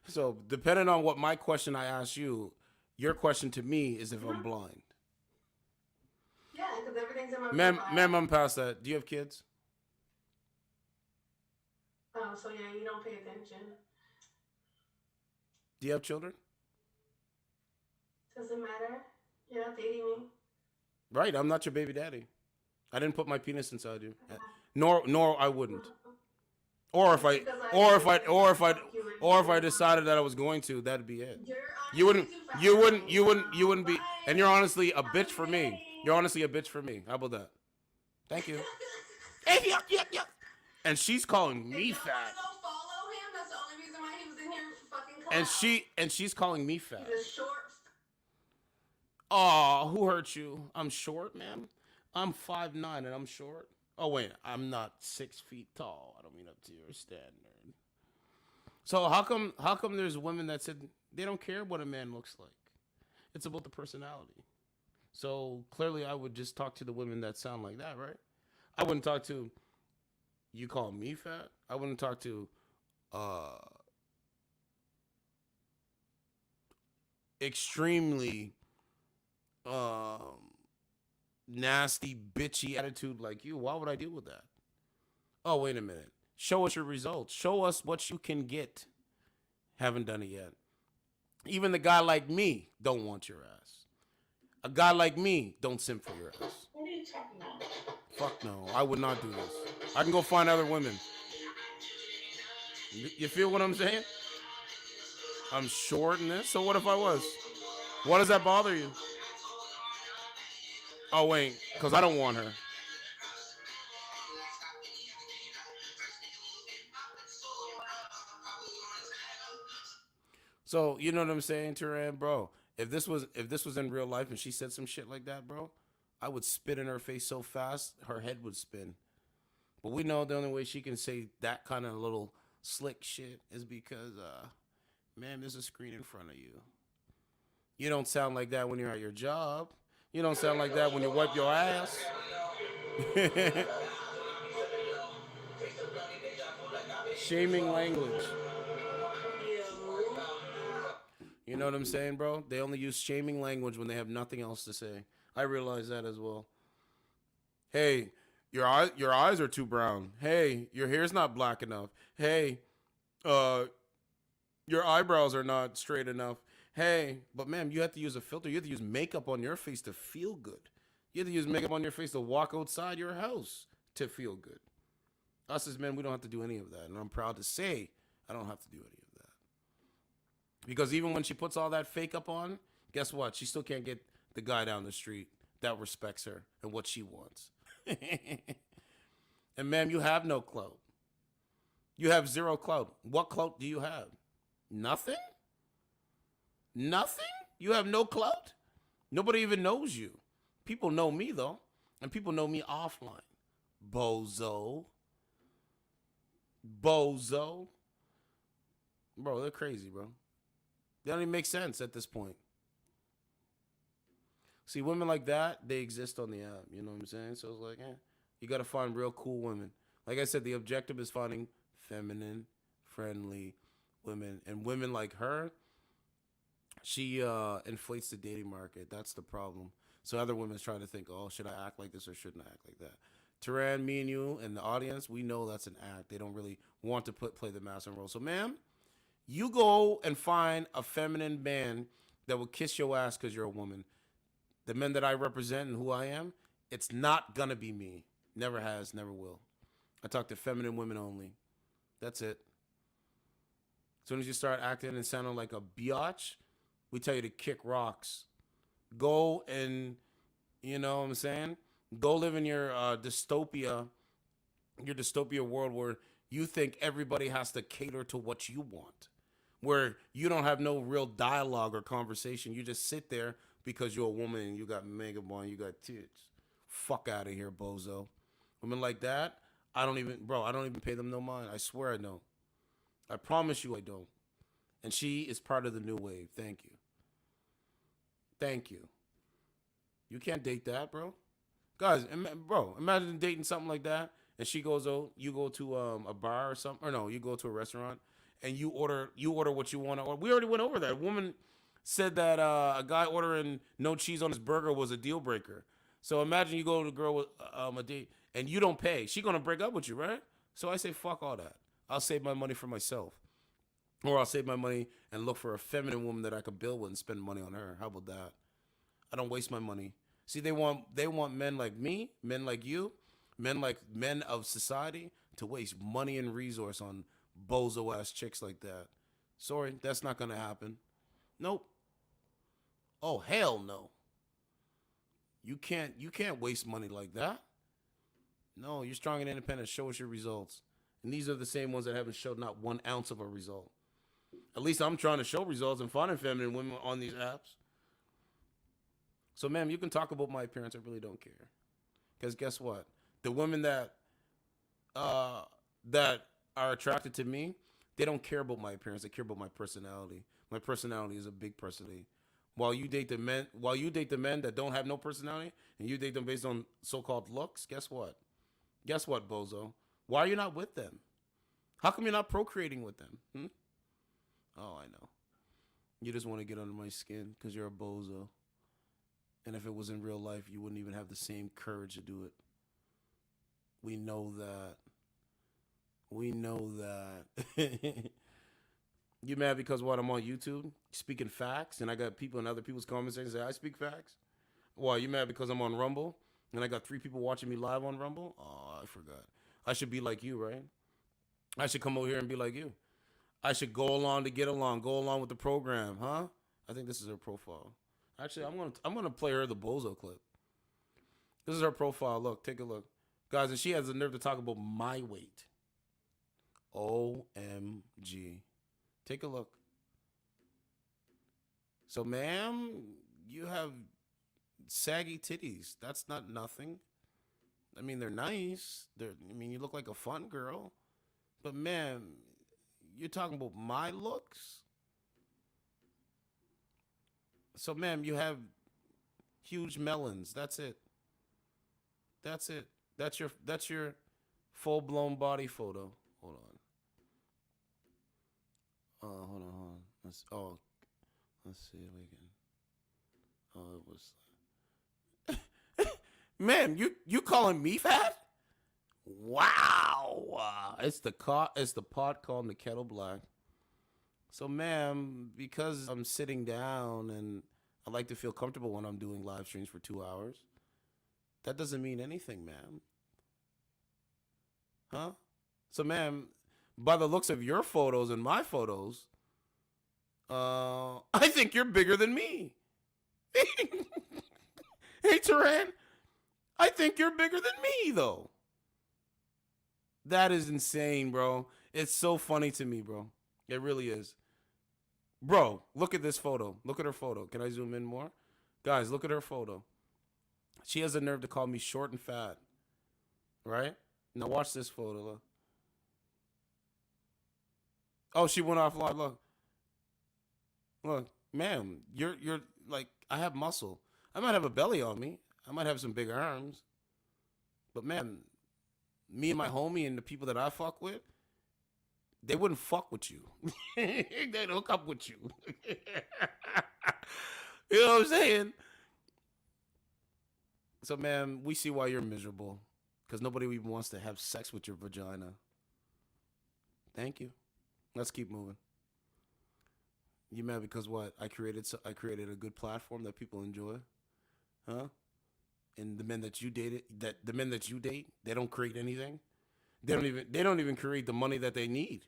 So depending on what my question I ask you, your question to me is if I'm blind. Yeah, because everything's in my profile. Ma'am, I'm past that. Do you have kids? Oh, so yeah, you don't pay attention. Do you have children? Doesn't matter. You're not dating me. Right, I'm not your baby daddy. I didn't put my penis inside you. Nor I wouldn't. Or if I decided that I was going to, that'd be it. You wouldn't be, and you're honestly a bitch for me. You're honestly a bitch for me. How about that? Thank you. And she's calling me fat. Follow him. That's the only reason why he was in here fucking club. And she's calling me fat. He's a short. Oh, who hurt you? I'm short, man. I'm 5'9" and I'm short. Oh wait, I'm not 6 feet tall. I don't mean up to your standard. So how come there's women that said they don't care what a man looks like? It's about the personality. So clearly I would just talk to the women that sound like that, right? I wouldn't talk to you call me fat. I wouldn't talk to extremely nasty, bitchy attitude like you. Why would I deal with that? Oh, wait a minute. Show us your results. Show us what you can get. Haven't done it yet. Even the guy like me don't want your ass. A guy like me don't simp for your ass. What are you talking about? Fuck no. I would not do this. I can go find other women. You feel what I'm saying? I'm short in this. So what if I was? Why does that bother you? Oh, wait. Because I don't want her. So, you know what I'm saying, Turan, bro? If this was in real life and she said some shit like that, bro, I would spit in her face so fast, her head would spin. But we know the only way she can say that kind of little slick shit is because, man, there's a screen in front of you. You don't sound like that when you're at your job. You don't sound like that when you wipe your ass. Shaming language. You know what I'm saying, bro? They only use shaming language when they have nothing else to say. I realize that as well. Hey, your eyes are too brown. Hey, your hair's not black enough. Hey, your eyebrows are not straight enough. Hey, but ma'am, you have to use a filter. You have to use makeup on your face to feel good. You have to use makeup on your face to walk outside your house to feel good. Us as men, we don't have to do any of that. And I'm proud to say I don't have to do any of that. Because even when she puts all that fake up on, guess what? She still can't get the guy down the street that respects her and what she wants. And ma'am, you have no clout. You have zero clout. What clout do you have? Nothing? Nothing? You have no clout? Nobody even knows you. People know me, though. And people know me offline. Bozo. Bro, they're crazy, bro. They don't even make sense at this point. See, women like that, they exist on the app. You know what I'm saying? So it's like, you got to find real cool women. Like I said, the objective is finding feminine, friendly women. And women like her, she inflates the dating market. That's the problem. So other women's trying to think, oh, should I act like this or shouldn't I act like that? Turan, me and you and the audience, we know that's an act. They don't really want to play the master role. So, ma'am, you go and find a feminine man that will kiss your ass because you're a woman. The men that I represent and who I am, it's not going to be me. Never has, never will. I talk to feminine women only. That's it. As soon as you start acting and sounding like a biatch, we tell you to kick rocks. Go and, you know what I'm saying? Go live in your dystopia world where you think everybody has to cater to what you want. Where you don't have no real dialogue or conversation. You just sit there because you're a woman and you got mega boy and you got tits. Fuck out of here, bozo. Women like that, I don't even pay them no mind. I swear I don't. I promise you I don't. And she is part of the new wave. Thank you. Thank you. You can't date that, bro. Guys, imagine dating something like that, and she goes, "Oh, you go to a bar or something, or no, you go to a restaurant, and you order what you want to order." We already went over that. A woman said that a guy ordering no cheese on his burger was a deal breaker. So imagine you go to a girl with a date, and you don't pay. She gonna break up with you, right? So I say, fuck all that. I'll save my money for myself. Or I'll save my money and look for a feminine woman that I could build with and spend money on her. How about that? I don't waste my money. See, they want men like me, men like you, men of society to waste money and resource on bozo ass chicks like that. Sorry, that's not gonna happen. Nope. Oh hell no. You can't waste money like that. No, you're strong and independent. Show us your results. And these are the same ones that haven't showed not 1 ounce of a result. At least I'm trying to show results and finding feminine women on these apps. So, ma'am, you can talk about my appearance. I really don't care. Because guess what? The women that are attracted to me, they don't care about my appearance. They care about my personality. My personality is a big personality. While you date the men that don't have no personality, and you date them based on so-called looks, guess what? Guess what, bozo? Why are you not with them? How come you're not procreating with them? Oh, I know. You just want to get under my skin because you're a bozo. And if it was in real life, you wouldn't even have the same courage to do it. We know that. We know that. You mad because what? I'm on YouTube speaking facts, and I got people in other people's comments saying I speak facts? Why, you mad because I'm on Rumble, and I got 3 people watching me live on Rumble? Oh, I forgot. I should be like you, right? I should come over here and be like you. I should go along to get along, go along with the program, huh? I think this is her profile. Actually, I'm gonna play her the bozo clip. This is her profile. Look, take a look, guys, and she has the nerve to talk about my weight. OMG. Take a look. So, ma'am, you have saggy titties. That's not nothing. I mean, they're nice. You look like a fun girl. But, ma'am, you're talking about my looks? So, ma'am, you have huge melons. That's it. That's it. That's your full-blown body photo. Hold on. Hold on. Let's see if we can. Oh, it was. Ma'am, you calling me fat? Wow. It's the pot calling the kettle black. So, ma'am, because I'm sitting down and I like to feel comfortable when I'm doing live streams for 2 hours, that doesn't mean anything, ma'am. Huh? So, ma'am, by the looks of your photos and my photos, I think you're bigger than me. Hey, Turan, I think you're bigger than me, though. That is insane, bro. It's so funny to me, bro. It really is. Bro, look at this photo. Look at her photo. Can I zoom in more? Guys, look at her photo. She has the nerve to call me short and fat. Right? Now watch this photo. Look. Oh, she went off live. Look, ma'am, you're like, I have muscle. I might have a belly on me. I might have some big arms. But, ma'am, me and my homie and the people that I fuck with, they wouldn't fuck with you. They'd hook up with you. You know what I'm saying? So, ma'am, we see why you're miserable. Because nobody even wants to have sex with your vagina. Thank you. Let's keep moving. You mad because what? I created a good platform that people enjoy? Huh? And the men that you date, they don't create anything? They don't even create the money that they need.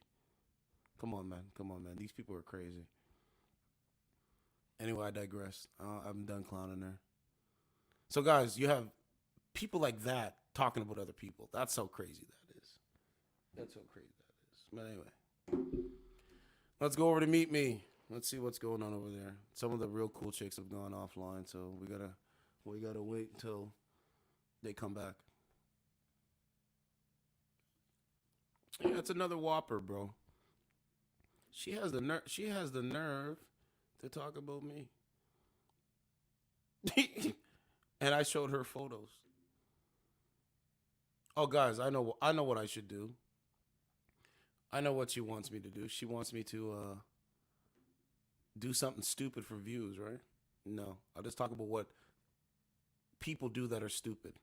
Come on, man. These people are crazy. Anyway, I digress. I'm done clowning her. So, guys, you have people like that talking about other people. That's how crazy that is. But anyway, let's go over to Meet Me. Let's see what's going on over there. Some of the real cool chicks have gone offline, so we gotta wait until they come back. Yeah, it's another whopper, bro. She has the nerve to talk about me. And I showed her photos. Oh, guys, I know what I should do. I know what she wants me to do. She wants me to do something stupid for views, right? No, I'll just talk about what people do that are stupid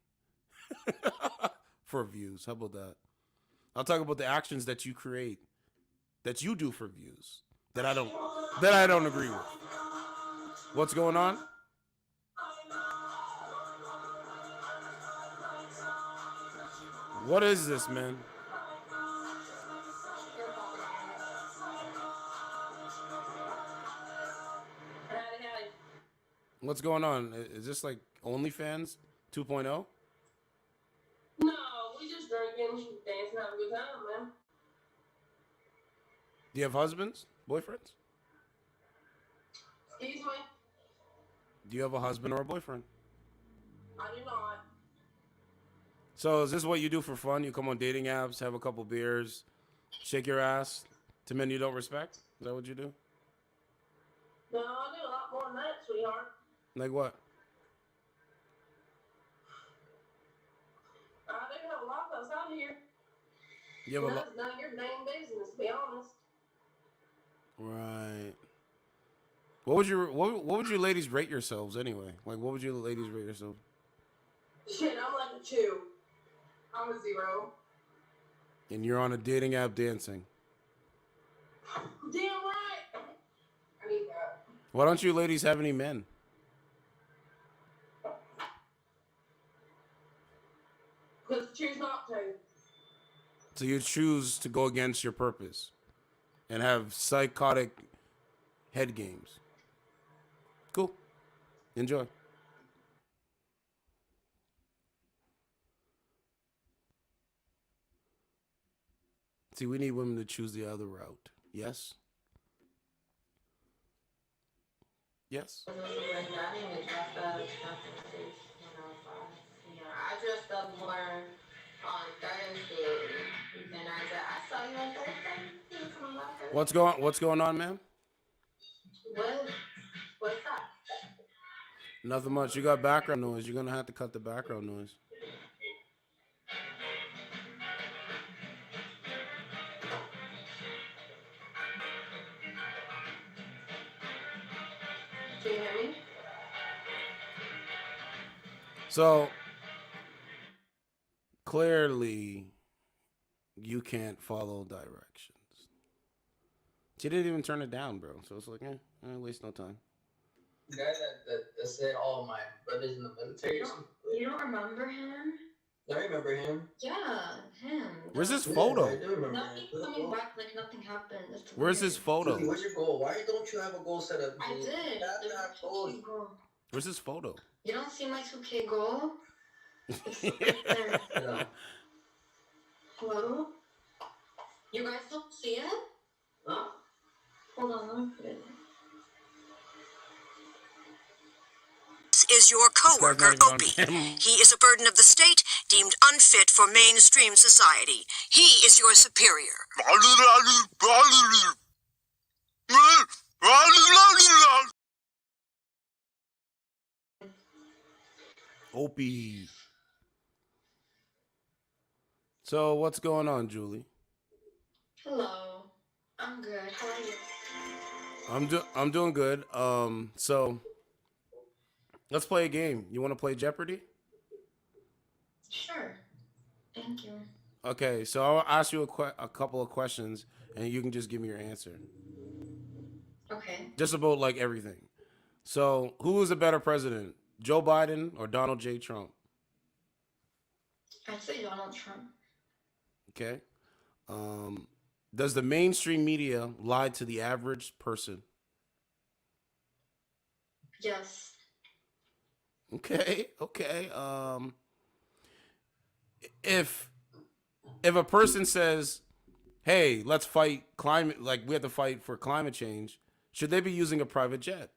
for views. How about that? I'll talk about the actions that you create, that you do for views, that I don't agree with. What's going on? What is this, man? What's going on? Is this like OnlyFans 2.0? No, we just drinking, dancing, having a good time, man. Do you have husbands? Boyfriends? Excuse me? Do you have a husband or a boyfriend? I do not. So is this what you do for fun? You come on dating apps, have a couple beers, shake your ass to men you don't respect? Is that what you do? No, I do a lot more than that, sweetheart. Like what? I do have a lot of us out here. You have a lot. That's none of your damn business, to be honest. Right. What would you ladies rate yourselves anyway? Like, what would you ladies rate yourselves? Shit, I'm like a 2. I'm a 0. And you're on a dating app dancing. Damn right. I need that. Why don't you ladies have any men? Because choose not to. So you choose to go against your purpose and have psychotic head games. Cool. Enjoy. See, we need women to choose the other route. Yes? Yes? I dressed up more on Thursday. Then I saw you on Thursday. What's going on, ma'am? What's up? Nothing much. You got background noise. You're gonna have to cut the background noise. Can you hear me? So clearly you can't follow directions. She didn't even turn it down, bro. So it's like, waste no time. The guy that said all my brothers in the military. You don't remember him? I remember him. Yeah, him. Where's his photo? Yeah, I do remember Nothing him. coming back like nothing happened. It's Where's weird. his photo? Where's your goal? Why don't you have a goal set up? I did. That's not goals. Where's his photo? You don't see my 2K goal? It's right there. Yeah. Hello? You guys don't see it? Huh? Hold on, let me put it. Is your co-worker Opie. He is a burden of the state, deemed unfit for mainstream society. He is your superior. Opie. So what's going on, Julie? Hello. I'm good. How are you? I'm doing good. So let's play a game. You want to play Jeopardy? Sure. Thank you. Okay, so I'll ask you a couple of questions, and you can just give me your answer. Okay. Just about like everything. So, who is a better president, Joe Biden or Donald J. Trump? I'd say Donald Trump. Okay. Does the mainstream media lie to the average person? Yes. Okay. Okay. If a person says, "Hey, let's fight climate," like we have to fight for climate change, should they be using a private jet?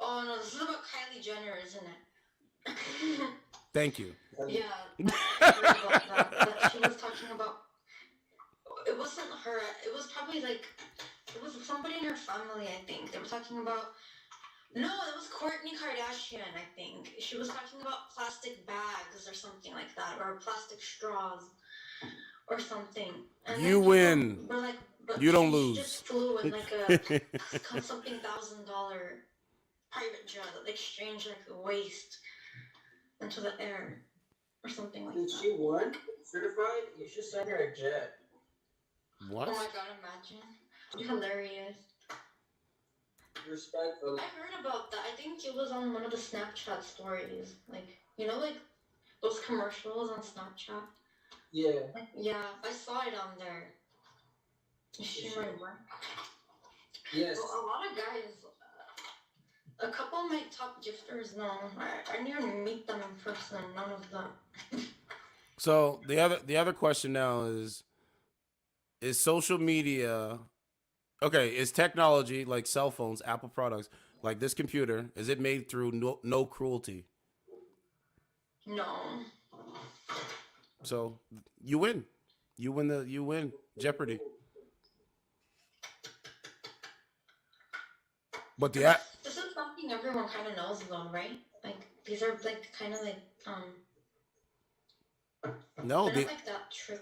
Oh no, this is about Kylie Jenner, isn't it? Thank you. Yeah, I heard about that. That she was talking about. It wasn't her. It was probably like it was somebody in her family. I think they were talking about. No, it was Kourtney Kardashian. I think she was talking about plastic bags or something like that, or plastic straws or something. And You win. were like, but You don't she lose. just flew in like a something $1,000 private jet that exchanged like the waste into the air or something like that. She won? Certified? You should send her a jet. What? Oh my god, imagine. It'd be hilarious. Respectfully. I heard about that. I think it was on one of the Snapchat stories. Like, you know, like those commercials on Snapchat? Yeah. Like, yeah, I saw it on there. She might work. Yes. Well, a lot of guys, a couple of my top gifters, no, I didn't even meet them in person. None of them. So the other question now is social media okay? Is technology like cell phones, Apple products, like this computer, is it made through no cruelty? No. So you win. You win Jeopardy. But This is something everyone kind of knows, though, right? Like these are like kind of like no, they're not like that trick.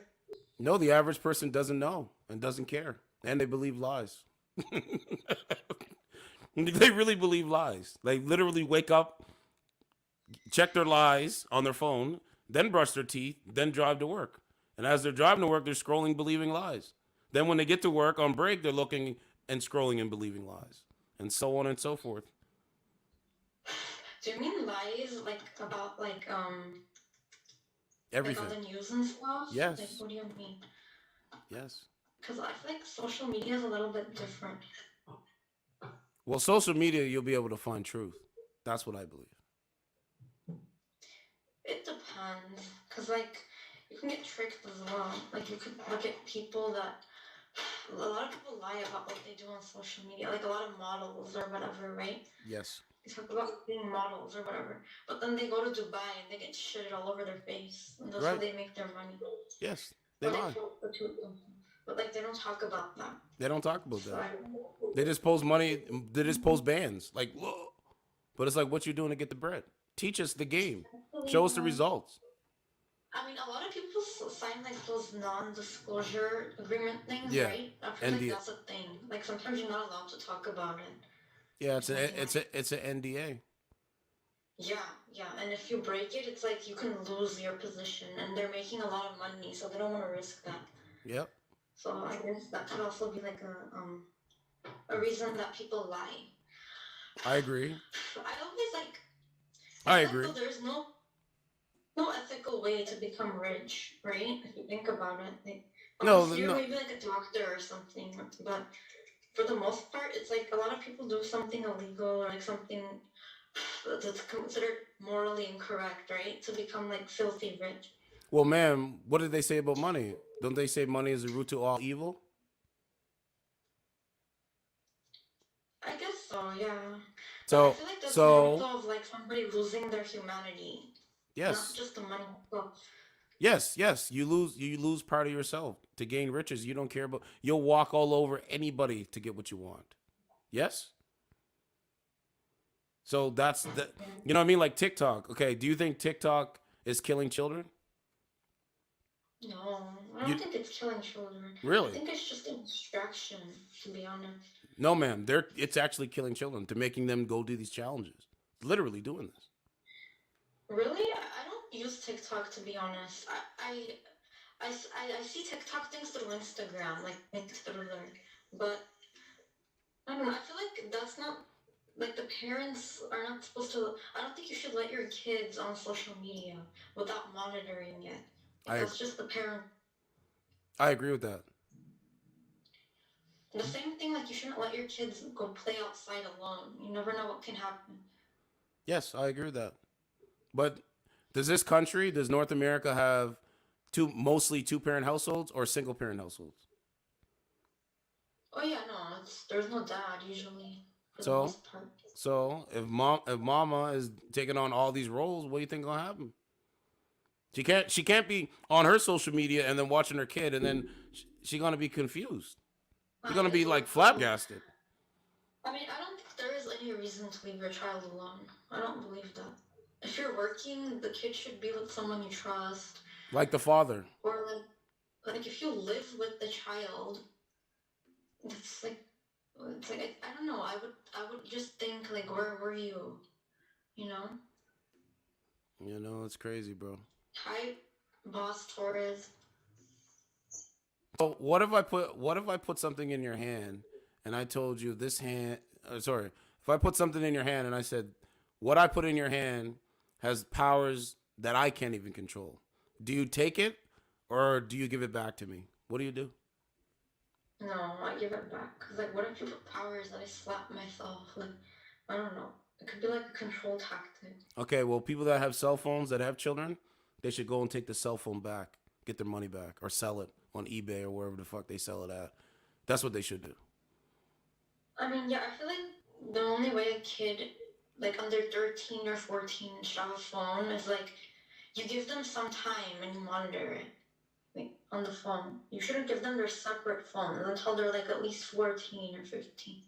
no, the average person doesn't know and doesn't care, and they believe lies. They really believe lies. They literally wake up, check their lies on their phone, then brush their teeth, then drive to work. And as they're driving to work, they're scrolling, believing lies. Then when they get to work on break, they're looking and scrolling and believing lies, and so on and so forth. Do you mean lies like about like Everything. like on the news and stuff? Yes. Like what do you mean? Yes. Because I feel like social media is a little bit different. Well, social media, you'll be able to find truth. That's what I believe. It depends, cause like you can get tricked as well. Like you could look at people that a lot of people lie about what they do on social media. Like a lot of models or whatever, right? Yes. They talk about being models or whatever, but then they go to Dubai and they get shitted all over their face, and that's how Right. they make their money. Yes, they Or lie. prostitute them. But like they don't talk about that. They don't talk about that. So, They just post money. They just post bans. Like, whoa. But it's like, what you doing to get the bread? Teach us the game. Show us the results. I mean, a lot of people sign like those non-disclosure agreement things, Yeah. right? I feel like NDA. that's a thing. Like sometimes you're not allowed to talk about it. Yeah, it's an NDA. Yeah, and if you break it, it's like you can lose your position, and they're making a lot of money, so they don't want to risk that. Yep. So I guess that could also be like a reason that people lie. I agree. I always like. I feel agree. Like, though, there's no ethical way to become rich, right? If you think about it, like, No, unless you're no. maybe like a doctor or something, but for the most part, it's like a lot of people do something illegal or like something that's considered morally incorrect, right? To become like filthy rich. Well, ma'am, what did they say about money? Don't they say money is the root to all evil? I guess so, yeah. So- I feel like that's so- more of like somebody losing their humanity. Yes. Not just the money. Well, Yes. You lose part of yourself to gain riches. You don't care about. You'll walk all over anybody to get what you want. Yes. So that's the. You know what I mean? Like TikTok. Okay. Do you think TikTok is killing children? no, I don't think it's killing children. Really? I think it's just a distraction, to be honest. No, ma'am. It's actually killing children to making them go do these challenges. Literally doing this. Really? I don't use TikTok, to be honest. I see TikTok things through Instagram, like through there. But I don't know. I feel like that's not like the parents are not supposed to. I don't think you should let your kids on social media without monitoring it. That's just the parent. I agree with that. The same thing, like you shouldn't let your kids go play outside alone. You never know what can happen. Yes, I agree with that. But does North America have mostly two-parent households or single-parent households? Oh yeah, no, there's no dad usually for the most part. So if mama is taking on all these roles, what do you think gonna happen? She can't be on her social media and then watching her kid, and then she's gonna be confused. She's gonna be like flabbergasted. I mean, I don't think there is any reason to leave your child alone. I don't believe that. If you're working, the kid should be with someone you trust. Like the father. Or like if you live with the child, it's like I don't know. I would just think like, where were you? You know. You know, it's crazy, bro. Hi, Boss Torres. So what if I put something in your hand and I told you this hand? If I put something in your hand and I said, what I put in your hand has powers that I can't even control. Do you take it or do you give it back to me? What do you do? No, I give it back. Cause like, what if you put powers that I slap myself? Like, I don't know. It could be like a control tactic. Okay, well, people that have cell phones that have children, they should go and take the cell phone back, get their money back, or sell it on eBay or wherever the fuck they sell it at. That's what they should do. I mean, yeah, I feel like the only way a kid, like under 13 or 14, should have a phone is like, you give them some time and you monitor it. Like, on the phone. You shouldn't give them their separate phones until they're like at least 14 or 15.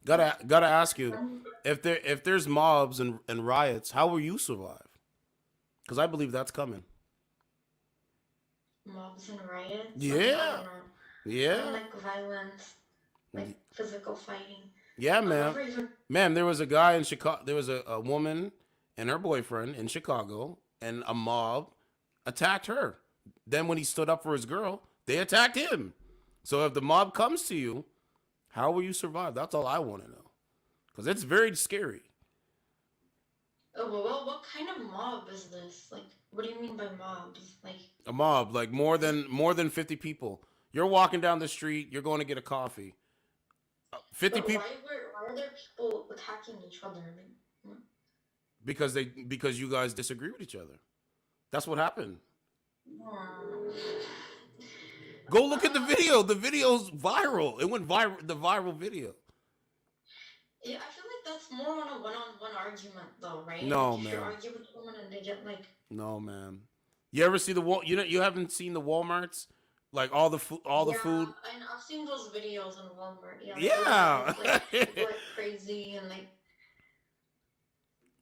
Gotta ask you, if there's mobs and riots, how will you survive? Because I believe that's coming. Mobs and riots? Yeah. Yeah. I don't like violence, like physical fighting. Yeah, ma'am. Ma'am, there was a guy in Chicago. There was a woman and her boyfriend in Chicago, and a mob attacked her. Then when he stood up for his girl, they attacked him. So if the mob comes to you, how will you survive? That's all I want to know. Because it's very scary. Oh, well, what kind of mob is this? Like, what do you mean by mobs? Like a mob, like more than 50 people. You're walking down the street. You're going to get a coffee. 50 people. Why are there people attacking each other? Because you guys disagree with each other. That's what happened. Go look at the video. The video's viral. It went viral. The viral video. Yeah, I feel like that's more on a one-on-one argument, though, right? No, like, man. If you argue with someone and they get like. No, man. You ever see you haven't seen the Walmarts, like all the food. And I've seen those videos in Walmart. Yeah. Like, people are crazy and like.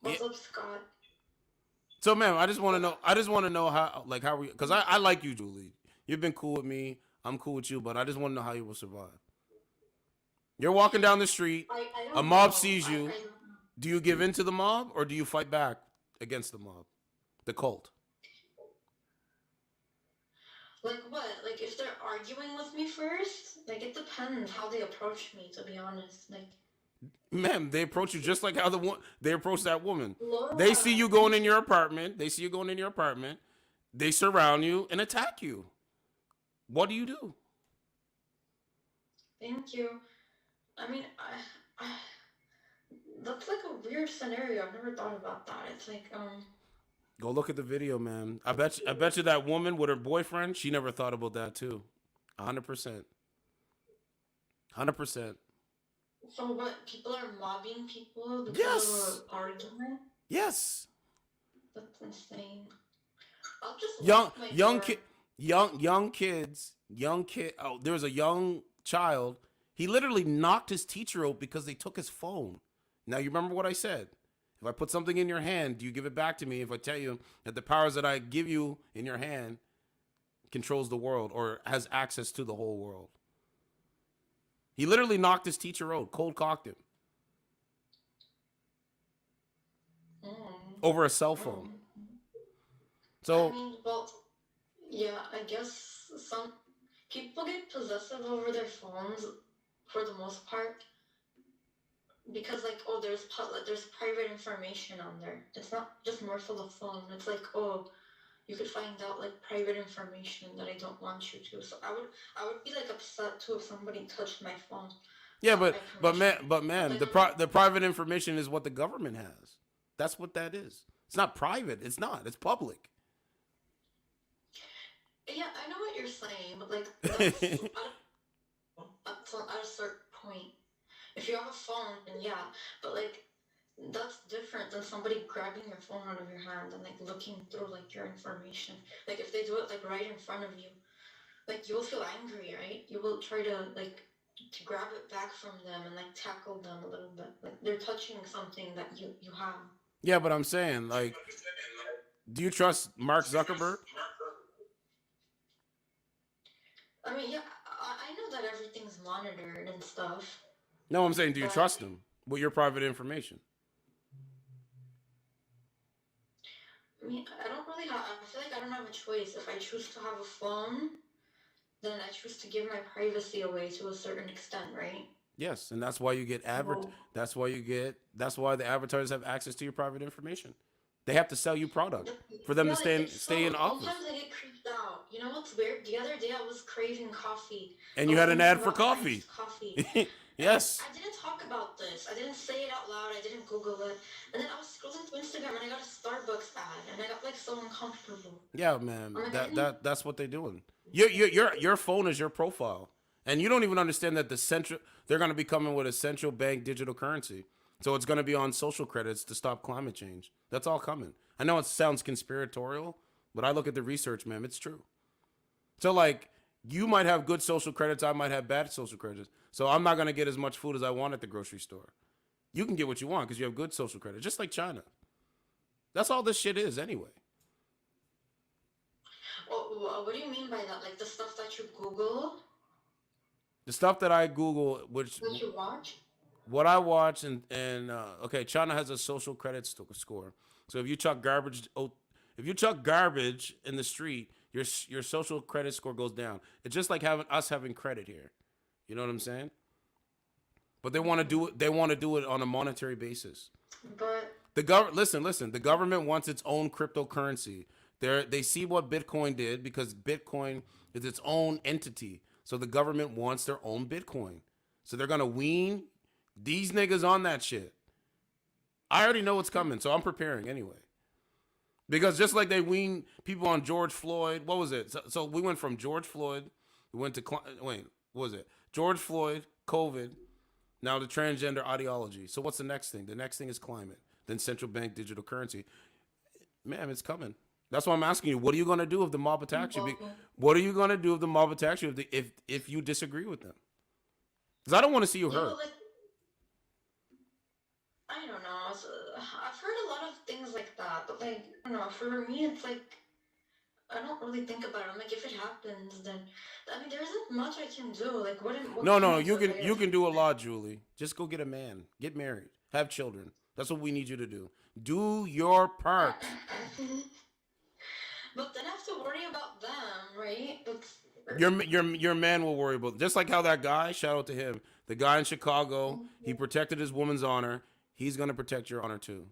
What's up, Scott? So, ma'am, I just want to know how we, because I like you, Julie. You've been cool with me. I'm cool with you, but I just want to know how you will survive. You're walking down the street. A mob sees you. Do you give in to the mob or do you fight back against the mob? The cult. Like what? Like if they're arguing with me first? Like it depends how they approach me, to be honest. Like. Ma'am, they approach you just like how they approach that woman. Laura. They see you going in your apartment. They surround you and attack you. What do you do? Thank you. I mean, I that's like a weird scenario. I've never thought about that. It's like Go look at the video, man. I bet you that woman with her boyfriend, she never thought about that too. 100%. 100%. So what? People are mobbing people because of an argument? Yes. That's insane. I'll just young kids. Oh, there was a young child. He literally knocked his teacher out because they took his phone. Now you remember what I said. If I put something in your hand, do you give it back to me? If I tell you that the powers that I give you in your hand controls the world or has access to the whole world. He literally knocked his teacher out, cold cocked him. Over a cell phone. So I mean, well, yeah, I guess some people get possessive over their phones for the most part. Because like, oh, there's private information on there. It's not just more for the phone. It's like, oh, you could find out like private information that I don't want you to. So I would be like upset too if somebody touched my phone. Yeah, without my permission. but man, the private information is what the government has. That's what that is. It's not private. It's not. It's public. Yeah, I know what you're saying, but like that's at a certain point. If you have a phone, then yeah, but like that's different than somebody grabbing your phone out of your hand and like looking through like your information. Like if they do it like right in front of you, like you will feel angry, right? You will try to like to grab it back from them and like tackle them a little bit. Like they're touching something that you have. Yeah, but I'm saying, like, do you trust Mark Zuckerberg? I mean, yeah, I know that everything's monitored and stuff. No, I'm saying, do you trust him with your private information? I mean, I don't really have, I feel like I don't have a choice. If I choose to have a phone, then I choose to give my privacy away to a certain extent, right? Yes, and that's why you get that's why the advertisers have access to your private information. They have to sell you product for them to stay in office. Sometimes I get creeped out. You know what's weird? The other day I was craving coffee. And you had an ad for coffee. Yes. I didn't talk about this. I didn't say it out loud. I didn't Google it. And then I was scrolling through Instagram and I got a Starbucks ad and I got like so uncomfortable. Yeah, man. That's what they're doing. Your phone is your profile. And you don't even understand that they're going to be coming with a central bank digital currency. So it's going to be on social credits to stop climate change. That's all coming. I know it sounds conspiratorial, but I look at the research, man. It's true. So, like, you might have good social credits. I might have bad social credits. So I'm not going to get as much food as I want at the grocery store. You can get what you want because you have good social credit, just like China. That's all this shit is anyway. Well, what do you mean by that? Like the stuff that you Google? The stuff that I Google, which... What you watch? What I watch okay, China has a social credit score. So if you chuck garbage in the street, your social credit score goes down. It's just like having credit here. You know what I'm saying? But they want to do it. They want to do it on a monetary basis. But listen. The government wants its own cryptocurrency. They see what Bitcoin did because Bitcoin is its own entity. So the government wants their own Bitcoin. So they're gonna wean these niggas on that shit. I already know what's coming, so I'm preparing anyway. Because just like they wean people on George Floyd, what was it? So we went from George Floyd, we went to, what was it? George Floyd, COVID, now the transgender ideology. So what's the next thing? The next thing is climate, then central bank digital currency. Man, it's coming. That's why I'm asking you, what are you going to do if the mob attacks you? What are you going to do if the mob attacks you if you disagree with them? Because I don't want to see you hurt. I don't know. I've heard a lot of things like that, but like, I don't know. For me, it's like I don't really think about it. I'm like, if it happens, then I mean, there isn't much I can do. Like, what No, you can do a lot, Julie. Just go get a man, get married, have children. That's what we need you to do. Do your part. But then I have to worry about them, right? Your man will worry about, just like how that guy, shout out to him, the guy in Chicago, he protected his woman's honor. He's gonna protect your honor too.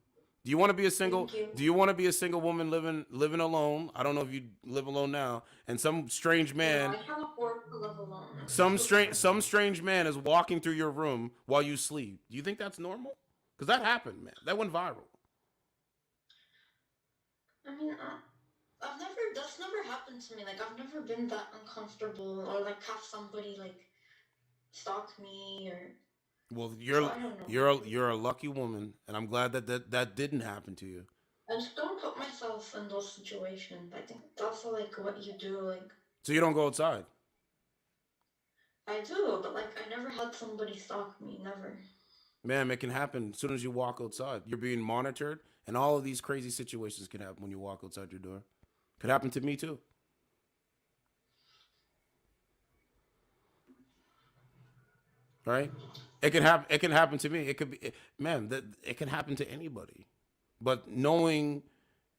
Do you want to be a single? Do you want to be a single woman living alone? I don't know if you live alone now. And some strange man, I can't afford to live alone. some strange man is walking through your room while you sleep. Do you think that's normal? Because that happened, man. That went viral. I mean, that's never happened to me. Like, I've never been that uncomfortable or like have somebody like stalk me or. Well, you're a lucky woman, and I'm glad that didn't happen to you. I just don't put myself in those situations. I think that's like what you do, like. So you don't go outside? I do, but like I never had somebody stalk me, never. Man, it can happen as soon as you walk outside. You're being monitored, and all of these crazy situations can happen when you walk outside your door. Could happen to me too. Right? It can happen. It can happen to me. It could be, man. It can happen to anybody. But knowing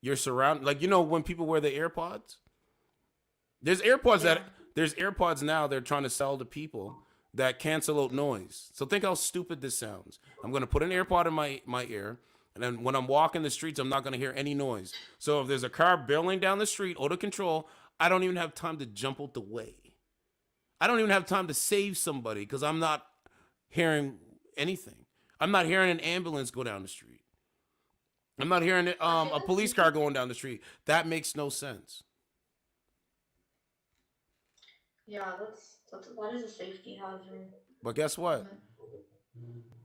you're surrounded, like when people wear the AirPods, there's AirPods now. They're trying to sell to people that cancel out noise. So think how stupid this sounds. I'm gonna put an AirPod in my ear, And then when I'm walking the streets, I'm not going to hear any noise. So if there's a car barreling down the street, auto control, I don't even have time to jump out the way. I don't even have time to save somebody because I'm not hearing anything. I'm not hearing an ambulance go down the street. I'm not hearing a police car going down the street. That makes no sense. Yeah, that is a safety hazard. But guess what?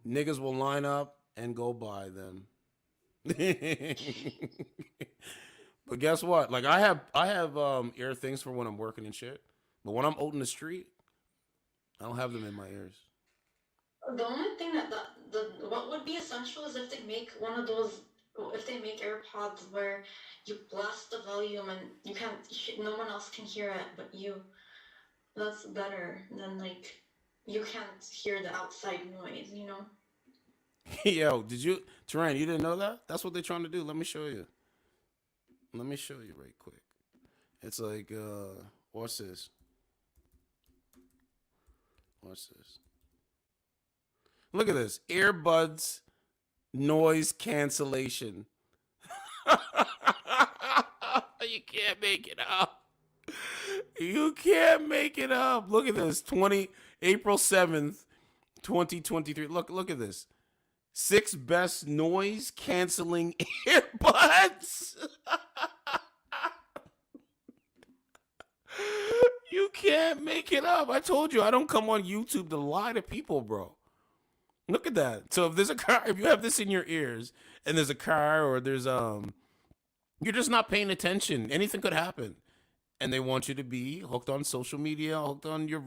Niggas will line up and go buy them. But guess what? Like I have ear things for when I'm working and shit. But when I'm out in the street, I don't have them in my ears. The only thing what would be essential is if they make one of those, if they make AirPods where you blast the volume and you can't, no one else can hear it but you. That's better than like you can't hear the outside noise, you know? Yo, Terrain, you didn't know that? That's what they're trying to do. Let me show you. Let me show you right quick. It's like, what's this? What's this? Look at this. Earbuds noise cancellation. You can't make it up. You can't make it up. Look at this. April 7th, 2023. Look at this. 6 best noise canceling earbuds. You can't make it up. I told you I don't come on YouTube to lie to people, bro. Look at that. So if there's a car, if you have this in your ears and there's a car or there's you're just not paying attention. Anything could happen. And they want you to be hooked on social media, hooked on your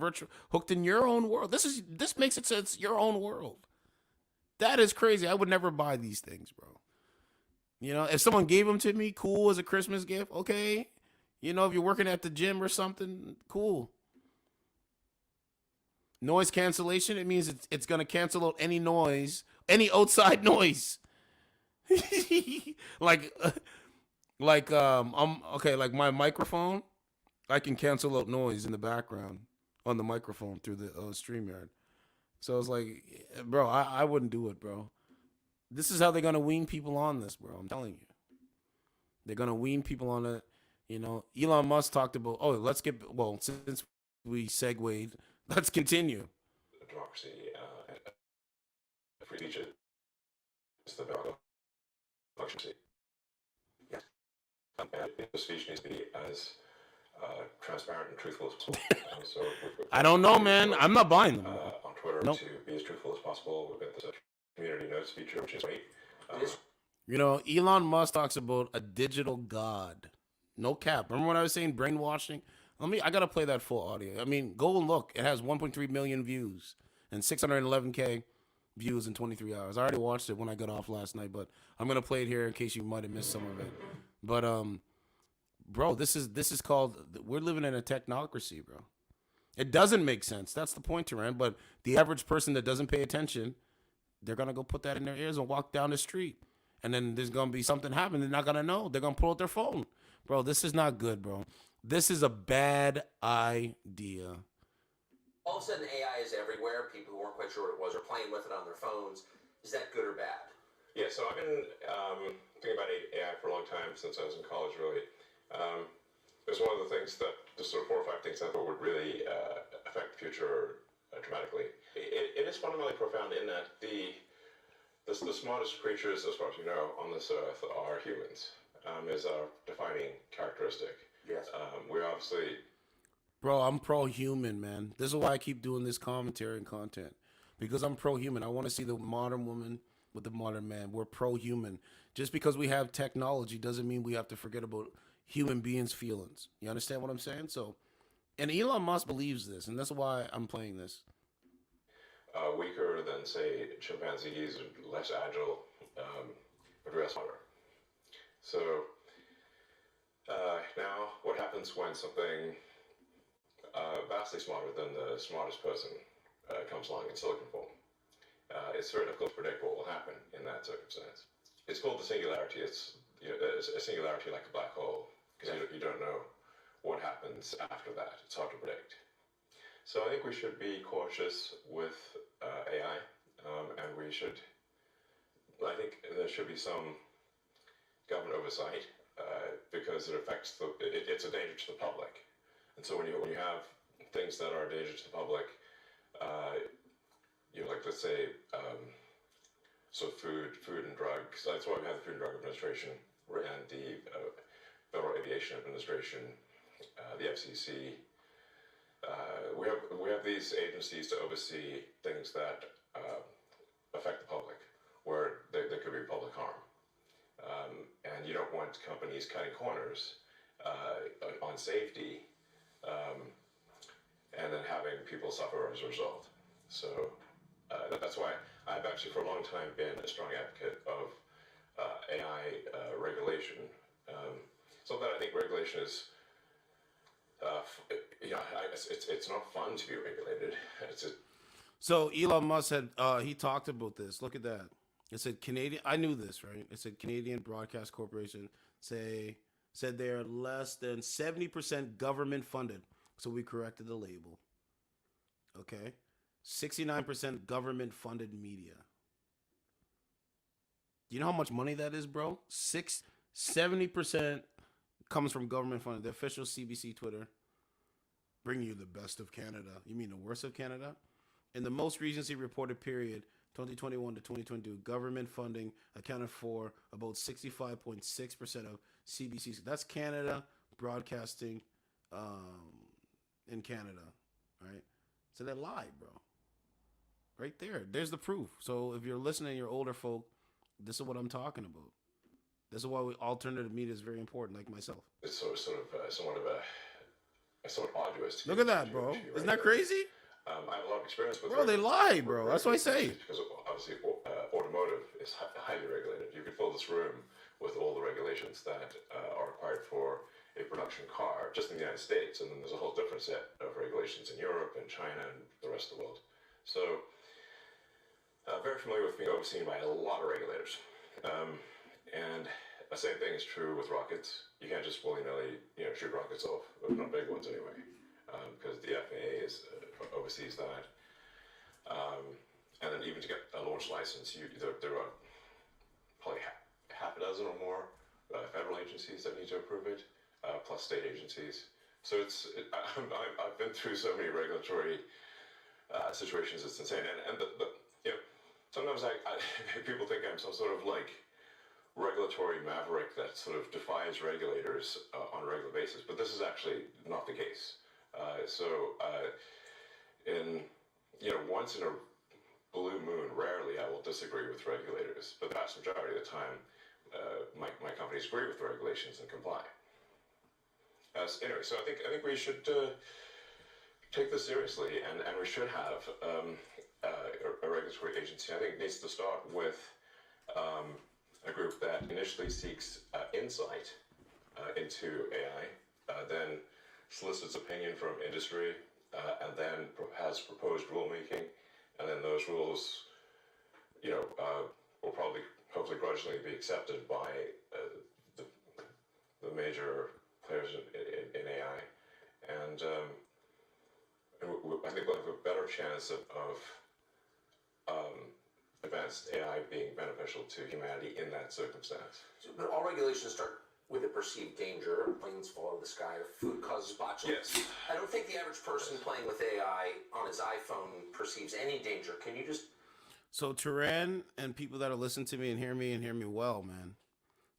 hooked in your own world. This makes it so it's your own world. That is crazy. I would never buy these things, bro. You know, if someone gave them to me, cool, as a Christmas gift, okay. You know, if you're working at the gym or something, cool. Noise cancellation, it means it's going to cancel out any noise, any outside noise. like my microphone, I can cancel out noise in the background on the microphone through the StreamYard. So it's like, bro, I wouldn't do it, bro. This is how they're going to wean people on this, bro. I'm telling you. They're going to wean people on it. You know, Elon Musk talked about, since we segued, let's continue. Democracy, free speech is the backbone of democracy. Yes. And the speech needs to be as transparent and truthful as possible. I don't know, man. I'm not buying them. On Twitter to be as truthful as possible. We've got this community notes feature, which is great. You know, Elon Musk talks about a digital god. No cap. Remember when I was saying brainwashing? I gotta play that full audio. I mean, go and look. It has 1.3 million views and 611K views in 23 hours. I already watched it when I got off last night, but I'm gonna play it here in case you might have missed some of it. But bro, this is called, we're living in a technocracy, bro. It doesn't make sense. That's the point, Turan. But the average person that doesn't pay attention, they're gonna go put that in their ears and walk down the street. And then there's gonna be something happen. They're not gonna know. They're gonna pull out their phone. Bro, this is not good, bro. This is a bad idea. All of a sudden, AI is everywhere. People who weren't quite sure what it was are playing with it on their phones. Is that good or bad? Yeah, so I've been thinking about AI for a long time, since I was in college, really. It was one of the things that, just sort of 4 or 5 things I thought would really affect the future dramatically. It is fundamentally profound in that the smartest creatures, as far as you know, on this earth are humans. Is our defining characteristic. Yes. We're obviously... Bro, I'm pro-human, man. This is why I keep doing this commentary and content. Because I'm pro-human. I want to see the modern woman with the modern man. We're pro-human. Just because we have technology doesn't mean we have to forget about human beings' feelings. You understand what I'm saying? So, and Elon Musk believes this, and that's why I'm playing this. Weaker than, say, chimpanzees, less agile, but real smarter. So, now what happens when something vastly smarter than the smartest person comes along in silicon form? It's very difficult to predict what will happen in that circumstance. It's called the singularity. It's a singularity like a black hole, because you don't know what happens after that. It's hard to predict. So I think we should be cautious with AI, and we should I think there should be some government oversight because it affects it's a danger to the public. And so when you have things that are a danger to the public, like let's say, so food and drugs. That's why we have the Food and Drug Administration and the Federal Aviation Administration, the FCC. We have these agencies to oversee things that affect the public, where there could be public harm. And you don't want companies cutting corners on safety and then having people suffer as a result. So that's why I've actually for a long time been a strong advocate of AI regulation. So that I think regulation is, it's not fun to be regulated. So Elon Musk said he talked about this. Look at that. It said Canadian. I knew this, right? It said Canadian Broadcast Corporation said they're less than 70% government funded. So we corrected the label. Okay, 69% government funded media. You know how much money that is, bro? 70% comes from government funded. The official CBC Twitter. Bring you the best of Canada. You mean the worst of Canada? In the most recency reported period, 2021 to 2022, government funding accounted for about 65.6% of CBC's. That's Canada broadcasting in Canada, right? So they lied, bro. Right there. There's the proof. So if you're listening, you're older folk, this is what I'm talking about. This is why alternative media is very important, like myself. It's somewhat arduous. Look at that, bro. Isn't that crazy? I have a lot of experience with. Bro, they lie, bro. That's what I say. Because obviously, automotive is highly regulated. You could fill this room with all the regulations that are required for a production car, just in the United States, and then there's a whole different set of regulations in Europe and China and the rest of the world. So, very familiar with being overseen by a lot of regulators. And the same thing is true with rockets. You can't just willy-nilly, shoot rockets off, not big ones anyway, because the FAA oversees that. And then even to get a launch license, there are probably half a dozen or more federal agencies that need to approve it, plus state agencies. So I've been through so many regulatory situations. It's insane. And sometimes people think I'm some sort of like regulatory maverick that sort of defies regulators on a regular basis, but this is actually not the case. Once in a blue moon, rarely I will disagree with regulators, but the vast majority of the time, my companies agree with the regulations and comply. Anyway, so I think we should take this seriously, and we should have a regulatory agency. I think it needs to start with a group that initially seeks insight into AI, then solicits opinion from industry, and then has proposed rulemaking, and then those rules, will probably, hopefully, gradually be accepted by the major players in AI, and I think we'll have a better chance of advanced AI being beneficial to humanity in that circumstance. But all regulations start with a perceived danger. Planes fall out of the sky, or food causes botulism. Yes. I don't think the average person playing with AI on his iPhone perceives any danger. Can you just... So Turan and people that are listening to me and hear me well, man.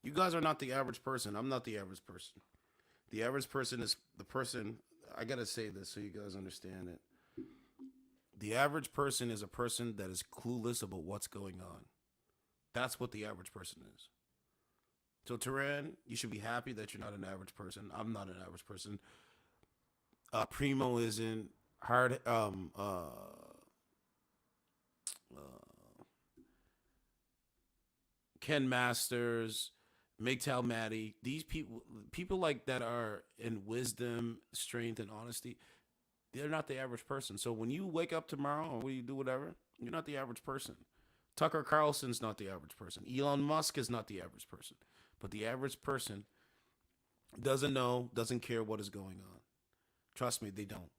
You guys are not the average person. I'm not the average person. The average person is the person... I got to say this so you guys understand it. The average person is a person that is clueless about what's going on. That's what the average person is. So, Turan, you should be happy that you're not an average person. I'm not an average person. Primo isn't. Hard. Ken Masters, MGTOW Maddie, these people like that are in wisdom, strength, and honesty. They're not the average person. So when you wake up tomorrow or when you do whatever, you're not the average person. Tucker Carlson's not the average person. Elon Musk is not the average person. But the average person doesn't know, doesn't care what is going on. Trust me, they don't.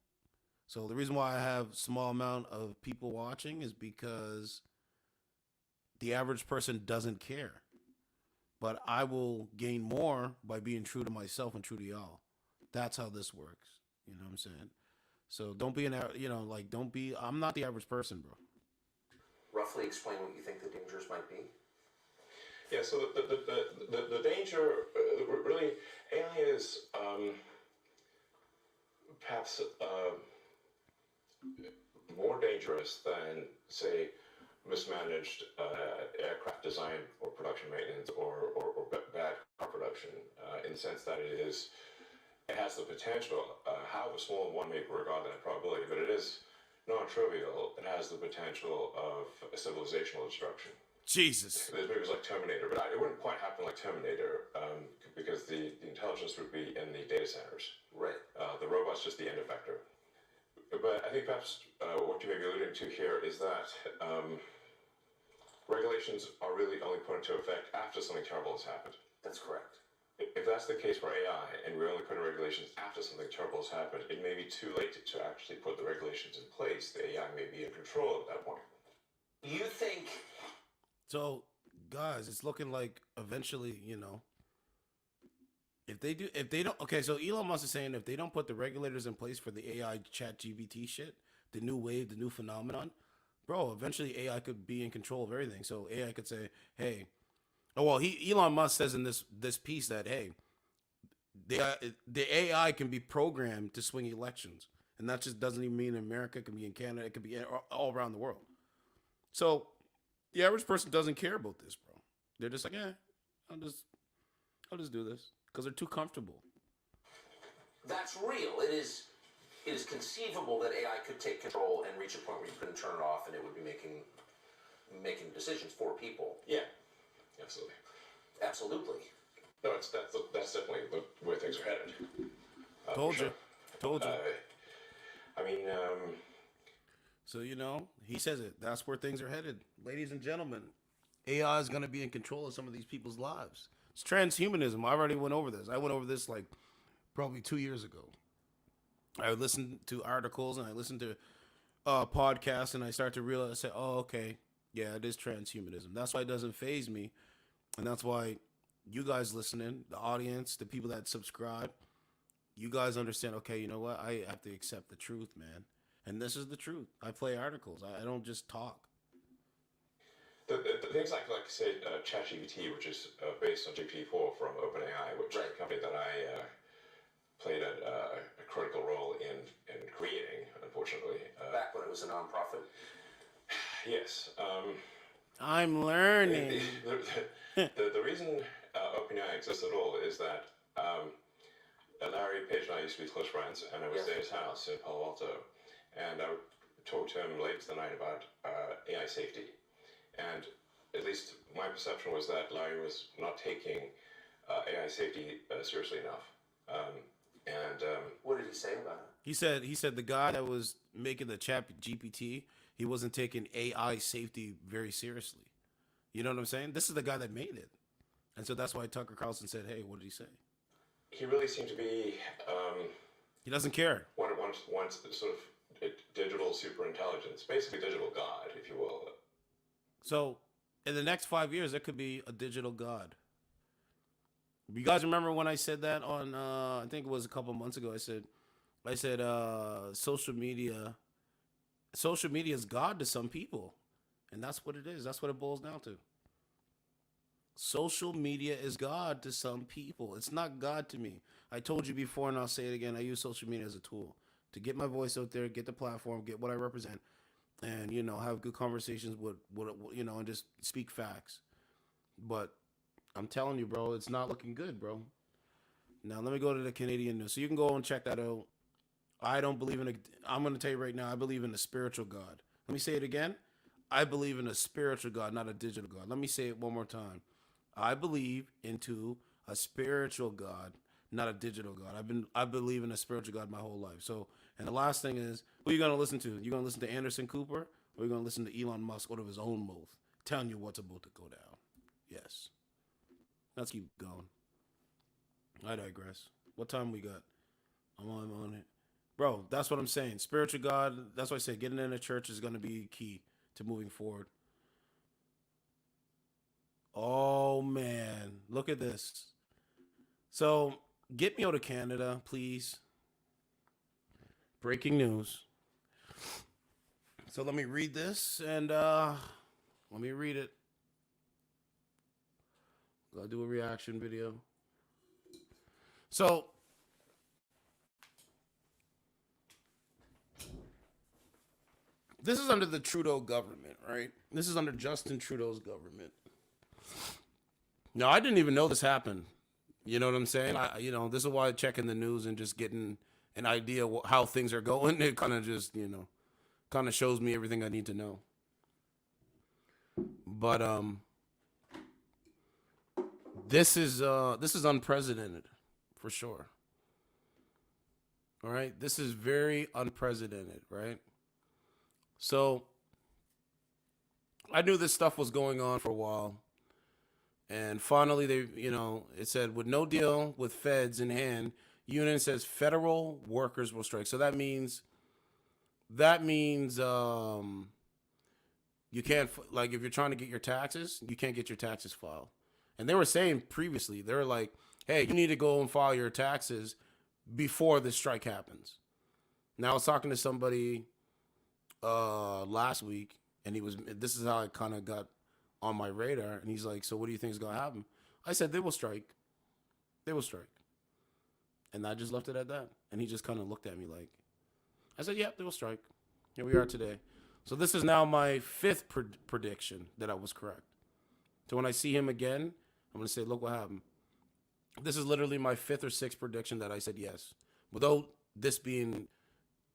So the reason why I have a small amount of people watching is because the average person doesn't care. But I will gain more by being true to myself and true to y'all. That's how this works. You know what I'm saying? So don't be don't be. I'm not the average person, bro. Roughly explain what you think the dangers might be. Yeah, so the danger, really, AI is perhaps more dangerous than, say, mismanaged aircraft design or production maintenance or bad car production, in the sense that it has the potential, however small one may regard that probability, but it is non-trivial. It has the potential of civilizational destruction. Jesus. There's movies like Terminator, but it wouldn't quite happen like Terminator, because the intelligence would be in the data centers. Right. The robot's just the end effector. But I think perhaps what you may be alluding to here is that regulations are really only put into effect after something terrible has happened. That's correct. If that's the case for AI, and we're only putting regulations after something terrible has happened, it may be too late to actually put the regulations in place. The AI may be in control at that point. You think... So, guys, it's looking like eventually, if they don't, okay, so Elon Musk is saying if they don't put the regulators in place for the AI chat GBT shit, the new wave, the new phenomenon, bro, eventually AI could be in control of everything. So AI could say, hey, Elon Musk says in this piece that, hey, the AI can be programmed to swing elections. And that just doesn't even mean in America. It can be in Canada. It could be all around the world. So the average person doesn't care about this, bro. They're just like, I'll just do this because they're too comfortable. That's real. It is conceivable that AI could take control and reach a point where you couldn't turn it off and it would be making decisions for people. Yeah, absolutely. Absolutely. No, that's definitely the way things are headed. Told you. I mean, so he says it. That's where things are headed, ladies and gentlemen. AI is going to be in control of some of these people's lives. It's transhumanism. I already went over this. I went over this like probably 2 years ago. I listened to articles and I listened to podcasts and I start to realize, I say, oh, okay, yeah, it is transhumanism. That's why it doesn't faze me. And that's why you guys listening, the audience, the people that subscribe, you guys understand, okay, you know what? I have to accept the truth, man. And this is the truth. I play articles. I don't just talk. The things like say, ChatGPT, which is based on GPT-4 from OpenAI, which is a company that I played a critical role in creating, unfortunately. Back when it was a nonprofit? Yes. I'm learning. The reason OpenAI exists at all is that Larry Page and I used to be close friends, and I was at his house in Palo Alto, and I talked to him late tonight about AI safety. And at least my perception was that Larry was not taking AI safety seriously enough. What did he say about He it? said the guy that was making the chat GPT, he wasn't taking AI safety very seriously. You know what I'm saying? This is the guy that made it. And so that's why Tucker Carlson said, hey, what did he say? He really seemed to be... he doesn't care. Wants sort of digital superintelligence, basically digital God, if you will. So in the next 5 years, there could be a digital God. You guys remember when I said that on, I think it was a couple months ago, I said social media is God to some people. And that's what it is. That's what it boils down to. Social media is God to some people. It's not God to me. I told you before, and I'll say it again. I use social media as a tool to get my voice out there, get the platform, get what I represent, and, have good conversations with and just speak facts. But I'm telling you, bro, it's not looking good, bro. Now, let me go to the Canadian news. So you can go and check that out. I don't believe I'm going to tell you right now, I believe in a spiritual God. Let me say it again. I believe in a spiritual God, not a digital God. Let me say it one more time. I believe into a spiritual God, not a digital God. I believe in a spiritual God my whole life. So, and the last thing is, who are you going to listen to? You going to listen to Anderson Cooper, or are you going to listen to Elon Musk out of his own mouth, telling you what's about to go down? Yes. Let's keep going. I digress. What time we got? I'm on it. Bro, that's what I'm saying. Spiritual God, that's why I say getting in a church is going to be key to moving forward. Oh man, look at this. So get me out of Canada, please. Breaking news. So let me read this and let me read it. I'll do a reaction video. So this is under the Trudeau government, right? This is under Justin Trudeau's government. Now, I didn't even know this happened. You know what I'm saying? This is why checking the news and just getting an idea how things are going. It kind of just, kind of shows me everything I need to know. But this is unprecedented for sure. All right, this is very unprecedented, right? So I knew this stuff was going on for a while. And finally, it said, with no deal with feds in hand, union says federal workers will strike. So that means you can't, like, if you're trying to get your taxes, you can't get your taxes filed. And they were saying previously, they were like, hey, you need to go and file your taxes before the strike happens. Now, I was talking to somebody last week, and this is how I kind of got on my radar, and he's like, so what do you think is going to happen? I said, they will strike. They will strike. And I just left it at that. And he just kind of looked at me like, I said, yep, they will strike. Here we are today. So this is now my 5th prediction that I was correct. So when I see him again, I'm going to say, look what happened. This is literally my 5th or 6th prediction that I said yes. Without this being,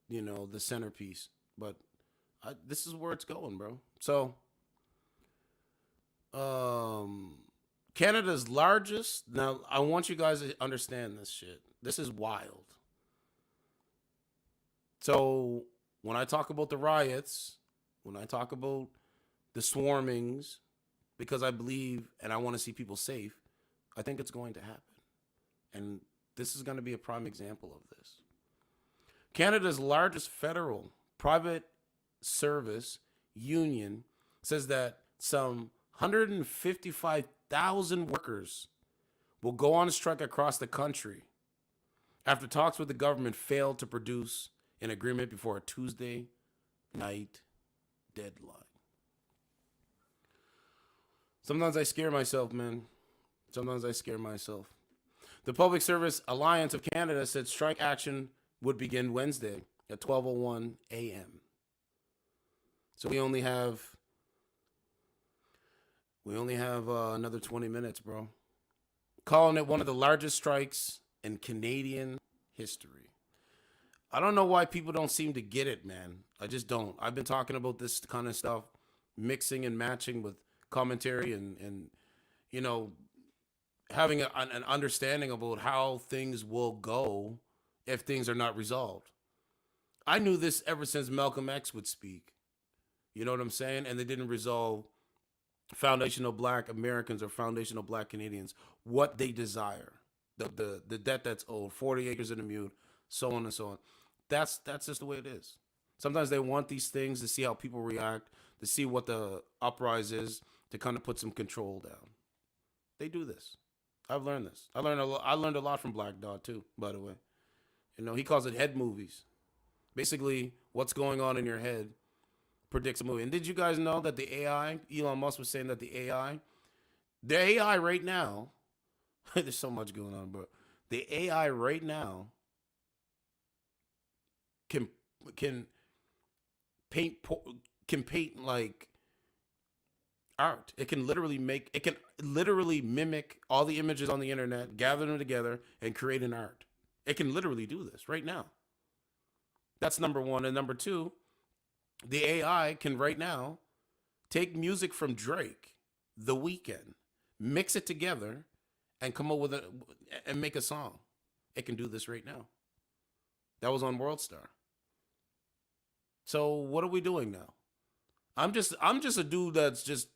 the centerpiece. But this is where it's going, bro. So Canada's largest. Now, I want you guys to understand this shit. This is wild. So when I talk about the riots, when I talk about the swarmings, because I believe and I want to see people safe, I think it's going to happen. And this is going to be a prime example of this. Canada's largest federal private service union says that some 155,000 workers will go on strike across the country after talks with the government failed to produce an agreement before a Tuesday night deadline. Sometimes I scare myself, man. Sometimes I scare myself. The Public Service Alliance of Canada said strike action would begin Wednesday at 12:01 a.m. So we only have another 20 minutes, bro. Calling it one of the largest strikes in Canadian history. I don't know why people don't seem to get it, man. I just don't. I've been talking about this kind of stuff, mixing and matching with commentary and having an understanding about how things will go if things are not resolved. I knew this ever since Malcolm X would speak. You know what I'm saying? And they didn't resolve foundational Black Americans or foundational Black Canadians what they desire. The debt that's owed, 40 acres in the mute, so on and so on. That's just the way it is. Sometimes they want these things to see how people react, to see what the uprise is, to kind of put some control down. They do this. I've learned this. I learned a lot from Black Dot too, by the way. He calls it head movies. Basically, what's going on in your head predicts a movie. And did you guys know that the AI, Elon Musk was saying that the AI right now, there's so much going on, bro. The AI right now can paint like art. It can literally mimic all the images on the internet, gather them together, and create an art. It can literally do this right now. That's number one. And number two, the AI can right now take music from Drake, The Weeknd, mix it together, and come up with and make a song. It can do this right now. That was on WorldStar. So what are we doing now? I'm just a dude that's just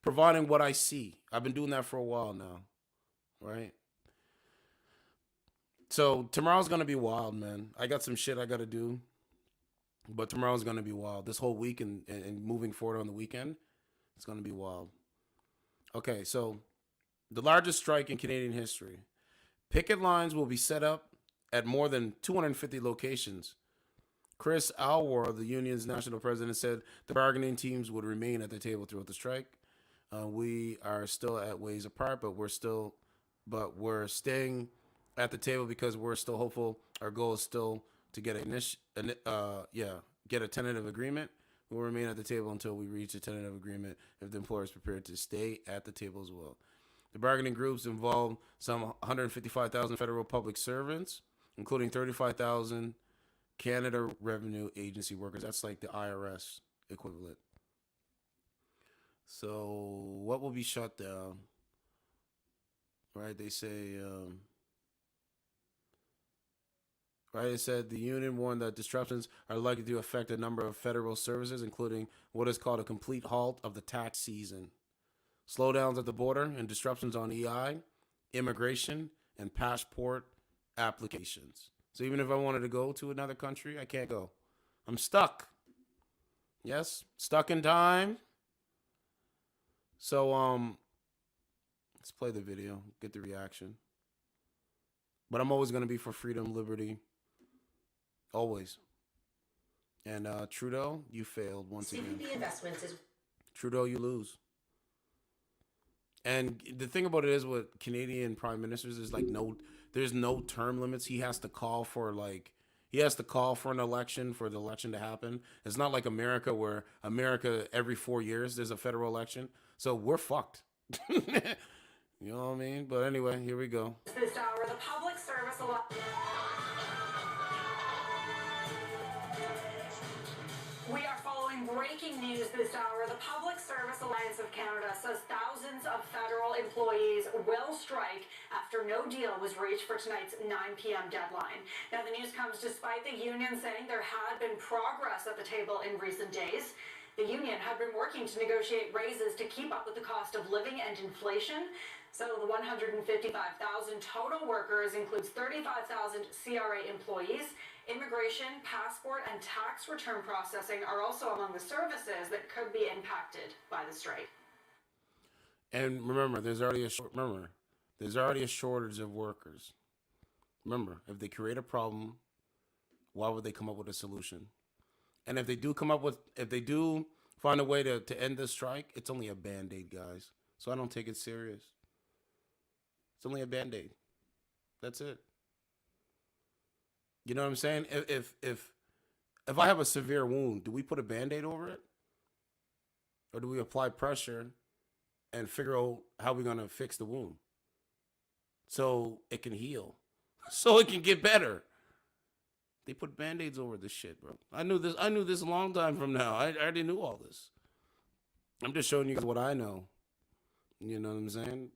providing what I see. I've been doing that for a while now, right? So tomorrow's going to be wild, man. I got some shit I got to do, but tomorrow's going to be wild. This whole week and moving forward on the weekend, it's going to be wild. Okay, so the largest strike in Canadian history. Picket lines will be set up at more than 250 locations. Chris Alwar, the union's national president, said the bargaining teams would remain at the table throughout the strike. We are still at ways apart, but we're staying at the table because we're still hopeful. Our goal is still to get get a tentative agreement. We'll remain at the table until we reach a tentative agreement if the employer is prepared to stay at the table as well. The bargaining groups involve some 155,000 federal public servants, including 35,000 Canada Revenue Agency workers. That's like the IRS equivalent. So what will be shut down? Right, they say, it said the union warned that disruptions are likely to affect a number of federal services, including what is called a complete halt of the tax season, slowdowns at the border, and disruptions on EI, immigration, and passport applications. So even if I wanted to go to another country, I can't go. I'm stuck. Yes, stuck in time. So let's play the video, get the reaction. But I'm always going to be for freedom, liberty. Always. And Trudeau, you failed once again. CPP Investments is... Trudeau, you lose. And the thing about it is with Canadian prime ministers is like there's no term limits. He has to call for an election for the election to happen. It's not like America where America every 4 years there's a federal election. So we're fucked. You know what I mean? But anyway, here we go. This hour, the public service We are following breaking news this hour. The Public Service Alliance of Canada says thousands of federal employees will strike after no deal was reached for tonight's 9 p.m. deadline. Now, the news comes despite the union saying there had been progress at the table in recent days. The union had been working to negotiate raises to keep up with the cost of living and inflation. So the 155,000 total workers includes 35,000 CRA employees. Immigration, passport, and tax return processing are also among the services that could be impacted by the strike. And remember, there's already a shortage of workers. Remember, if they create a problem, why would they come up with a solution? And if they do find a way to end this strike, it's only a Band-Aid, guys. So I don't take it serious. It's only a Band-Aid. That's it. You know what I'm saying? If I have a severe wound, do we put a Band-Aid over it? Or do we apply pressure and figure out how we're going to fix the wound so it can heal, so it can get better? They put Band-Aids over this shit, bro. I knew this a long time from now. I already knew all this. I'm just showing you guys what I know. You know what I'm saying?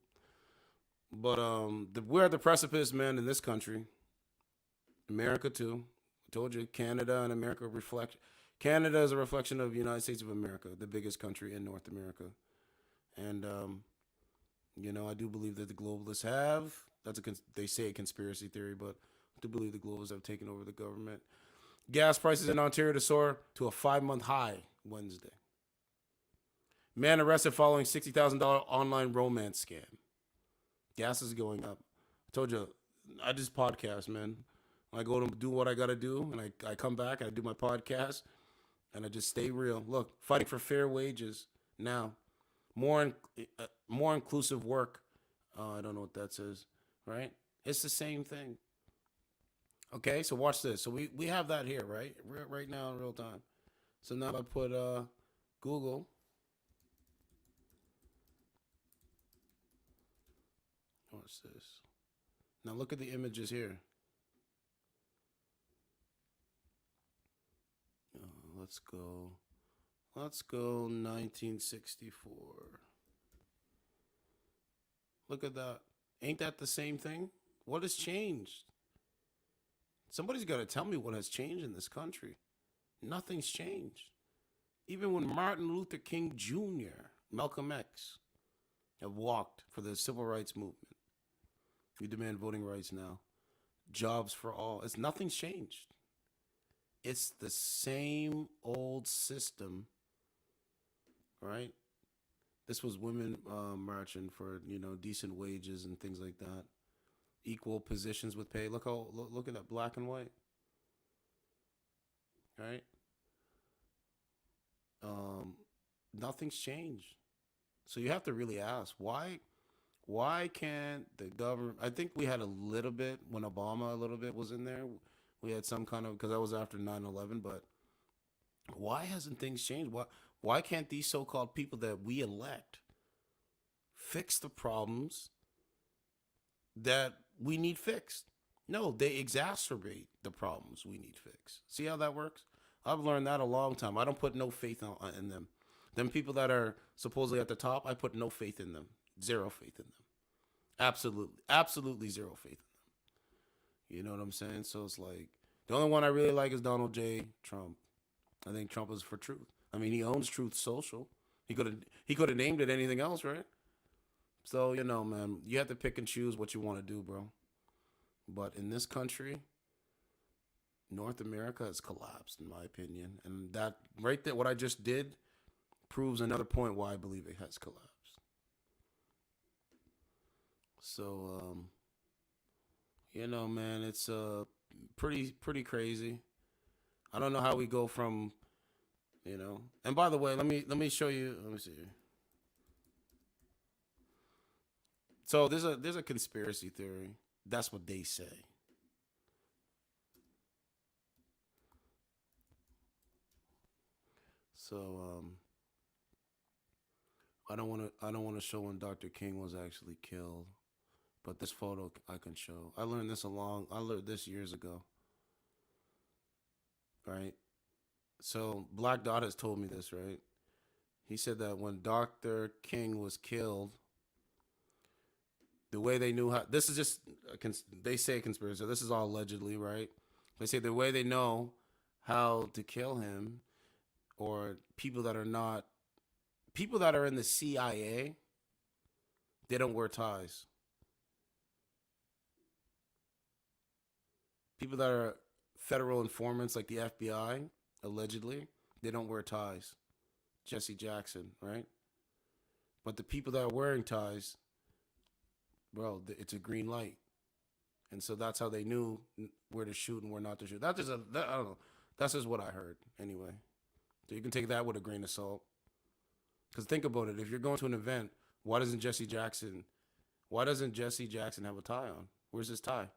But we're at the precipice, man, in this country. America, too. I told you, Canada and America reflect. Canada is a reflection of the United States of America, the biggest country in North America. And, I do believe that the globalists have. They say a conspiracy theory, but I do believe the globalists have taken over the government. Gas prices in Ontario to soar to a 5-month high Wednesday. Man arrested following $60,000 online romance scam. Gas is going up. I told you, I just podcast, man. I go to do what I got to do, and I come back, and I do my podcast, and I just stay real. Look, fighting for fair wages now. More inclusive work. I don't know what that says, right? It's the same thing. Okay, so watch this. So we have that here, right? Right now in real time. So now I put Google. What's this? Now look at the images here. Let's go 1964. Look at that. Ain't that the same thing? What has changed? Somebody's got to tell me what has changed in this country. Nothing's changed. Even when Martin Luther King Jr., Malcolm X, have walked for the civil rights movement. We demand voting rights now. Jobs for all. Nothing's changed. It's the same old system, right? This was women marching for decent wages and things like that, equal positions with pay. Look at that, black and white, right? Nothing's changed. So you have to really ask why can't the government? I think we had a little bit when Obama a little bit was in there. We had some kind of, because that was after 9/11, but why hasn't things changed? Why can't these so-called people that we elect fix the problems that we need fixed? No, they exacerbate the problems we need fixed. See how that works? I've learned that a long time. I don't put no faith in them. Them people that are supposedly at the top, I put no faith in them. Zero faith in them. Absolutely zero faith in them. You know what I'm saying? So it's like, the only one I really like is Donald J. Trump. I think Trump is for truth. I mean, he owns Truth Social. He could have named it anything else, right? So, man, you have to pick and choose what you want to do, bro. But in this country, North America has collapsed, in my opinion. And that right there, what I just did, proves another point why I believe it has collapsed. So, man, it's pretty crazy. I don't know how we go from, And by the way, let me show you. Let me see. So there's a conspiracy theory. That's what they say. So I don't want to show when Dr. King was actually killed, but this photo I can show. I learned this years ago. Right? So Black Dot has told me this, right? He said that when Dr. King was killed, the way they knew how, this is just, they say conspiracy, so this is all allegedly, right? They say the way they know how to kill him, or people that are in the CIA, they don't wear ties. People that are federal informants like the FBI, allegedly, they don't wear ties. Jesse Jackson, right? But the people that are wearing ties, bro, it's a green light. And so that's how they knew where to shoot and where not to shoot. I don't know. That's just what I heard anyway. So you can take that with a grain of salt. Because think about it. If you're going to an event, why doesn't Jesse Jackson have a tie on? Where's his tie?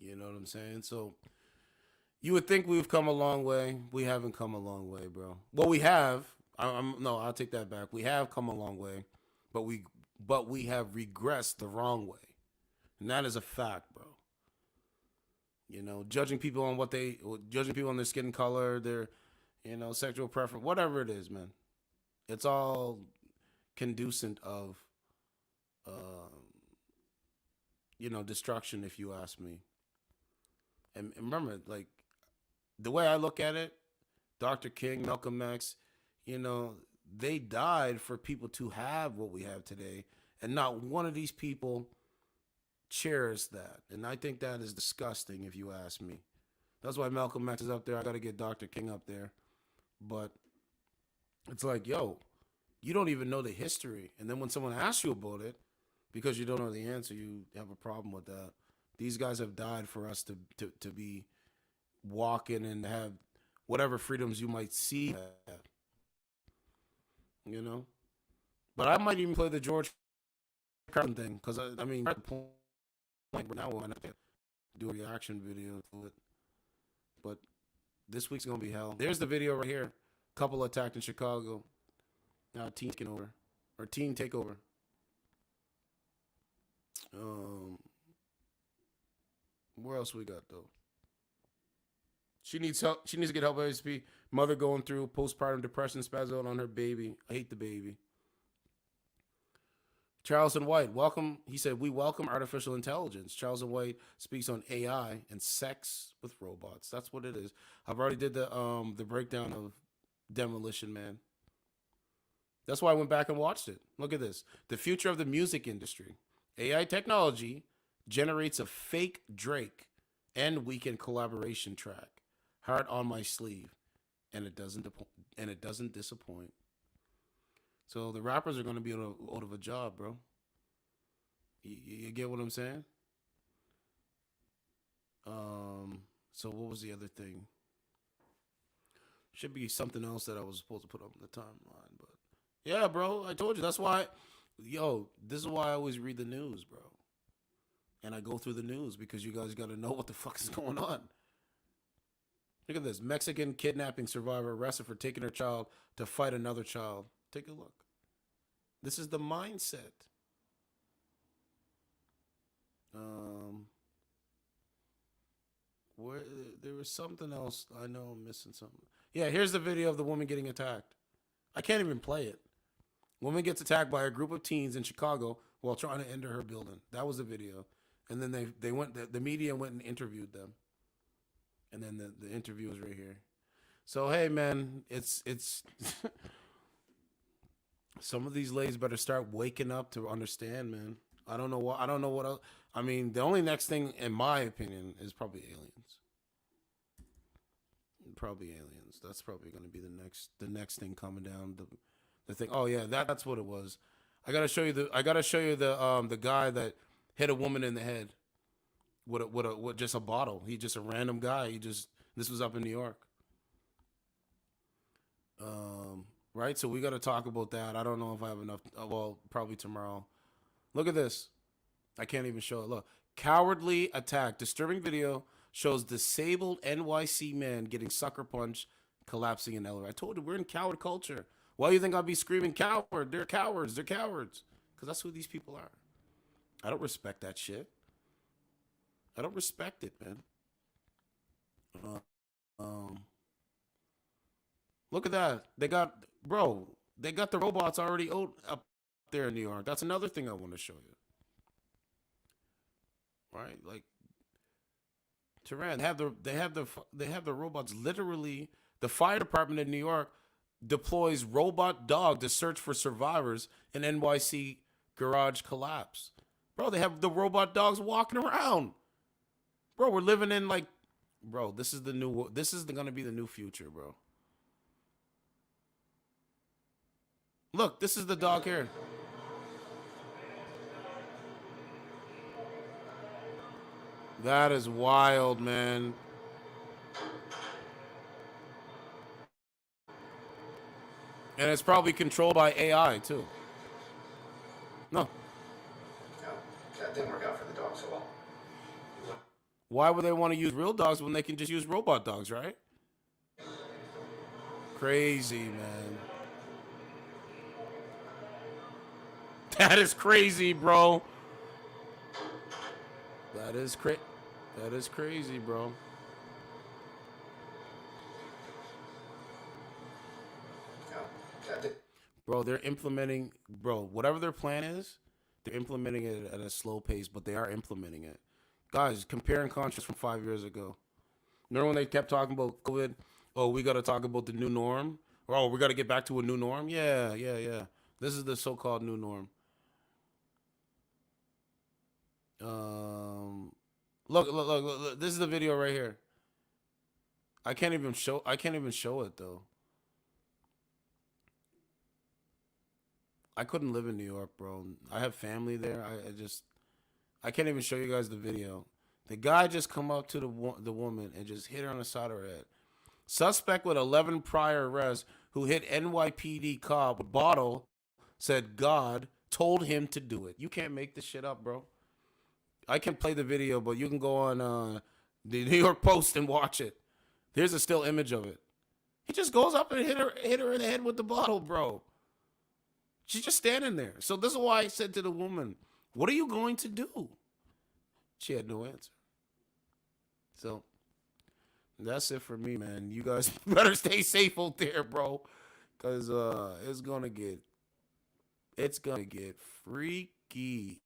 You know what I'm saying? So you would think we've come a long way. We haven't come a long way, bro. Well, we have. No, I'll take that back. We have come a long way, but we have regressed the wrong way. And that is a fact, bro. Judging people on their skin color, their, sexual preference, whatever it is, man. It's all conducive of, destruction, if you ask me. And remember, like, the way I look at it, Dr. King, Malcolm X, they died for people to have what we have today. And not one of these people cheers that. And I think that is disgusting, if you ask me. That's why Malcolm X is up there. I got to get Dr. King up there. But it's like, yo, you don't even know the history. And then when someone asks you about it, because you don't know the answer, you have a problem with that. These guys have died for us to be walking and have whatever freedoms you might see. But I might even play the George Carlin thing, because I mean, at the point now we're gonna have to do a reaction video to it. But this week's gonna be hell. There's the video right here. Couple attacked in Chicago. Now teen takeover. Where else we got though? She needs help. She needs to get help. ASP. Mother going through postpartum depression, spasm on her baby. I hate the baby. Charleston White, welcome. He said, we welcome artificial intelligence. Charleston White speaks on AI and sex with robots. That's what it is. I've already did the breakdown of Demolition Man. That's why I went back and watched it. Look at this. The future of the music industry. AI technology generates a fake Drake and Weekend collaboration track. Heart on my sleeve. And it doesn't disappoint. So the rappers are going to be out of a job, bro. You get what I'm saying? So what was the other thing? Should be something else that I was supposed to put up on the timeline, but yeah, bro, I told you. That's why, this is why I always read the news, bro. And I go through the news because you guys got to know what the fuck is going on. Look at this. Mexican kidnapping survivor arrested for taking her child to fight another child. Take a look. This is the mindset. Where there was something else. I know I'm missing something. Yeah, here's the video of the woman getting attacked. I can't even play it. Woman gets attacked by a group of teens in Chicago while trying to enter her building. That was the video. And then they went. The media went and interviewed them. And then the interview is right here. So hey, man, it's some of these ladies better start waking up to understand, man. I don't know what else. I mean, the only next thing, in my opinion, is probably aliens. Probably aliens. That's probably going to be the next thing coming down. The thing. Oh yeah, that's what it was. I gotta show you the guy that hit a woman in the head with just a bottle. He just a random guy. This was up in New York. Right. So we got to talk about that. I don't know if I have enough. Well, probably tomorrow. Look at this. I can't even show it. Look. Cowardly attack. Disturbing video shows disabled NYC man getting sucker punched, collapsing in elevator. I told you, we're in coward culture. Why do you think I'll be screaming coward? They're cowards. They're cowards. Because that's who these people are. I don't respect that shit. I don't respect it, man. Look at that. They got the robots already up there in New York. That's another thing I want to show you. Right? Like Tehran, they have the robots literally. The fire department in New York deploys robot dog to search for survivors in NYC garage collapse. Bro, they have the robot dogs walking around. Bro, we're living in this is going to be the new future, bro. Look, this is the dog here. That is wild, man. And it's probably controlled by AI, too. No. That didn't work out for the dog so well. Why would they want to use real dogs when they can just use robot dogs, right? Crazy, man. That is crazy, bro. That is crazy, bro. Bro, they're implementing, whatever their plan is, they're implementing it at a slow pace, but they are implementing it. Guys, compare and contrast from 5 years ago. Remember when they kept talking about COVID? Oh, we got to talk about the new norm? Or, oh, we got to get back to a new norm? Yeah. This is the so-called new norm. Look. This is the video right here. I can't even show it, though. I couldn't live in New York, bro. I have family there. I can't even show you guys the video. The guy just come up to the woman and just hit her on the side of her head. Suspect with 11 prior arrests who hit NYPD cop with bottle said God told him to do it. You can't make this shit up, bro. I can play the video, but you can go on the New York Post and watch it. There's a still image of it. He just goes up and hit her in the head with the bottle, bro. She's just standing there. So this is why I said to the woman, what are you going to do? She had no answer. So that's it for me, man. You guys better stay safe out there, bro. Because it's going to get freaky.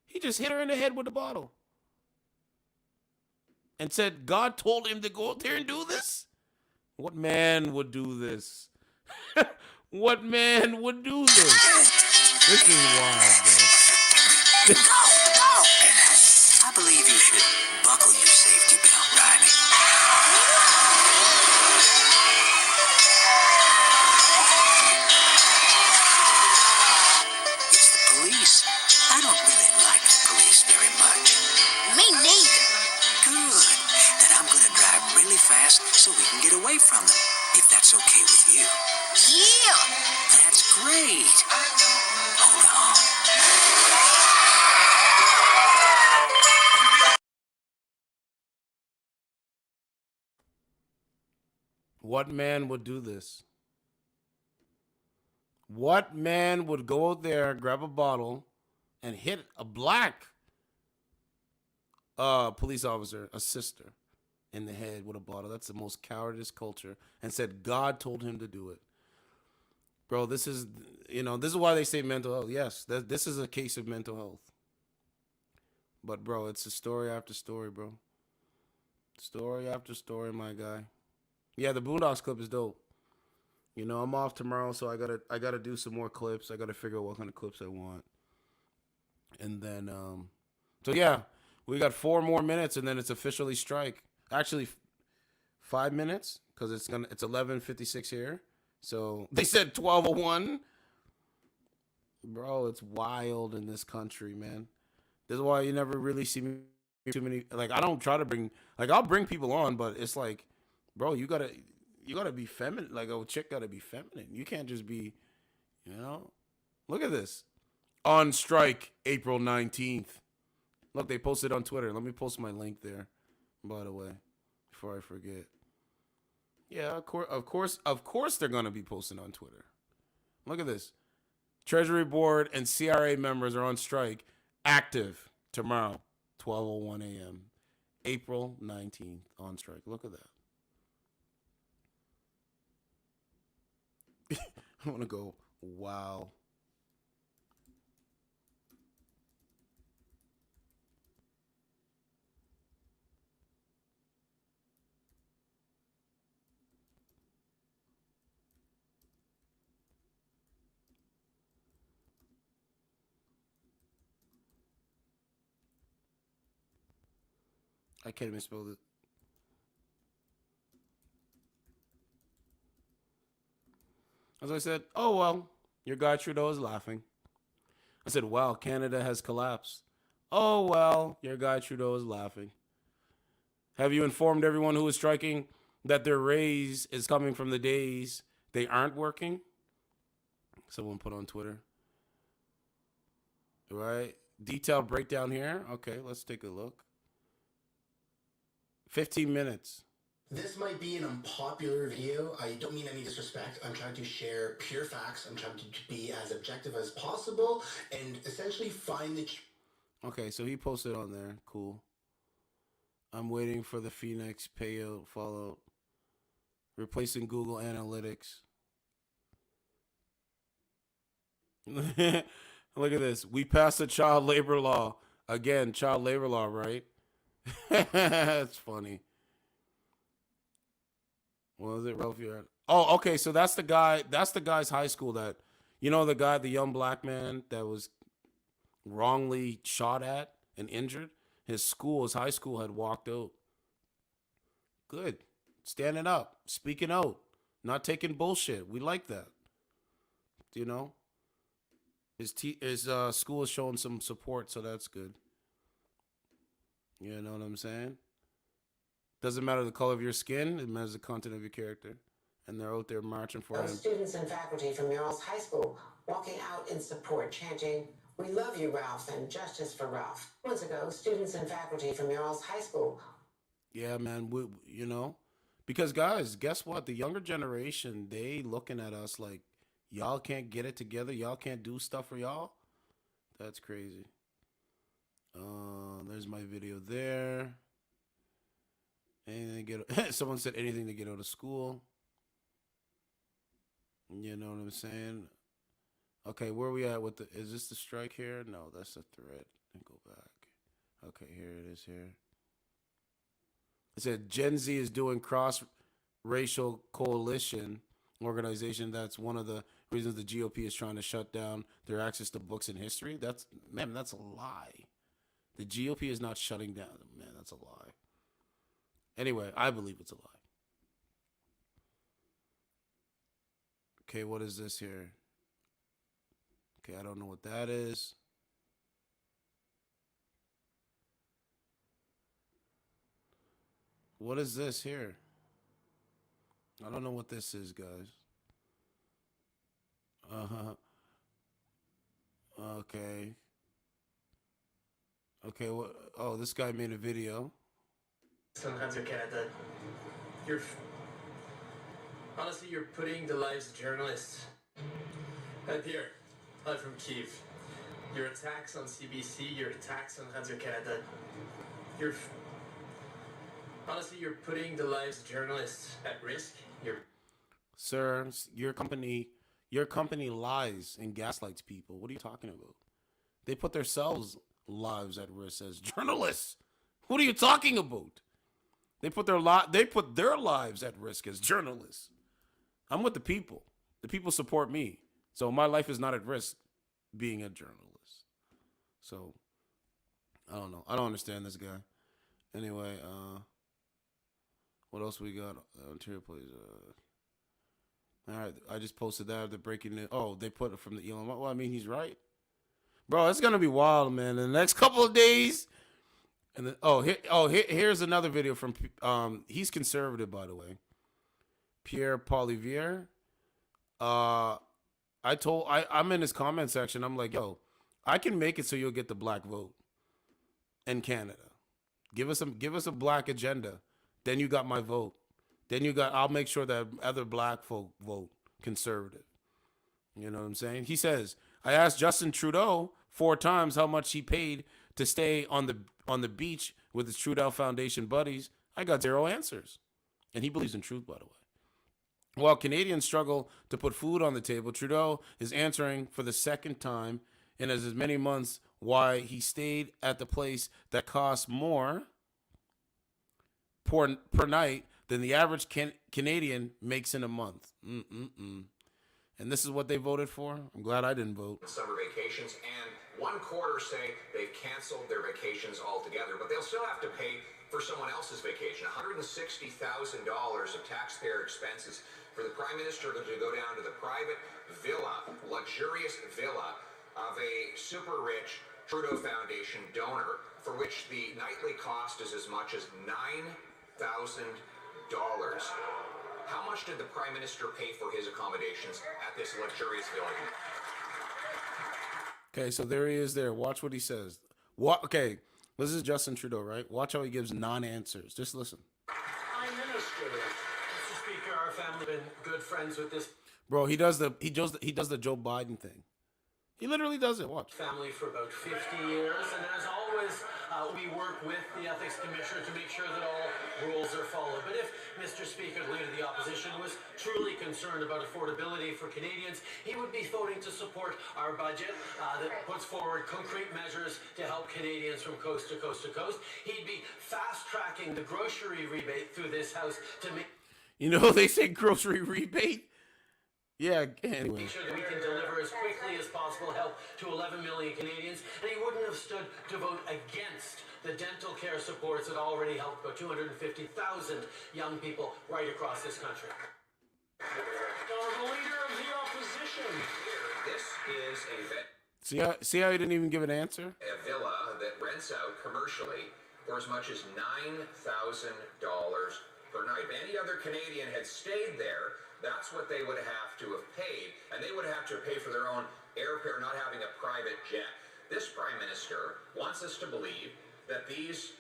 He just hit her in the head with the bottle. And said God told him to go out there and do this? What man would do this? What man would do this? This is wild, bro. Go! I believe you should buckle your safety belt, Riley. that's okay with you. Yeah, that's great. Hold on. What man would do this? What man would go out there, grab a bottle, and hit a black police officer, a sister, in the head with a bottle? That's the most cowardice culture. And said God told him to do it. Bro, this is, this is why they say mental health. Yes, this is a case of mental health. But, bro, it's a story after story, bro. Story after story, my guy. Yeah, the Boondocks clip is dope. I'm off tomorrow, so I gotta do some more clips. I gotta figure out what kind of clips I want. And then, so yeah, we got 4 more minutes, and then it's officially strike. Actually, 5 minutes, because it's 11:56 here. So they said 12:01. Bro, it's wild in this country, man. This is why you never really see me too many. Like, I don't try to bring, like, I'll bring people on, but it's like, bro, you gotta be feminine. Like, a chick gotta be feminine. You can't just be, Look at this. On strike, April 19th. Look, they posted on Twitter. Let me post my link there, by the way, before I forget. Yeah, of course they're gonna be posting on Twitter. Look at this. Treasury Board and CRA members are on strike, active tomorrow, 12:01 a.m. April 19th, on strike. Look at that. I want to go, wow. I can't even spell it. As I said, oh, well, your guy Trudeau is laughing. I said, wow, Canada has collapsed. Oh, well, your guy Trudeau is laughing. Have you informed everyone who is striking that their raise is coming from the days they aren't working? Someone put on Twitter. Right? Detailed breakdown here. Okay, let's take a look. 15 minutes. This might be an unpopular video. I don't mean any disrespect. I'm trying to share pure facts. I'm trying to be as objective as possible and essentially find the... Okay, so he posted on there. Cool. I'm waiting for the Phoenix payout fallout. Replacing Google Analytics. Look at this. We passed a child labor law. Again, child labor law, right? That's funny. What was it, Ralph? Oh, okay. So that's the guy. That's the guy's high school that, the guy, the young black man that was wrongly shot at and injured. His high school had walked out. Good. Standing up, speaking out, not taking bullshit. We like that. His school is showing some support, so that's good. You know what I'm saying? Doesn't matter the color of your skin, it matters the content of your character. And they're out there marching for him. Students and faculty from Yarls High School walking out in support, chanting, "We love you, Ralph, and justice for Ralph." Months ago, students and faculty from Yarls High School. Yeah, man, because guys, guess what? The younger generation, they looking at us like, y'all can't get it together. Y'all can't do stuff for y'all. That's crazy. There's my video there. Anything to get? Someone said anything to get out of school. You know what I'm saying? Okay, where are we at with is this the strike here? No, that's the thread. And go back. Okay, here it is here. It said Gen Z is doing cross-racial coalition organization. That's one of the reasons the GOP is trying to shut down their access to books and history. That's a lie. The GOP is not shutting down. Man, that's a lie. Anyway, I believe it's a lie. Okay, what is this here? Okay, I don't know what that is. What is this here? I don't know what this is, guys. Okay. Okay, what? Oh, this guy made a video. Radio Canada. Honestly, you're putting the lives of journalists. Pierre, I'm from Kiev. Your attacks on CBC, your attacks on Radio Canada. Honestly, you're putting the lives of journalists at risk. Sir, your company lies and gaslights people. What are you talking about? They put themselves lives at risk as journalists. What are you talking about? They put their lives at risk as journalists. I'm with the people. The people support me. So my life is not at risk being a journalist. So I don't know. I don't understand this guy. Anyway, what else we got? Ontario plays. All right, I just posted that. They're breaking it. Oh, they put it from the Elon. Well, I mean, he's right, bro. It's gonna be wild, man. In the next couple of days, and then here's another video from. He's conservative, by the way. Pierre Polivier. I'm in his comment section. I'm like, yo, I can make it so you'll get the black vote in Canada. Give us a black agenda. Then you got my vote. Then I'll make sure that other black folk vote conservative. You know what I'm saying? He says, I asked Justin Trudeau 4 times how much he paid to stay on the beach with his Trudeau Foundation buddies. I got 0 answers. And he believes in truth, by the way. While Canadians struggle to put food on the table, Trudeau is answering for the second time in as many months why he stayed at the place that costs more per night than the average Canadian makes in a month. And this is what they voted for? I'm glad I didn't vote. Summer vacations, and 1/4 say they've canceled their vacations altogether, but they'll still have to pay for someone else's vacation. $160,000 of taxpayer expenses for the Prime Minister to go down to the private villa, luxurious villa of a super rich Trudeau Foundation donor, for which the nightly cost is as much as $9,000. How much did the Prime Minister pay for his accommodations at this luxurious villa? Okay, so there he is there. Watch what he says. Okay, this is Justin Trudeau, right? Watch how he gives non-answers. Just listen. Prime Minister, Mr. Speaker, our family have been good friends with this Bro, he does the Joe Biden thing. He literally does it. Watch. family for about 50 years, and as always, we work with the Ethics Commissioner to make sure that all rules are followed. But if Mr. Speaker, the Leader of the Opposition, was truly concerned about affordability for Canadians, he would be voting to support our budget that puts forward concrete measures to help Canadians from coast to coast to coast. He'd be fast-tracking the grocery rebate through this House to make... You know, they say grocery rebate. Yeah, anyway. Make sure that we can deliver as quickly as possible help to 11 million Canadians, and he wouldn't have stood to vote against the dental care supports that already helped about 250,000 young people right across this country. Honorable Leader of the Opposition. This is a See how he didn't even give an answer? a villa that rents out commercially for as much as $9,000 per night. If any other Canadian had stayed there, that's what they would have to have paid, and they would have to pay for their own airfare, not having a private jet. This Prime Minister wants us to believe that these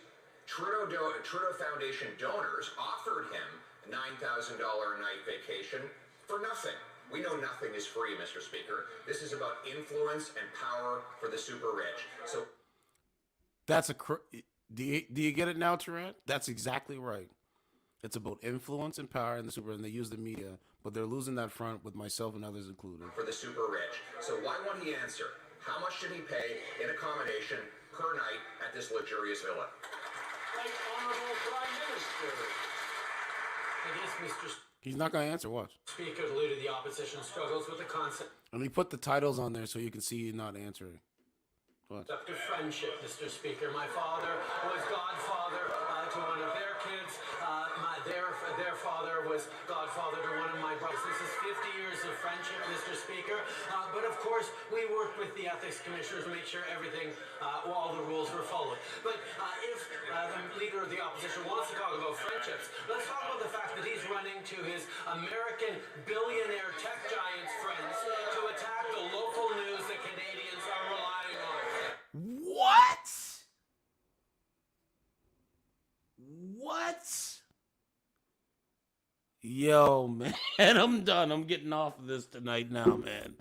Trudeau Foundation donors offered him a $9,000 a night vacation for nothing. We know nothing is free, Mr. Speaker. This is about influence and power for the super rich. So That's do you get it now, Tarant? That's exactly right. It's about influence and power in the super, and they use the media, but they're losing that front with myself and others included. For the super rich. So why won't he answer? How much did he pay in accommodation per night at this luxurious villa? Right Honorable Prime Minister. I guess Mr. He's not going to answer. Watch. Speaker, the Leader of the Opposition, struggles with the concept And he put the titles on there so you can see he's not answering. Watch. of friendship, Mr. Speaker. My father was godfather to one of their kids. Their father was godfather to one of my brothers. This is 50 years of friendship, Mr. Mr. Speaker. But of course, we worked with the ethics commissioners to make sure everything, all the rules were followed. But if the leader of the opposition wants to talk about friendships, let's talk about the fact that he's running to his American billionaire tech giants friends to attack the local news that Canadians are relying on. What? What? Yo, man, I'm done. I'm getting off of this tonight now, man.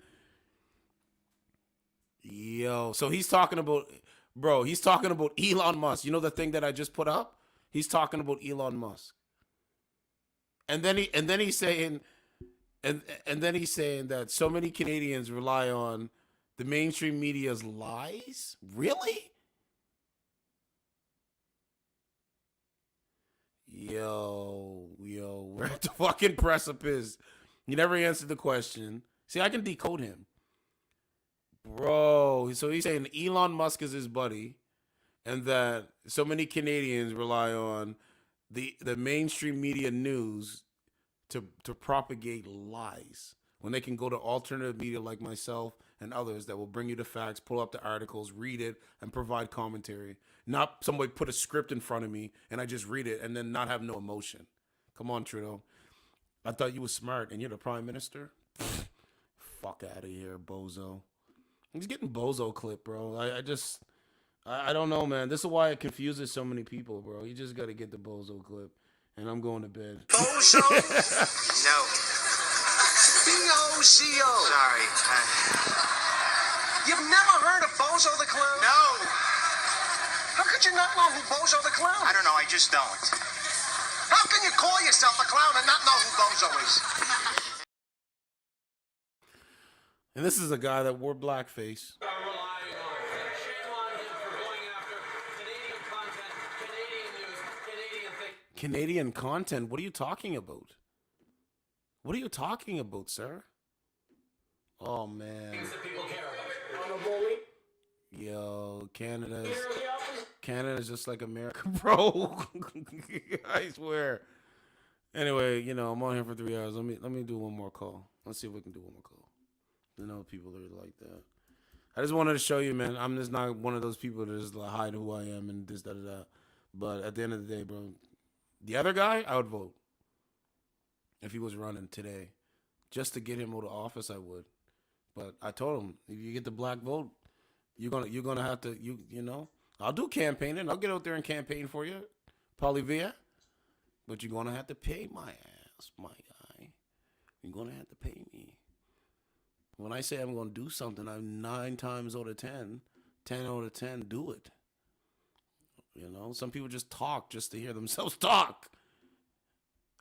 Yo, so he's talking about, bro, he's talking about Elon Musk. You know the thing that I just put up? He's talking about Elon Musk. And then he's saying that so many Canadians rely on the mainstream media's lies? Really? Yo, we're at the fucking precipice. You never answered the question. See, I can decode him. Bro, so he's saying Elon Musk is his buddy and that so many Canadians rely on the mainstream media news to propagate lies when they can go to alternative media like myself and others that will bring you the facts, pull up the articles, read it, and provide commentary. Not somebody put a script in front of me and I just read it and then not have no emotion. Come on, Trudeau. I thought you were smart and you're the prime minister? Fuck out of here, bozo. He's getting bozo clip, bro. I don't know, man. This is why it confuses so many people, bro. You just got to get the bozo clip. And I'm going to bed. Bozo? No. B-O-Z-O. Sorry. You've never heard of Bozo the Clown? No. How could you not know who Bozo the Clown is? I don't know. I just don't. How can you call yourself a clown and not know who Bozo is? And this is a guy that wore blackface. Canadian content? What are you talking about? What are you talking about, sir? Oh, man. Things that people care about. Yo, Canada's just like America, bro. I swear. Anyway, I'm on here for 3 hours. Let me do one more call. Let's see if we can do one more call. I know people are like that. I just wanted to show you, man. I'm just not one of those people that just hide who I am and this, that. But at the end of the day, bro, the other guy, I would vote. If he was running today. Just to get him out of office, I would. But I told him, if you get the black vote, you're gonna have to, I'll do campaigning. I'll get out there and campaign for you, Polyvia. But you're gonna have to pay my ass, my guy. You're gonna have to pay me. When I say I'm gonna do something, I'm 9 times out of 10, 10 out of 10, do it. Some people just talk just to hear themselves talk.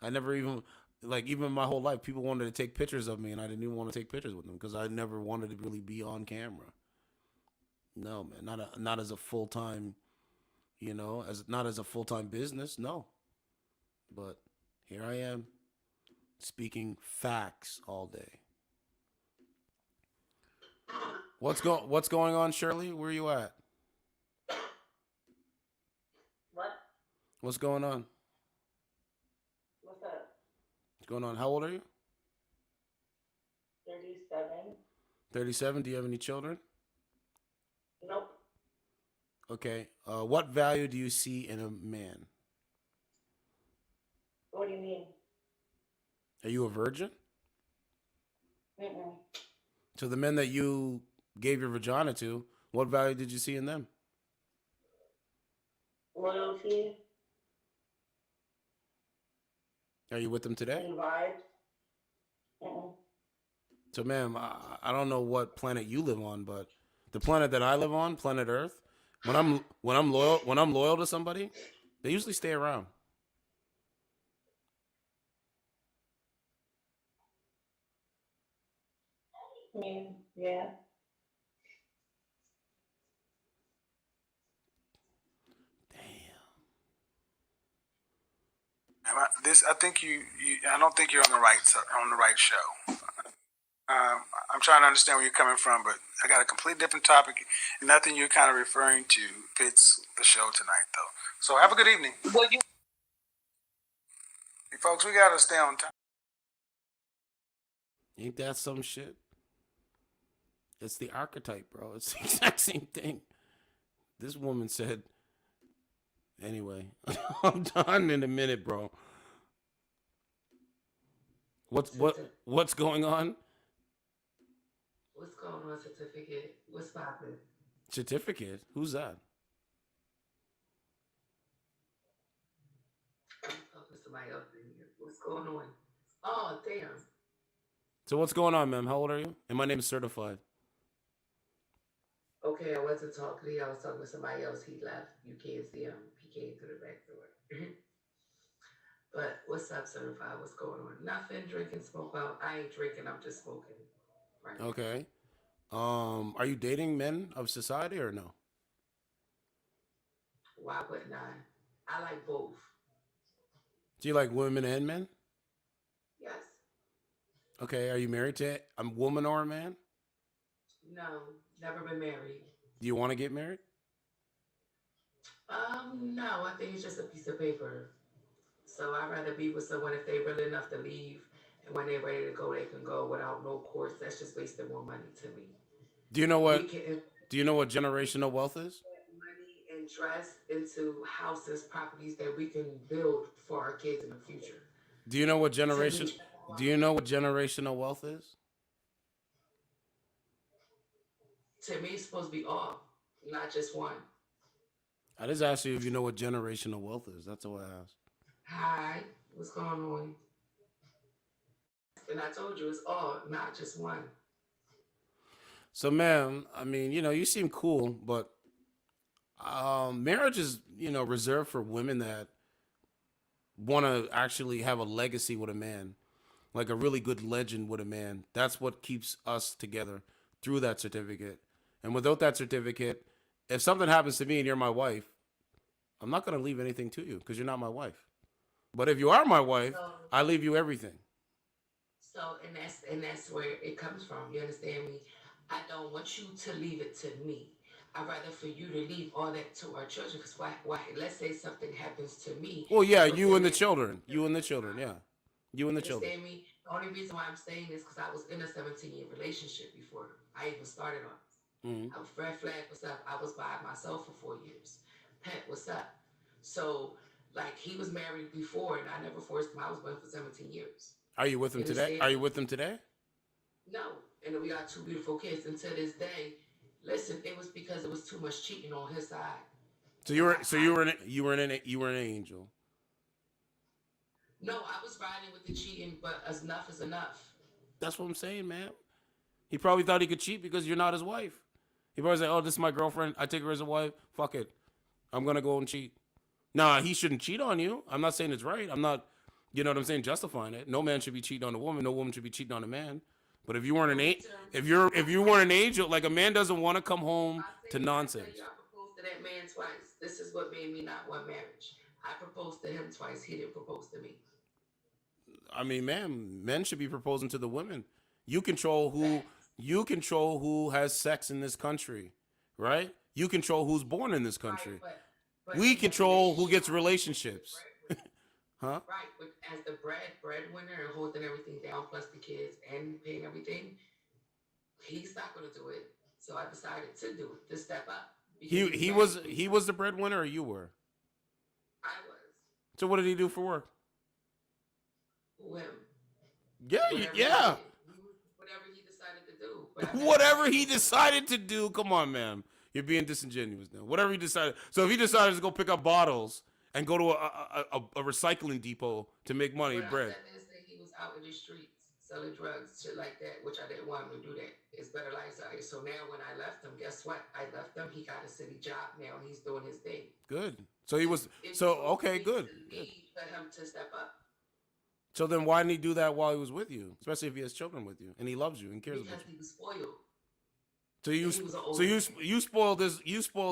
I never even, even my whole life, people wanted to take pictures of me, and I didn't even want to take pictures with them because I never wanted to really be on camera. No, man, not as a full-time, not as a full-time business, no. But here I am, speaking facts all day. What's going on, Shirley? Where are you at? What? What's going on? What's up? What's going on? How old are you? 37. 37. Do you have any children? Nope. Okay. What value do you see in a man? What do you mean? Are you a virgin? Mm-mm. So the men that you gave your vagina to, what value did you see in them? Loyalty. Are you with them today? And vibes. Mm-mm. So, ma'am, I don't know what planet you live on, but the planet that I live on, planet Earth, when I'm loyal to somebody, they usually stay around. Yeah. I think I don't think you're on the right show. I'm trying to understand where you're coming from, but I got a completely different topic. Nothing you're kind of referring to fits the show tonight, though. So have a good evening. Hey, folks, we got to stay on time. Ain't that some shit? It's the archetype, bro. It's the exact same thing. This woman said, anyway, I'm done in a minute, bro. What's going on? What's going on, certificate? What's poppin'? Certificate? Who's that? I'm talking to somebody else in here. What's going on? Oh, damn. So what's going on, ma'am? How old are you? And my name is Certified. Okay, I wasn't talking to you. I was talking to somebody else. He left. You can't see him. He came through the back door. But what's up, Certified? What's going on? Nothing. Drinking, smoke. Well, I ain't drinking. I'm just smoking. Right. Okay. Are you dating men of society or no? Why wouldn't I? I like both. Do you like women and men? Yes. Okay. Are you married to a woman or a man? No. Never been married. Do you want to get married? No. I think it's just a piece of paper. So I'd rather be with someone if they really enough to leave, and when they're ready to go, they can go without no course. That's just wasting more money to me. Do you know what? We can Do you know what generational wealth is? put money and trust into houses, properties that we can build for our kids in the future. Do you know what generation? Do you know what generational wealth is? To me, it's supposed to be all, not just one. I just asked you if you know what generational wealth is. That's all I asked. Hi, what's going on? And I told you it's all, not just one. So, ma'am, I mean, you seem cool, but marriage is, reserved for women that want to actually have a legacy with a man, like a really good legend with a man. That's what keeps us together through that certificate. And without that certificate, if something happens to me and you're my wife, I'm not going to leave anything to you because you're not my wife. But if you are my wife, I leave you everything. So, and that's where it comes from. You understand me? I don't want you to leave it to me. I'd rather for you to leave all that to our children. Because why? Let's say something happens to me. Well, yeah, you and the children. You and the children, yeah. You and the children. Understand me? The only reason why I'm saying this because I was in a 17-year relationship before I even started on this. Mm-hmm. I was red flag, what's up? I was by myself for 4 years. Pet, what's up? So, like, he was married before, and I never forced him. I was with him for 17 years. Are you with him today? Are you with him today? No. And then we got 2 beautiful kids. And to this day, listen, it was because it was too much cheating on his side. So you were an angel. No, I was riding with the cheating, but enough is enough. That's what I'm saying, man. He probably thought he could cheat because you're not his wife. He probably said, "Oh, this is my girlfriend. I take her as a wife. Fuck it. I'm gonna go and cheat." Nah, he shouldn't cheat on you. I'm not saying it's right. I'm not, you know what I'm saying, justifying it. No man should be cheating on a woman. No woman should be cheating on a man. But if you weren't if you weren't an angel, like a man doesn't want to come home to nonsense. I proposed to that man twice. This is what made me not want marriage. I proposed to him twice. He didn't propose to me. I mean, man, men should be proposing to the women. You control who has sex in this country, right? You control who's born in this country. Right, but we control who gets relationships. Huh? Right, but as the breadwinner and holding everything down, plus the kids and paying everything, he's not going to do it. So I decided to do it, to step up. He was the breadwinner, or you were? I was. So what did he do for work? Him. Yeah, Whatever he decided to do. Whatever he decided to do. Come on, man. You're being disingenuous now. Whatever he decided. So if he decided to go pick up bottles and go to a recycling depot to make money, bread. I said he was out in the streets selling drugs, shit like that, which I didn't want him to do that. It's better lives out here. So now when I left him, guess what? I left him. He got a city job now, and he's doing his thing. Good. So he was. So okay, good. For him to step up. So then why didn't he do that while he was with you? Especially if he has children with you and he loves you and cares about you. Because he was spoiled. So you spoiled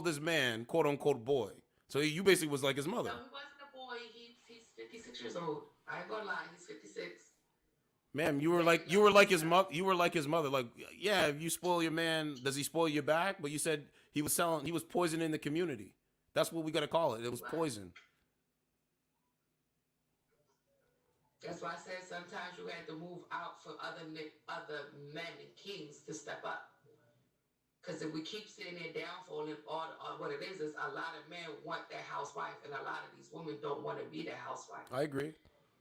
this man, quote unquote boy. So you basically was like his mother. No, he wasn't a boy. He's 56 years old. I ain't gonna lie, he's 56. Ma'am, you were like his mother. You were like his mother. Like, yeah, if you spoil your man, does he spoil you back? But you said he was poisoning the community. That's what we gotta call it. It was poison. That's why I said sometimes you had to move out for other men and kings to step up. Because if we keep sitting there downfall, and all what it is a lot of men want that housewife, and a lot of these women don't want to be that housewife. I agree.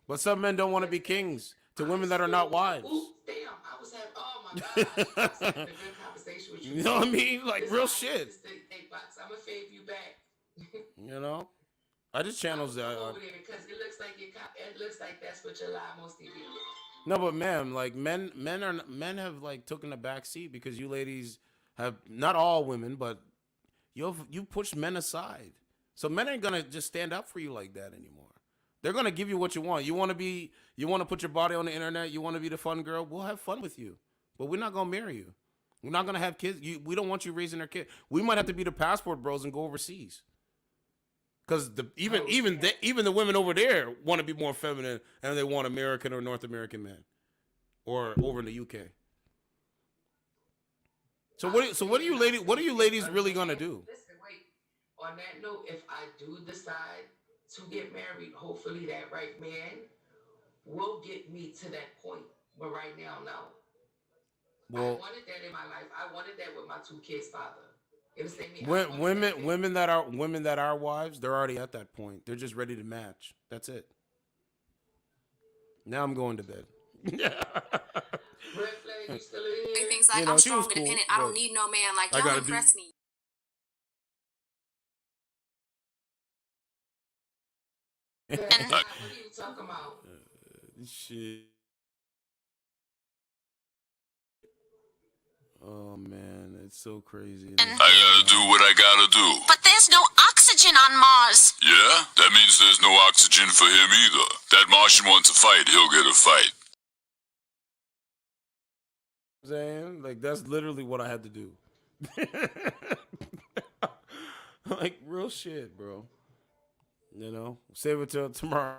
But some men don't want to be kings to women that are not wives. Ooh, damn, I was having, oh my God, I was having a good conversation with you. You know what I mean? Like This real how shit. Hey, Box, I'm going to fave you back. You know? I just channels that. Over there, because it looks like that's what you lie most TV. No, but ma'am, like men have like taken a back seat because you ladies have, not all women, but you push men aside. So men ain't gonna just stand up for you like that anymore. They're gonna give you what you want. You want to put your body on the internet. You want to be the fun girl. We'll have fun with you, but we're not gonna marry you. We're not gonna have kids. We don't want you raising our kid. We might have to be the passport bros and go overseas. Because even the women over there want to be more feminine and they want American or North American men, or over in the UK. So what are you ladies really gonna do? Listen, wait. On that note, if I do decide to get married, hopefully that right man will get me to that point. But right now, no. Well, I wanted that in my life. I wanted that with my 2 kids' father. Women that are wives, they're already at that point. They're just ready to match. That's it. Now I'm going to bed. Things like I'm strong, independent. I don't need no man like y'all impress me. What are you talking about? Shit. Oh man, it's so crazy. I gotta do what I gotta do. But there's no oxygen on Mars. Yeah? That means there's no oxygen for him either. That Martian wants a fight, he'll get a fight. Saying, like, that's literally what I had to do. Like, real shit, bro. You know, save it till tomorrow.